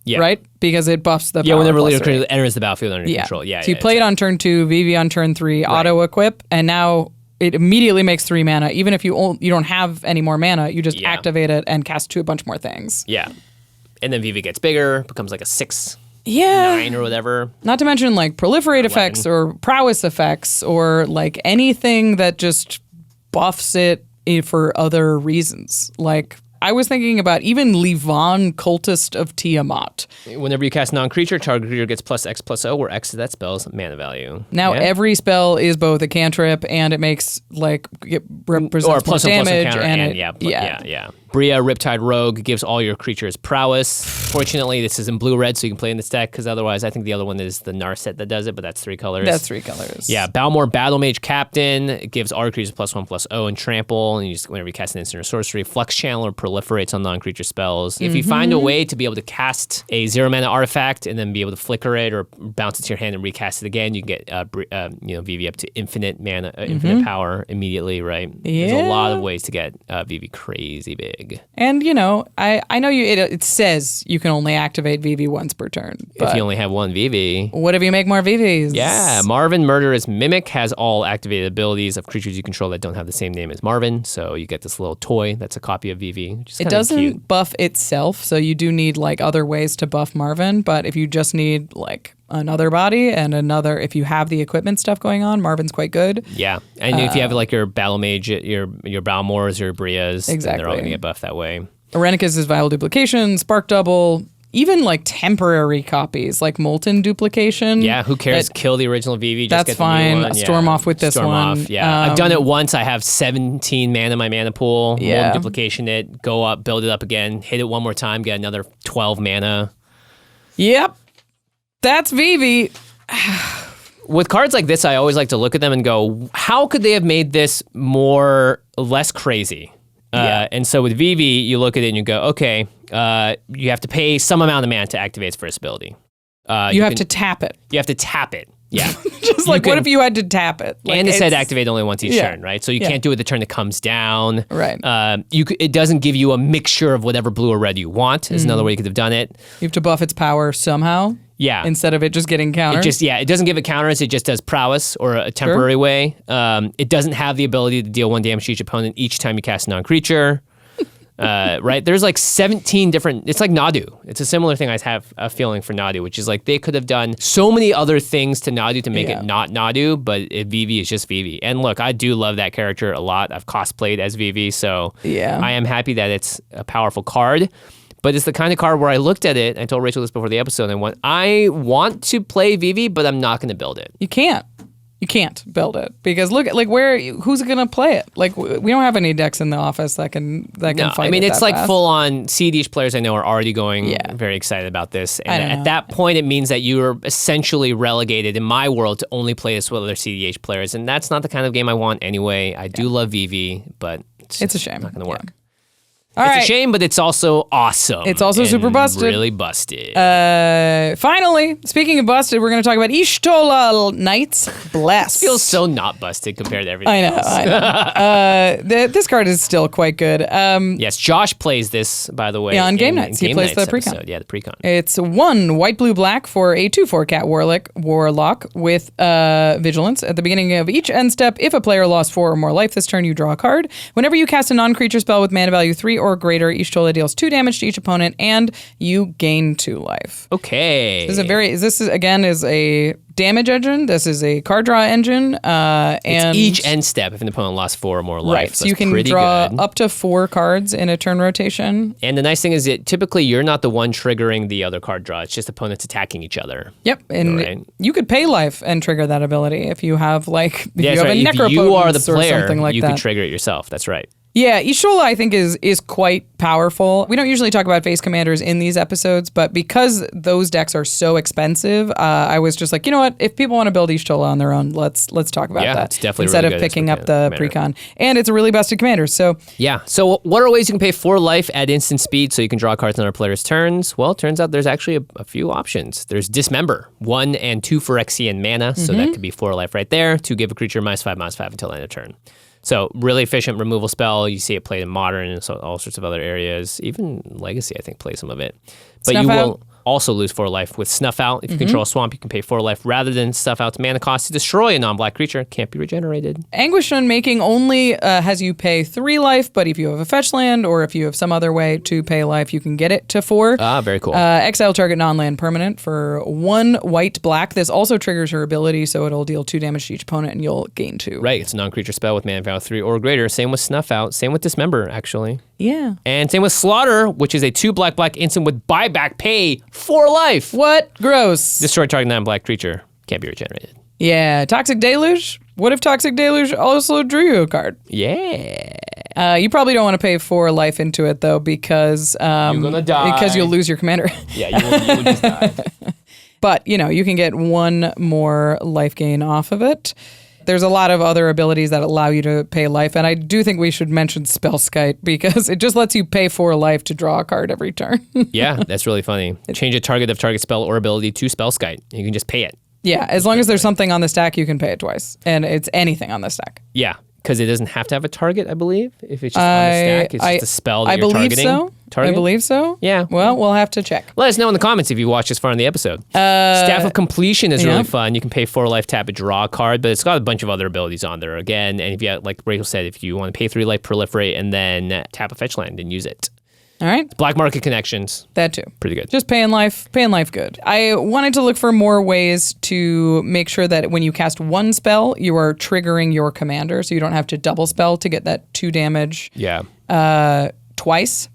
Yeah. Right? Because it buffs the power. Whenever leader +3. enters the battlefield under control. Yeah. So you play it on turn 2, Vivi on turn 3, auto-equip, and now it immediately makes 3 mana. Even if you don't have any more mana, you just activate it and cast a bunch more things. Yeah. And then Vivi gets bigger, becomes like a 6, 9 or whatever. Not to mention like proliferate effects or prowess effects or like anything that just buffs it for other reasons. Like I was thinking about even Livon, Cultist of Tiamat. Whenever you cast non-creature, target creature gets +X/+0, where X is that spell's mana value. Now every spell is both a cantrip and it makes like it represents or plus more damage counter and yeah. Bria, Riptide Rogue gives all your creatures prowess. Fortunately, this is in blue-red, so you can play in this deck, because otherwise I think the other one is the Narset that does it, but that's 3 colors. That's 3 colors. Yeah, Balmor, Battle Mage Captain. It gives all your creatures +1/+0 and trample, and you just, whenever you cast an instant or sorcery, Flux Channeler proliferates on non-creature spells. If you find a way to be able to cast a 0-mana artifact and then be able to flicker it or bounce it to your hand and recast it again, you get Vivi up to infinite mana, infinite power immediately, right? Yeah. There's a lot of ways to get Vivi crazy big. And, I know it says you can only activate Vivi once per turn. If you only have one Vivi. What if you make more Vivis? Yeah, Marvin, Murderous Mimic, has all activated abilities of creatures you control that don't have the same name as Marvin. So you get this little toy that's a copy of Vivi, which is It doesn't cute. buff itself, so you do need other ways to buff Marvin. But if you just need another body and another, if you have the equipment stuff going on, Marvin's quite good. Yeah, and if you have your Battle Mage, your Balmors, your Brias, then they're all going to get buffed that way. Arenicus is Vial Duplication, Spark Double, even temporary copies like Molten Duplication. Yeah, who cares? Kill the original Vivi. Just That's get fine. The new one. Storm off with this Storm one. Off. Yeah, I've done it once. I have 17 mana in my mana pool. Yeah. Molten Duplication it, go up, build it up again, hit it one more time, get another 12 mana. Yep. That's Vivi. With cards like this, I always like to look at them and go, how could they have made this less crazy? And so with Vivi, you look at it and you go, okay, you have to pay some amount of mana to activate its first ability. You have to tap it. You have to tap it. Yeah. Just what if you had to tap it? And it said activate only once each Yeah. turn, right? So you can't do it the turn that comes down. Right. It doesn't give you a mixture of whatever blue or red you want, is another way you could have done it. You have to buff its power somehow. Yeah. Instead of it just getting countered. It doesn't give it counters, it just does prowess or a temporary way. It doesn't have the ability to deal 1 damage to each opponent each time you cast a non-creature. Right? There's 17 different, it's like Nadu. It's a similar thing I have a feeling for Nadu, which is they could have done so many other things to Nadu to make it not Nadu, but Vivi is just Vivi. And look, I do love that character a lot. I've cosplayed as Vivi, so I am happy that it's a powerful card. But it's the kind of card where I looked at it, I told Rachel this before the episode, and I want to play Vivi, but I'm not going to build it. You can't build it because look at who's going to play it? We don't have any decks in the office that can fight I mean, it it's that fast. full on CDH players I know are already going very excited about this. And at that point, it means that you're essentially relegated in my world to only play this with other CDH players. And that's not the kind of game I want anyway. I do love Vivi, but it's a shame. Not going to work. It's a shame, but it's also awesome. It's also super busted. Really busted. Finally, speaking of busted, we're going to talk about Y'shtola Knights Bless. Feels so not busted compared to everything else. I know. This card is still quite good. Yes, Josh plays this, by the way. Yeah, on Game Nights. He plays the precon. Episode. Yeah, the precon. It's 1 white, blue, black for a 2/4 cat warlock with vigilance. At the beginning of each end step, if a player lost 4 or more life this turn, you draw a card. Whenever you cast a non-creature spell with mana value 3 or greater, Y'shtola deals 2 damage to each opponent, and you gain 2 life. Okay. This is a damage engine. This is a card draw engine. And it's each end step if an opponent lost 4 or more life. Right, so you can draw up to 4 cards in a turn rotation. And the nice thing is that typically you're not the one triggering the other card draw. It's just opponents attacking each other. Yep, and you could pay life and trigger that ability if you have you have a Necropotence if you are the player, or something like you that. can trigger it yourself. That's right. Yeah, Y'shtola I think is quite powerful. We don't usually talk about face commanders in these episodes, but because those decks are so expensive, I was just like, you know what? If people want to build Y'shtola on their own, let's talk about that. It's definitely instead really of good picking up the commander. precon. And it's a really busted commander. So yeah. So what are ways you can pay 4 life at instant speed so you can draw cards on our players' turns? Well, it turns out there's actually a few options. There's Dismember, 1 and 2 Phyrexian mana, so that could be 4 life right there to give a creature -5/-5 until end of turn. So really efficient removal spell. You see it played in Modern and so all sorts of other areas. Even Legacy, I think, plays some of it. But Snuff you Out. will also lose 4 life with Snuff Out. If you control a swamp, you can pay 4 life rather than Snuff Out's mana cost to destroy a non-black creature. Can't be regenerated. Anguish Unmaking only has you pay 3 life, but if you have a fetch land or if you have some other way to pay life, you can get it to 4. Ah, very cool. Exile target non-land permanent for 1 white, black. This also triggers her ability, so it'll deal 2 damage to each opponent and you'll gain 2. Right, it's a non-creature spell with mana value 3 or greater. Same with Snuff Out. Same with Dismember, actually. Yeah. And same with Slaughter, which is a 2 black instant with buyback pay 4 life. What? Gross. Destroy target non-black creature. Can't be regenerated. Yeah. Toxic Deluge? What if Toxic Deluge also drew you a card? Yeah. You probably don't want to pay 4 life into it, though, because You're gonna die. Because you'll lose your commander. Yeah, you will just die. But, you can get 1 more life gain off of it. There's a lot of other abilities that allow you to pay life, and I do think we should mention Spellskite because it just lets you pay 4 life to draw a card every turn. Yeah, that's really funny. Change a target of target spell or ability to Spellskite. You can just pay it. Yeah, as long as there's something on the stack, you can pay it twice, and it's anything on the stack. Yeah, because it doesn't have to have a target, I believe. If it's just on the stack, it's just a spell that you're targeting. I believe so. Yeah. Well, we'll have to check. Let us know in the comments if you watched this far in the episode. Staff of Completion is really fun. You can pay 4 life, tap a draw a card, but it's got a bunch of other abilities on there. Again, and if you, like Rachel said, if you want to pay 3 life, proliferate, and then tap a fetch land and use it. All right. Black market connections. That too. Pretty good. Just paying life good. I wanted to look for more ways to make sure that when you cast 1 spell, you are triggering your commander, so you don't have to double spell to get that 2 damage twice.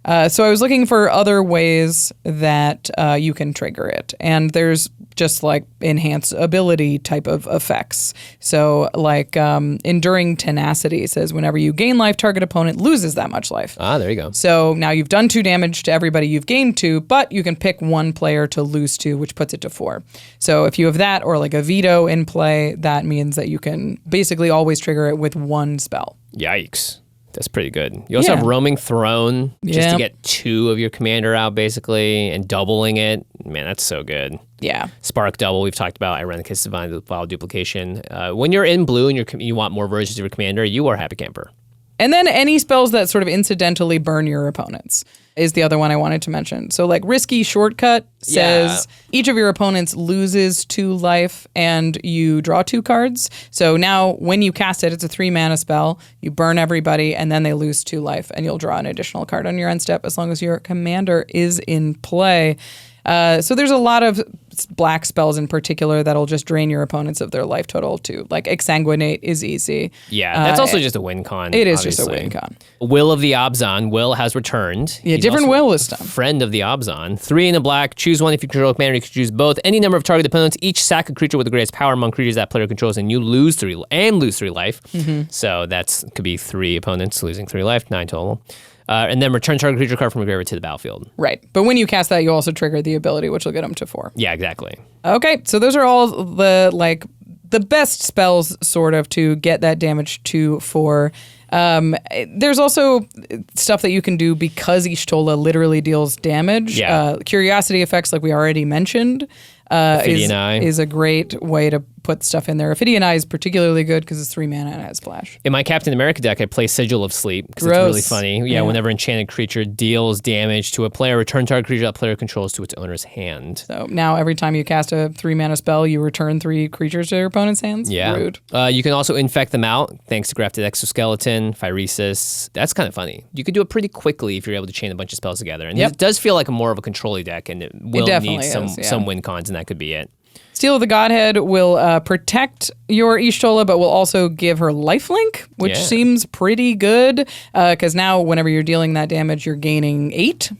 So I was looking for other ways that you can trigger it. And there's just like enhance ability type of effects. So like Enduring Tenacity says whenever you gain life, target opponent loses that much life. Ah, there you go. So now you've done 2 damage to everybody you've gained 2, but you can pick 1 player to lose 2, which puts it to 4. So if you have that or like a veto in play, that means that you can basically always trigger it with 1 spell. Yikes. That's pretty good. You also have Roaming Throne, just to get 2 of your commander out, basically, and doubling it. Man, that's so good. Yeah. Spark Double, we've talked about. Irenicus Divine File Duplication. When you're in blue and you want more versions of your commander, you are Happy Camper. And then any spells that sort of incidentally burn your opponents is the other one I wanted to mention. So like Risky Shortcut says each of your opponents loses 2 life and you draw 2 cards. So now when you cast it, it's a 3 mana spell. You burn everybody and then they lose 2 life and you'll draw an additional card on your end step as long as your commander is in play. So there's a lot of black spells in particular that'll just drain your opponents of their life total too. Like Exsanguinate is easy. Yeah, that's also just a win con. It is just a win con. Will of the Obzon. Will has returned. Yeah, different Will this time. Friend of the Obzon. 3 in the black. Choose 1 if you control a commander. You can choose both. Any number of target opponents. Each sack a creature with the greatest power among creatures that player controls, and you lose 3 life. Mm-hmm. So that's could be 3 opponents losing 3 life, 9 total. And then return target creature card from your graveyard to the battlefield. Right. But when you cast that, you also trigger the ability, which will get them to 4. Yeah, exactly. Okay, so those are all the best spells, sort of, to get that damage to 4. There's also stuff that you can do because Y'shtola literally deals damage. Yeah. Curiosity effects, like we already mentioned, is a great way to put stuff in there. Ophidian Eye is particularly good because it's 3 mana and it has splash. In my Captain America deck, I play Sigil of Sleep because it's really funny. Yeah, whenever enchanted creature deals damage to a player, return target creature that player controls to its owner's hand. So now every time you cast a 3 mana spell, you return 3 creatures to your opponent's hands? Yeah. Rude. You can also infect them out thanks to Grafted Exoskeleton, Phyresis. That's kind of funny. You can do it pretty quickly if you're able to chain a bunch of spells together. And it does feel like more of a control deck, and it will need some win cons, and that could be it. Steel of the Godhead will protect your Y'shtola, but will also give her lifelink, which seems pretty good, because now whenever you're dealing that damage, you're gaining 8.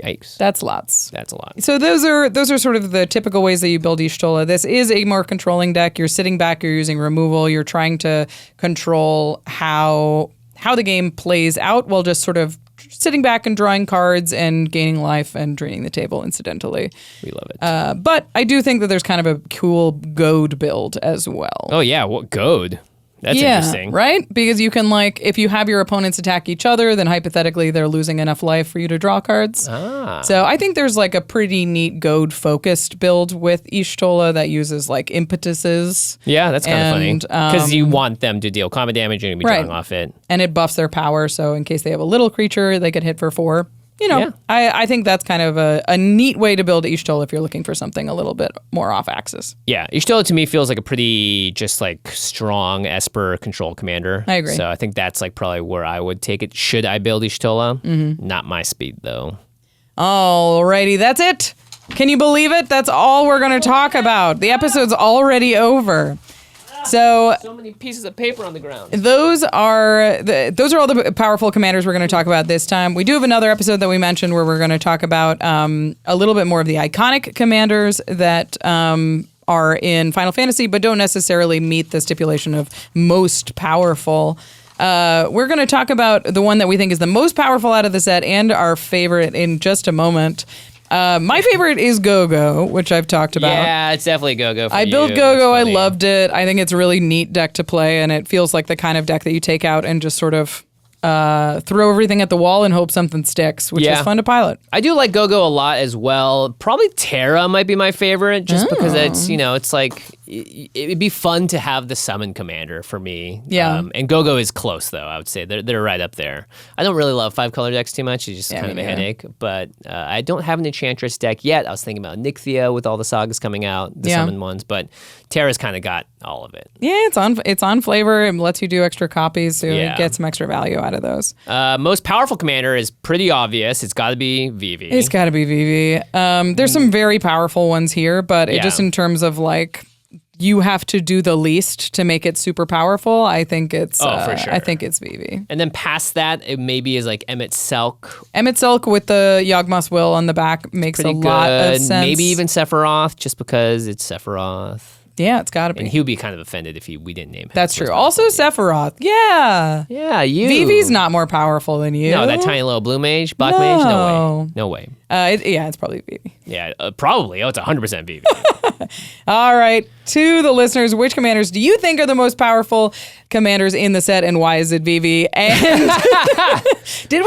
Yikes. That's lots. That's a lot. So those are sort of the typical ways that you build Y'shtola. This is a more controlling deck. You're sitting back, you're using removal, you're trying to control how the game plays out while just sort of sitting back and drawing cards and gaining life and draining the table incidentally. We love it. But I do think that there's kind of a cool goad build as well. Oh yeah, what goad? That's interesting. Right? Because you can, like, if you have your opponents attack each other, then hypothetically they're losing enough life for you to draw cards. So I think there's like a pretty neat goad-focused build with Y'shtola that uses like impetuses. Yeah, that's kind of funny. Because you want them to deal combat damage and be drawing off it. And it buffs their power, so in case they have a little creature, they could hit for 4. I think that's kind of a neat way to build Y'shtola if you're looking for something a little bit more off axis. Yeah, Y'shtola to me feels like a pretty just like strong Esper control commander. I agree. So I think that's like probably where I would take it. Should I build Y'shtola? Mm-hmm. Not my speed though. Alrighty, that's it. Can you believe it? That's all we're going to talk about. The episode's already over. So many pieces of paper on the ground. Those are all the powerful commanders we're going to talk about this time. We do have another episode that we mentioned where we're going to talk about a little bit more of the iconic commanders that are in Final Fantasy, but don't necessarily meet the stipulation of most powerful. We're going to talk about the one that we think is the most powerful out of the set and our favorite in just a moment. My favorite is Gogo, which I've talked about. Yeah, it's definitely Gogo for I you. built Gogo. I That's funny. loved it. I think it's a really neat deck to play, and it feels like the kind of deck that you take out and just sort of throw everything at the wall and hope something sticks, which is fun to pilot. I do like Gogo a lot as well. Probably Terra might be my favorite, just because it's, it's like, it'd be fun to have the summon commander for me. Yeah. And Gogo is close, though, I would say. They're right up there. I don't really love 5-color decks too much. It's just kind of a headache. But I don't have an Enchantress deck yet. I was thinking about Nixia with all the sagas coming out, the summon ones. But Terra's kind of got all of it. Yeah, it's on flavor. It lets you do extra copies, so you get some extra value out of those. Most powerful commander is pretty obvious. It's got to be Vivi. It's got to be Vivi. There's some very powerful ones here, but it just in terms of like, you have to do the least to make it super powerful. I think it's for sure. I think it's Vivi. And then past that, it maybe is like Emet-Selch. Emet-Selch with the Yawgmoth's Will on the back makes Pretty a lot of good. sense. Maybe even Sephiroth, just because it's Sephiroth. Yeah, it's got to be. And he would be kind of offended if we didn't name him. That's true. Also Sephiroth. Yeah. Yeah, you. Vivi's not more powerful than you. No, that tiny little blue mage, black mage, no way. No way. It's probably Vivi. Yeah, probably. Oh, it's 100% Vivi. All right. To the listeners, which commanders do you think are the most powerful commanders in the set, and why is it Vivi? And How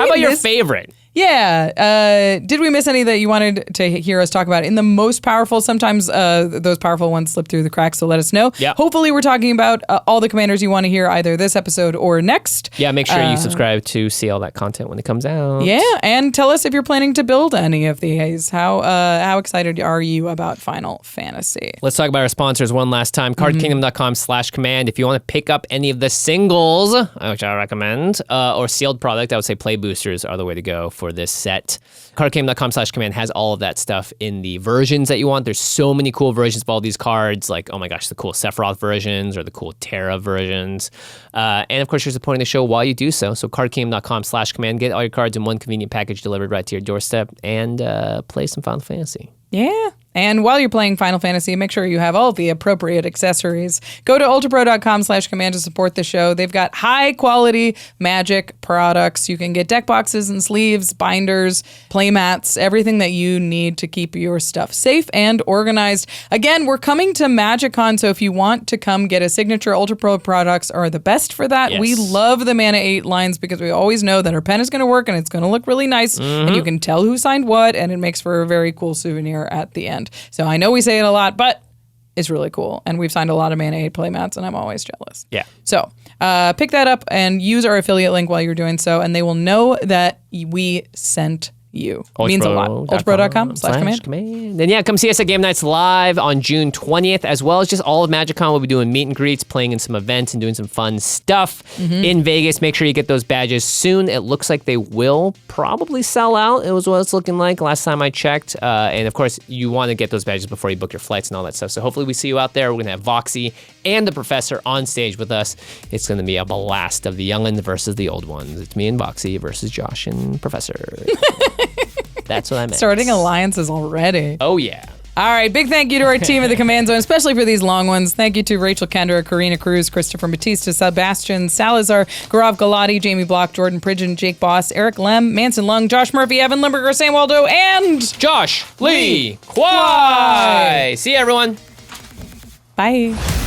about your favorite? Yeah. Did we miss any that you wanted to hear us talk about in the most powerful? Sometimes those powerful ones slip through the cracks, so let us know. Yep. Hopefully we're talking about all the commanders you want to hear either this episode or next. Yeah, make sure you subscribe to see all that content when it comes out. Yeah, and tell us if you're planning to build any of these. How excited are you about Final Fantasy? Let's talk about our sponsors one last time. CardKingdom.com/command. If you want to pick up any of the singles, which I recommend, or sealed product, I would say play boosters are the way to go for this set. CardKingdom.com/command has all of that stuff in the versions that you want. There's so many cool versions of all these cards, like, oh my gosh, the cool Sephiroth versions or the cool Terra versions. And of course, you're supporting the show while you do so. So CardKingdom.com/command. Get all your cards in one convenient package delivered right to your doorstep and play some Final Fantasy. Yeah. And while you're playing Final Fantasy, make sure you have all the appropriate accessories. Go to ultrapro.com/command to support the show. They've got high quality Magic products. You can get deck boxes and sleeves, binders, playmats, everything that you need to keep your stuff safe and organized. Again, we're coming to MAGICCON, so if you want to come get a signature, Ultra Pro products are the best for that. Yes. We love the Mana 8 lines because we always know that our pen is going to work and it's going to look really nice, and you can tell who signed what, and it makes for a very cool souvenir at the end. So I know we say it a lot, but it's really cool. And we've signed a lot of Mana 8 playmats, and I'm always jealous. Yeah. So pick that up and use our affiliate link while you're doing so, and they will know that we sent you. Means a lot. Ultrapro.com/command. Then yeah, come see us at Game Nights Live on June 20th, as well as just all of MAGICCON. We'll be doing meet and greets, playing in some events, and doing some fun stuff in Vegas. Make sure you get those badges soon. It looks like they will probably sell out. It was what it's looking like last time I checked. And of course, you want to get those badges before you book your flights and all that stuff. So hopefully we see you out there. We're going to have Voxy and the Professor on stage with us. It's going to be a blast of the youngins versus the old ones. It's me and Voxy versus Josh and Professor. That's what I meant. Starting alliances already. Oh, yeah. All right, big thank you to our team at the Command Zone, especially for these long ones. Thank you to Rachel Kendra, Karina Cruz, Christopher Batista, Sebastian Salazar, Gaurav Galati, Jamie Block, Jordan Pridgeon, Jake Boss, Eric Lem, Manson Lung, Josh Murphy, Evan Limburger, Sam Waldo, and Josh Lee Kwai. See you, everyone. Bye.